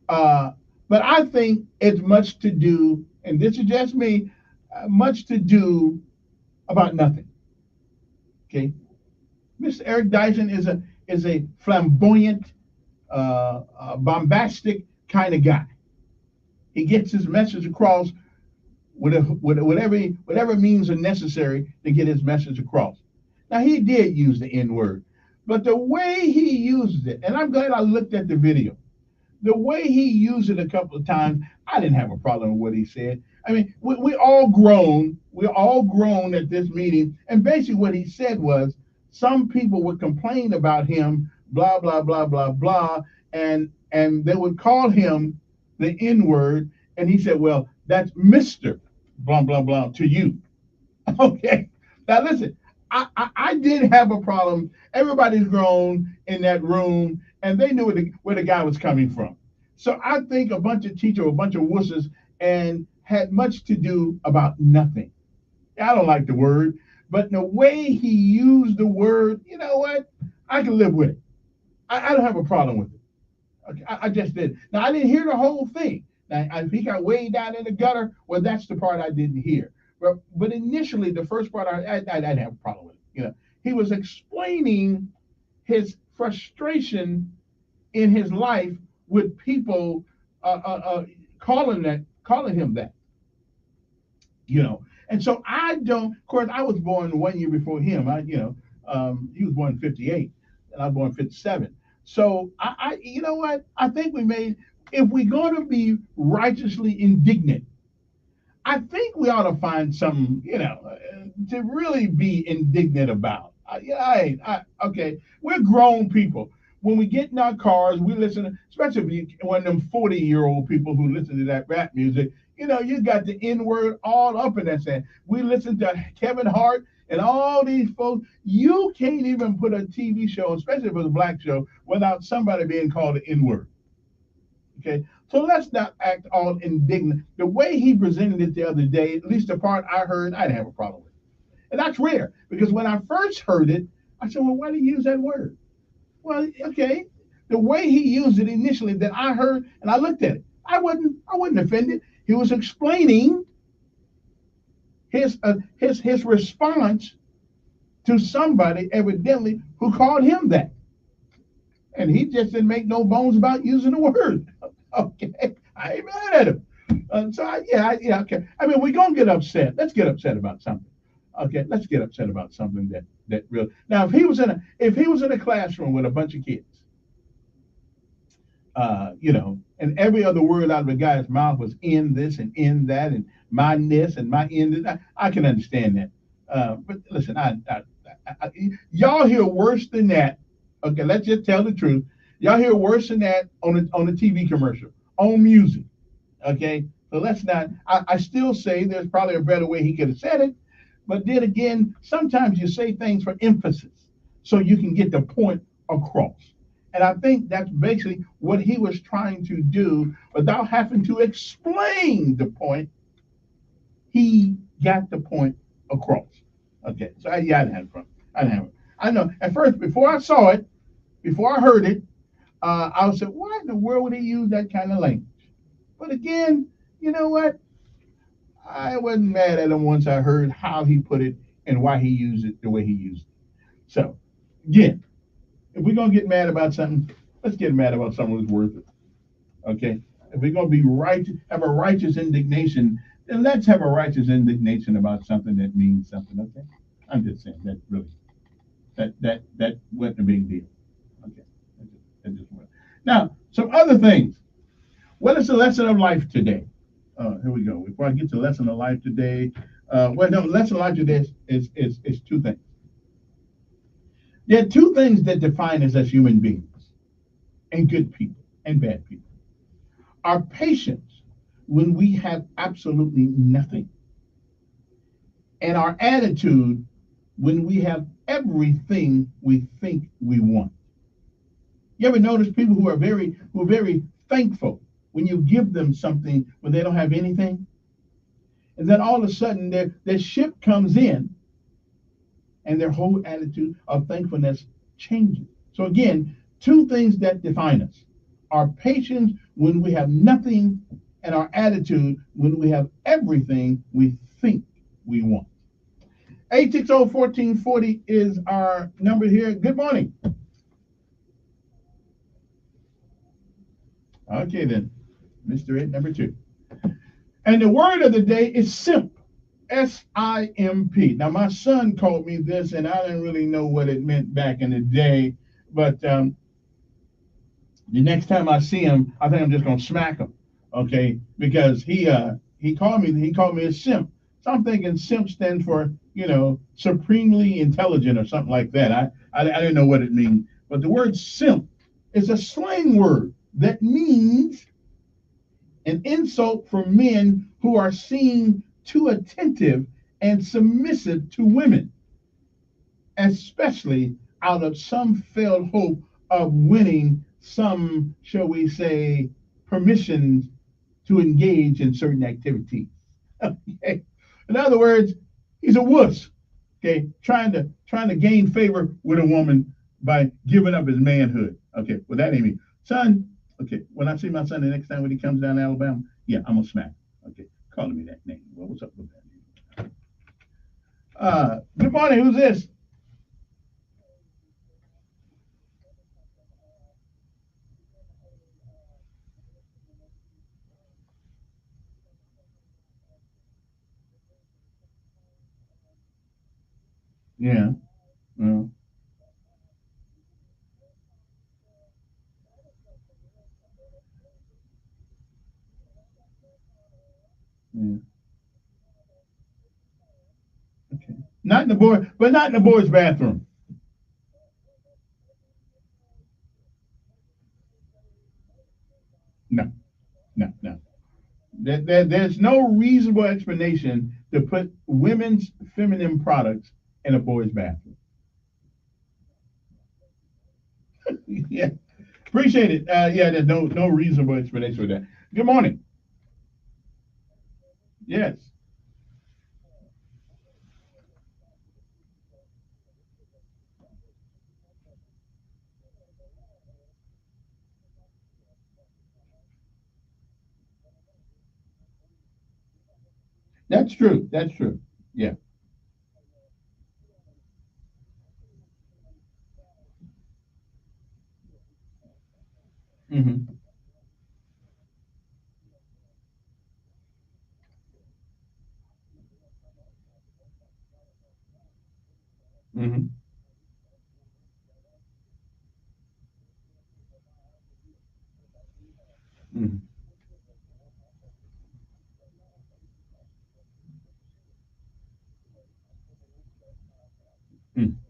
But I think it's much to do, and this is just me, much to do about nothing. Okay. Mr. Eric Dyson is a flamboyant, bombastic kind of guy. He gets his message across with whatever means are necessary to get his message across. Now he did use the N-word, but the way he used it, and I'm glad I looked at the video, the way he used it a couple of times, I didn't have a problem with what he said. I mean, we're all grown at this meeting, and basically what he said was, some people would complain about him, blah, blah, blah, blah, blah, and they would call him the N-word, and he said, well, that's Mr. blah, blah, blah to you. Okay. Now listen, I did have a problem. Everybody's grown in that room, and they knew where the guy was coming from. So I think a bunch of teachers, a bunch of wusses, and had much to do about nothing. I don't like the word, but the way he used the word, you know what? I can live with it. I don't have a problem with it. Okay, I just did. Now, I didn't hear the whole thing. Now, if he got way down in the gutter, well, that's the part I didn't hear. But initially, the first part, I didn't have a problem with it. He was explaining his frustration in his life with people calling him that. And so I don't. Of course, I was born 1 year before him. He was born in 58, and I was born in 57. So you know what? I think if we're going to be righteously indignant, I think we ought to find something, to really be indignant about. Okay, we're grown people. when we get in our cars, we listen, especially if you one of them 40-year-old people who listen to that rap music, you got the N-word all up in that thing. We listen to Kevin Hart and all these folks. You can't even put a TV show, especially if it's a black show, without somebody being called an N-word. Okay, so let's not act all indignant. The way he presented it the other day, at least the part I heard, I didn't have a problem with it. And that's rare, because when I first heard it, I said, well, why did he use that word? Well, okay, the way he used it initially that I heard, and I looked at it, I wasn't offended. He was explaining his response to somebody evidently who called him that. And he just didn't make no bones about using the word. Okay, I ain't mad at him. Okay. I mean, we're gonna get upset. Let's get upset about something. Okay, let's get upset about something that really. Now, if he was in a classroom with a bunch of kids, and every other word out of a guy's mouth was in this and in that and my this and my in that, I can understand that. But listen, y'all hear worse than that. Okay, let's just tell the truth. Y'all hear worse than that on a TV commercial, on music. Okay, so let's not. I still say there's probably a better way he could have said it, but then again, sometimes you say things for emphasis, so you can get the point across. And I think that's basically what he was trying to do without having to explain the point. He got the point across. Okay, so I didn't have a problem. I didn't have it. I know at first, before I saw it, before I heard it, I said, why in the world would he use that kind of language? But again, you know what? I wasn't mad at him once I heard how he put it and why he used it the way he used it. So, again, if we're going to get mad about something, let's get mad about something that's worth it. Okay? If we're going to be righteous, have a righteous indignation, then let's have a righteous indignation about something that means something. Okay? I'm just saying that really, that wasn't a big deal. Okay? That just wasn't. Now, some other things. What is the lesson of life today? Here we go. Before I get to the lesson of life today, lesson of life today is two things. There are two things that define us as human beings, and good people and bad people. Our patience when we have absolutely nothing, and our attitude when we have everything we think we want. You ever notice people who are very thankful when you give them something when they don't have anything? And then all of a sudden their ship comes in and their whole attitude of thankfulness changes. So again, two things that define us. Our patience when we have nothing, and our attitude when we have everything we think we want. 860-1440 is our number here. Good morning. Okay then, Mr. Ed, number 2. And the word of the day is simp. S-I-M-P. Now, my son called me this, and I didn't really know what it meant back in the day. But the next time I see him, I think I'm just gonna smack him, okay? Because he called me a simp. So I'm thinking simp stands for supremely intelligent or something like that. I didn't know what it means. But the word simp is a slang word that means an insult for men who are seen too attentive and submissive to women, especially out of some failed hope of winning some, shall we say, permissions to engage in certain activities. Okay. In other words, he's a wuss. Okay, trying to gain favor with a woman by giving up his manhood. Okay, well that ain't me, son. Okay, when I see my son the next time when he comes down to Alabama, yeah, I'm gonna smack him. Okay, calling me that name. Well, what's up with that? Good morning. Who's this? Yeah. Well, yeah. Okay. Not in the boys' bathroom. There's no reasonable explanation to put women's feminine products in a boy's bathroom. Yeah, appreciate it. Yeah, there's no reasonable explanation for that. Good morning. Yes, that's true. That's true. Yeah. Mm-hmm. Mm-hmm. Mm-hmm. Mm-hmm.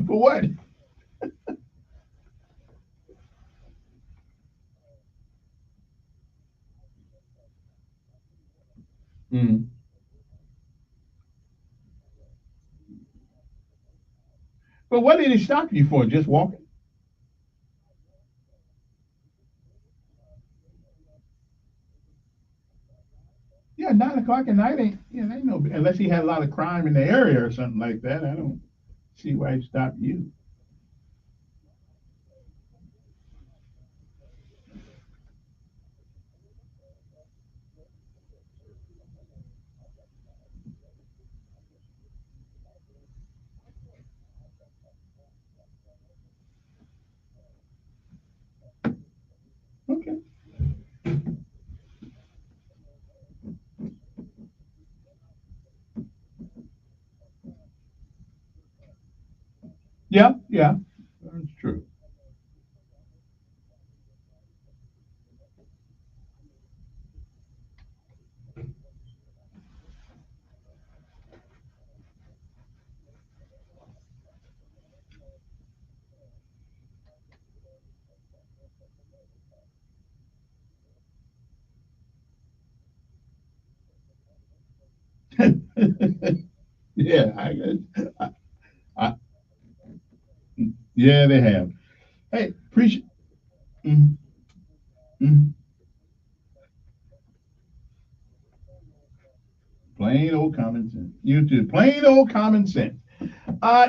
For what? Mm-hmm. But what did he stop you for? Just walking? Yeah, 9 o'clock at night ain't. Yeah, ain't no. Unless he had a lot of crime in the area or something like that. I don't see why he stopped you. Okay. Yeah, yeah, that's true. Yeah, I, I, yeah, they have. Hey, appreciate. Mm, mm, plain old common sense. You too. Plain old common sense.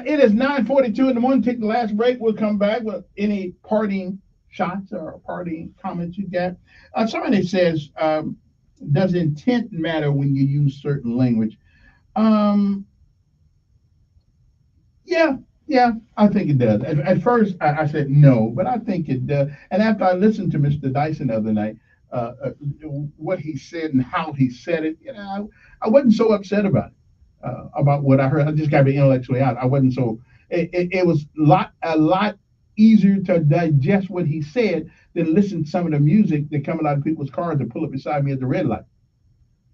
It is 9:42 in the morning. Take the last break. We'll come back with any parting shots or parting comments you got. Somebody says, does intent matter when you use certain language? Um, Yeah, yeah, I think it does. At first, I said no, but I think it does. And after I listened to Mr. Dyson the other night, uh, uh, what he said and how he said it, I wasn't so upset about what I heard. I just got to be intellectually out. I wasn't so. It was a lot easier to digest what he said than listen to some of the music that coming out of people's cars that pull up beside me at the red light.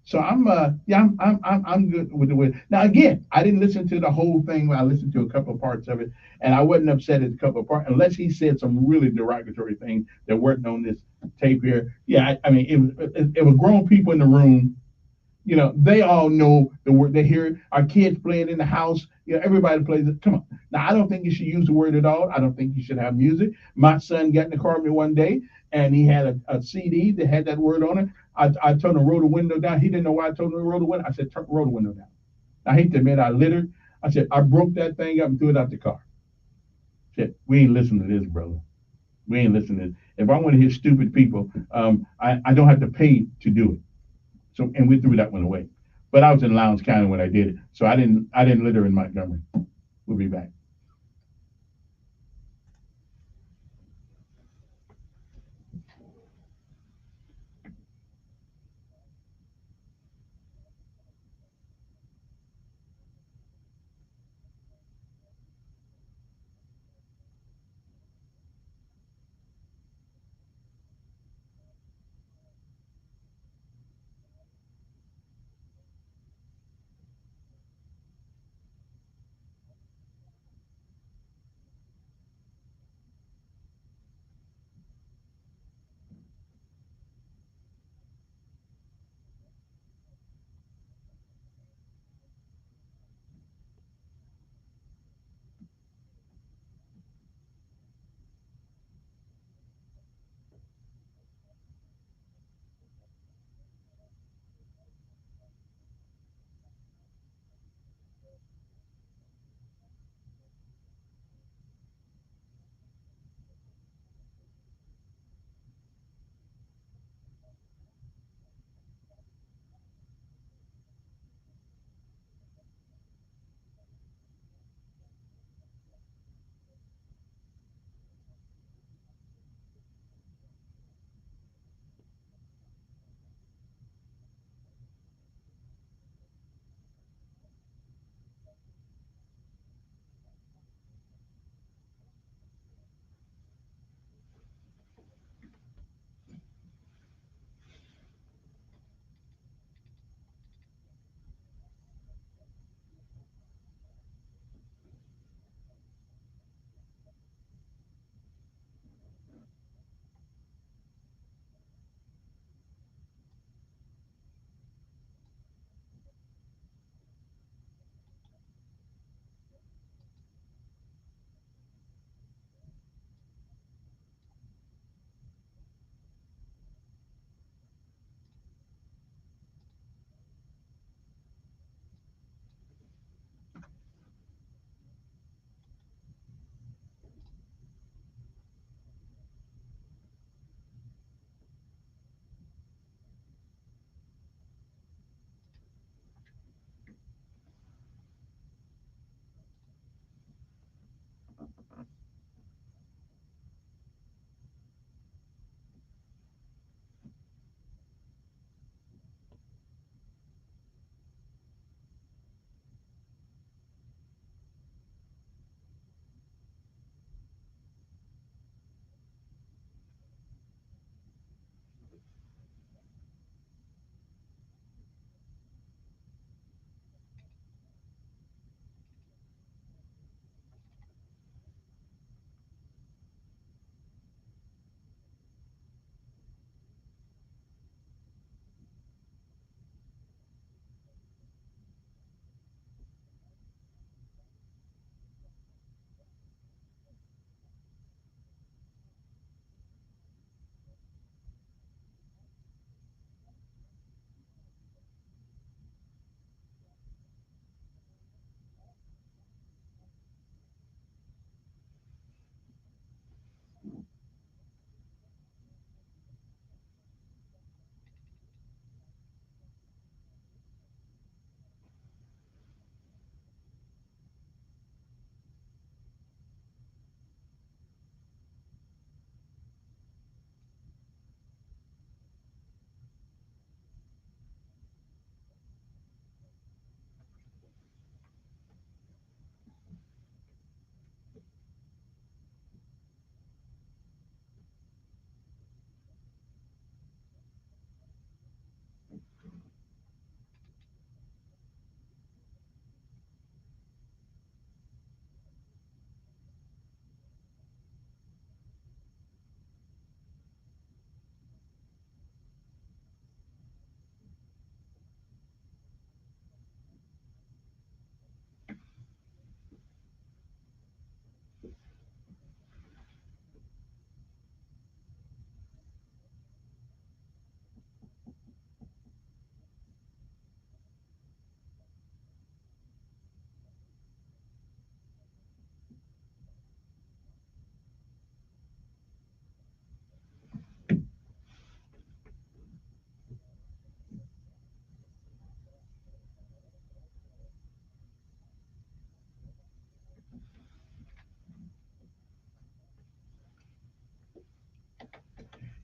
So I'm good with the way. Now again, I didn't listen to the whole thing. I listened to a couple of parts of it, and I wasn't upset at a couple of parts unless he said some really derogatory things that weren't on this tape here. Yeah, I mean it was grown people in the room. They all know the word. They hear our kids play it in the house. Everybody plays it. Come on. Now, I don't think you should use the word at all. I don't think you should have music. My son got in the car with me one day, and he had a CD that had that word on it. I told him to roll the window down. He didn't know why I told him to roll the window. I said, roll the window down. I hate to admit I littered. I said, I broke that thing up and threw it out the car. I said, we ain't listening to this, brother. We ain't listening to this. If I want to hear stupid people, I don't have to pay to do it. So, and we threw that one away. But I was in Lowndes County when I did it, so I didn't litter in Montgomery. We'll be back.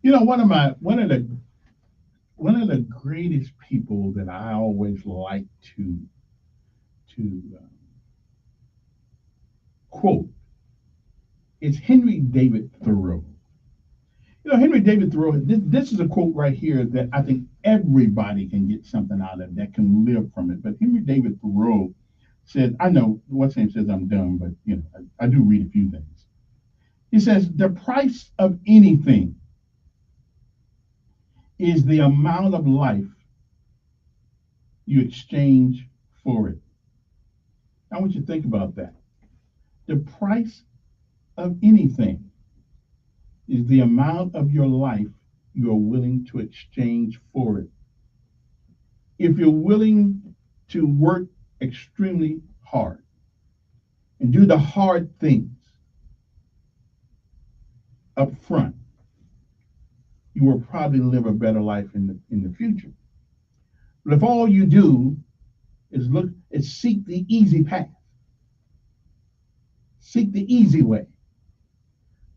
You know, one of the greatest people that I always like to quote is Henry David Thoreau. You know, Henry David Thoreau, this is a quote right here that I think everybody can get something out of, that can live from it. But Henry David Thoreau said, I know what's name says I'm dumb, but you know, I do read a few things. He says, the price of anything is the amount of life you exchange for it. I want you to think about that. The price of anything is the amount of your life you are willing to exchange for it. If you're willing to work extremely hard and do the hard things up front, you will probably live a better life in the future. But if all you do is seek the easy path, seek the easy way,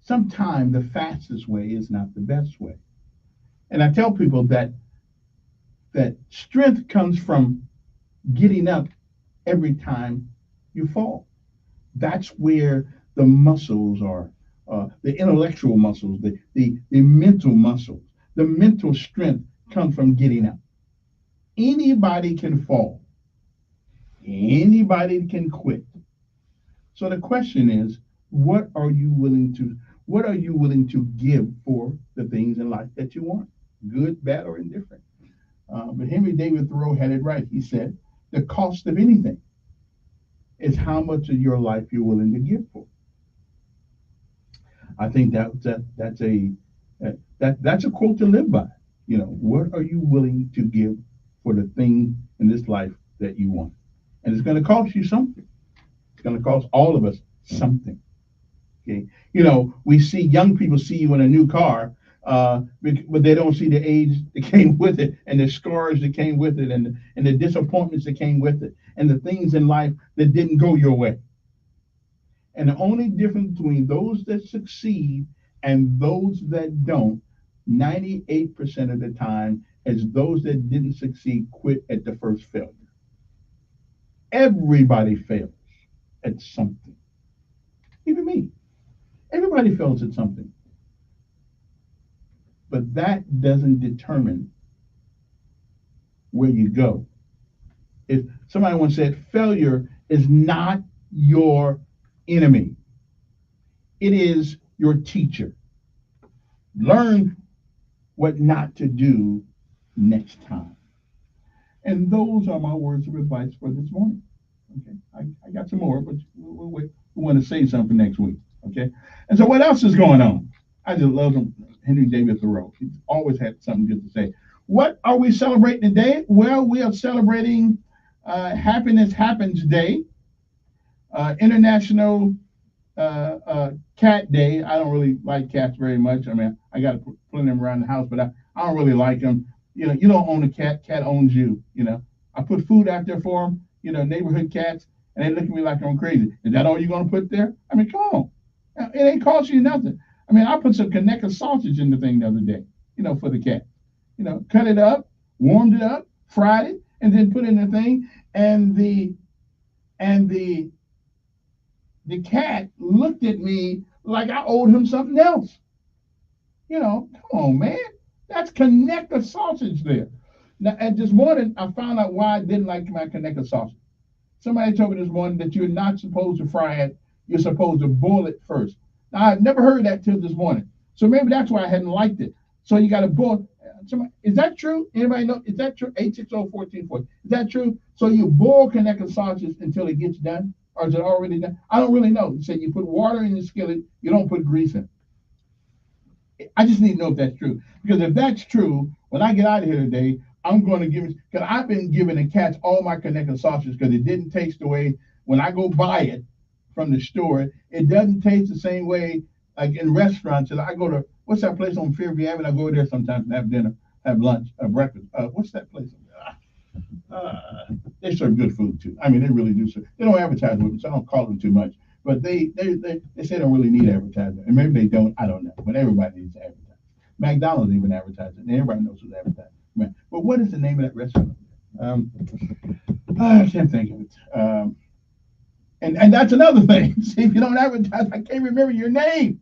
sometimes the fastest way is not the best way. And I tell people that strength comes from getting up every time you fall. That's where the muscles are, the intellectual muscles, the mental muscles. The mental strength comes from getting up. Anybody can fall. Anybody can quit. So the question is, what are you willing to give for the things in life that you want? Good, bad, or indifferent. But Henry David Thoreau had it right. He said, the cost of anything is how much of your life you're willing to give for. I think that's a quote to live by. You know, what are you willing to give for the thing in this life that you want? And it's going to cost you something. It's going to cost all of us something. Okay, you know, we see young people see you in a new car, but they don't see the age that came with it, and the scars that came with it, and the disappointments that came with it, and the things in life that didn't go your way. And the only difference between those that succeed and those that don't, 98% of the time, is those that didn't succeed quit at the first failure. Everybody fails at something. Even me. Everybody fails at something. But that doesn't determine where you go. If somebody once said, failure is not your enemy. It is your teacher. Learn what not to do next time. And those are my words of advice for this morning. Okay, I got some more, but we want to save some for next week. Okay, and so what else is going on? I just love him, Henry David Thoreau. He's always had something good to say. What are we celebrating today? Well, we are celebrating Happiness Happens Day, International Cat Day. I don't really like cats very much. I mean, I got to put them around the house, but I don't really like them. You know, you don't own a cat. Cat owns you. You know, I put food out there for them. You know, neighborhood cats, and they look at me like I'm crazy. Is that all you're gonna put there? I mean, come on. It ain't cost you nothing. I mean, I put some Connecticut sausage in the thing the other day. You know, for the cat. You know, cut it up, warmed it up, fried it, and then put it in the thing. And the cat looked at me like I owed him something else. You know, come on, man. That's Connecticut sausage there. Now, and this morning, I found out why I didn't like my Connecticut sausage. Somebody told me this morning that you're not supposed to fry it. You're supposed to boil it first. Now, I've never heard that till this morning. So maybe that's why I hadn't liked it. So you got to boil. Is that true? Anybody know? Is that true? 860-1440. Is that true? So you boil Connecticut sausage until it gets done? Or is it already done? I don't really know. You say you put water in the skillet. You don't put grease in. I just need to know if that's true. Because if that's true, when I get out of here today, I'm going to give it, because I've been giving the cats all my Connecticut sausage because it didn't taste the way, when I go buy it from the store, it doesn't taste the same way like in restaurants. And I go to, what's that place on Fairview Avenue? I go there sometimes and have dinner, have lunch, breakfast. What's that place? They serve good food too. I mean, they really do. They don't advertise with it, so I don't call them too much. But they say they don't really need advertising. And maybe they don't, I don't know. But everybody needs to advertise. McDonald's even advertising. And everybody knows who's advertising. But what is the name of that restaurant? I can't think of it. And that's another thing. See, if you don't advertise, I can't remember your name.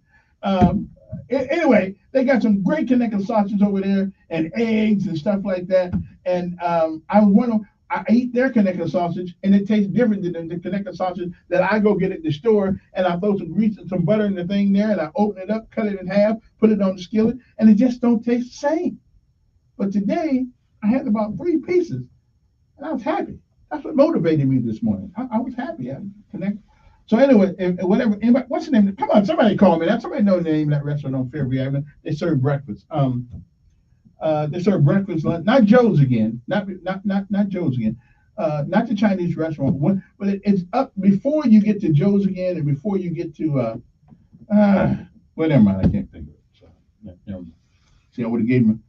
Anyway, they got some great Connecticut sausages over there and eggs and stuff like that. And I eat their Connecticut sausage, and it tastes different than the Connecticut sausage that I go get at the store. And I throw some grease and some butter in the thing there, and I open it up, cut it in half, put it on the skillet, and it just don't taste the same. But today, I had about 3 pieces, and I was happy. That's what motivated me this morning. I was happy. I connected. So anyway, whatever. Anybody, what's the name? Come on, somebody call me. Somebody know the name of that restaurant on Fairview Avenue. They serve breakfast. They serve breakfast, lunch. Not Joe's again. Not Joe's again. Not the Chinese restaurant. But it's up before you get to Joe's again, and before you get to well, never mind. I can't think of it. So, never mind. See, I would have gave him.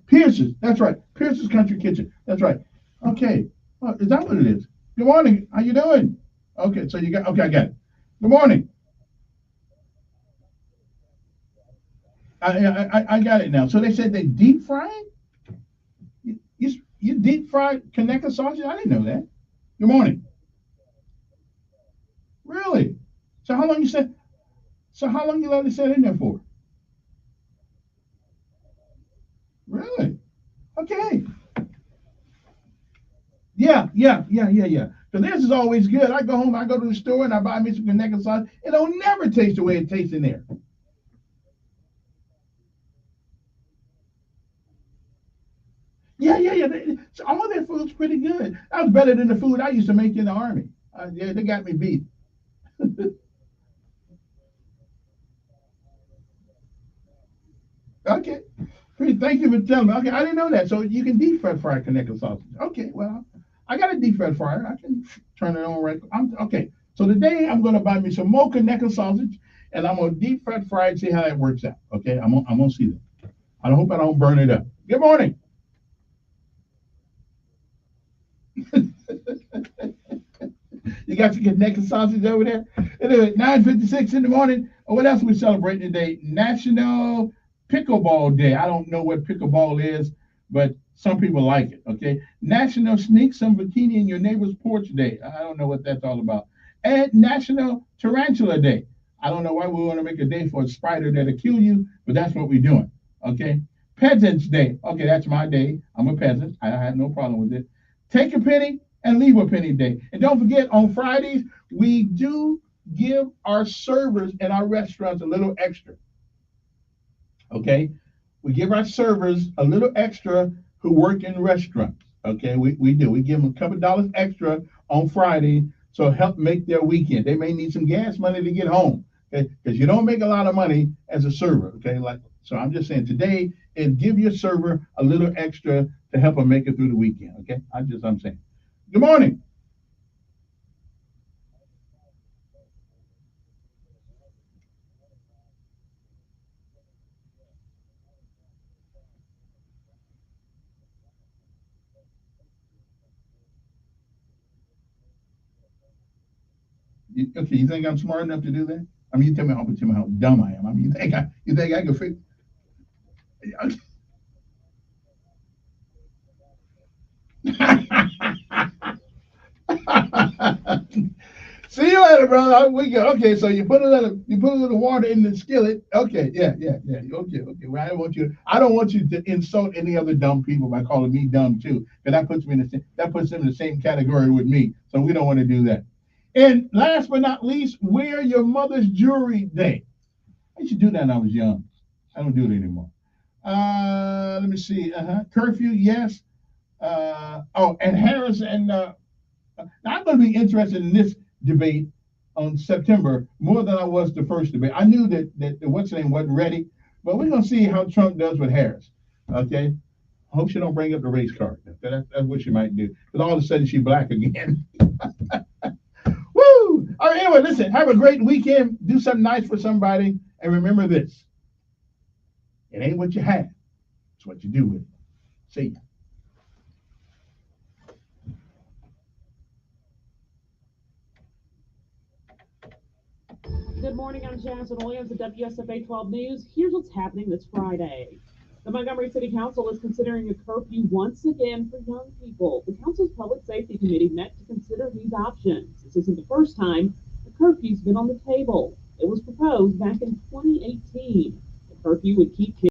Pierce's. That's right. Pierce's Country Kitchen. That's right. Okay. Is that what it is? Good morning. How you doing? Okay. So you got. Okay, I got it. Good morning. I got it now. So they said they deep fry it? You deep fry Connecticut sausage? I didn't know that. Good morning. Really? So how long you said? So how long you let it sit in there for? Really? Okay. Yeah. So this is always good. I go home, I go to the store, and I buy me some Connecticut sausage. It don't never taste the way it tastes in there. Yeah. So all their food's pretty good. That was better than the food I used to make in the army. Yeah, they got me beat. Okay. Thank you for telling me. Okay, I didn't know that. So you can deep fry Connecticut sausage. Okay, well, I got a deep fry fryer. I can turn it on right. Okay. So today I'm going to buy me some more Connecticut sausage, and I'm going to deep fry it and see how that works out. Okay, I'm gonna see that. I hope I don't burn it up. Good morning. You got your Connecticut sausage over there? It is 9:56 in the morning. What else are we celebrating today? National Pickleball Day. I don't know what pickleball is, but some people like it. Okay. National Sneak Some Bikini in Your Neighbor's Porch Day. I don't know what that's all about. And National Tarantula Day. I don't know why we want to make a day for a spider that'll kill you, but that's what we're doing. Okay. Peasants Day. Okay, that's my day. I'm a peasant. I have no problem with it. Take a penny and leave a penny day. And don't forget, on Fridays, we do give our servers in our restaurants a little extra. Okay? We give our servers a little extra who work in restaurants. Okay? We do. We give them a couple dollars extra on Friday so help make their weekend. They may need some gas money to get home. Okay? Because you don't make a lot of money as a server. Okay? So I'm just saying today, and give your server a little extra to help them make it through the weekend. Okay? I'm saying. Good morning. Okay, you think I'm smart enough to do that? I mean, tell me how dumb I am. I mean, you think I can figure? See you later, brother. We go. Okay, so you put a little water in the skillet. Okay, yeah. Okay. Well, I don't want you to insult any other dumb people by calling me dumb too, because that puts them in the same category with me. So we don't want to do that. And last but not least, wear your mother's jewelry day. I used to do that when I was young. I don't do it anymore. Let me see. Curfew, yes. And Harris and I'm going to be interested in this debate on September more than I was the first debate. I knew that what's her name wasn't ready, but we're going to see how Trump does with Harris. Okay. I hope she don't bring up the race card. That's what she might do. Because all of a sudden she's black again. Woo! All right, anyway, listen, have a great weekend. Do something nice for somebody. And remember this. It ain't what you have. It's what you do with it. See ya. Good morning, I'm Jasmine Williams at WSFA 12 News. Here's what's happening this Friday. The Montgomery City Council is considering a curfew once again for young people. The council's Public Safety Committee met to consider these options. This isn't the first time the curfew's been on the table. It was proposed back in 2018. The curfew would keep kids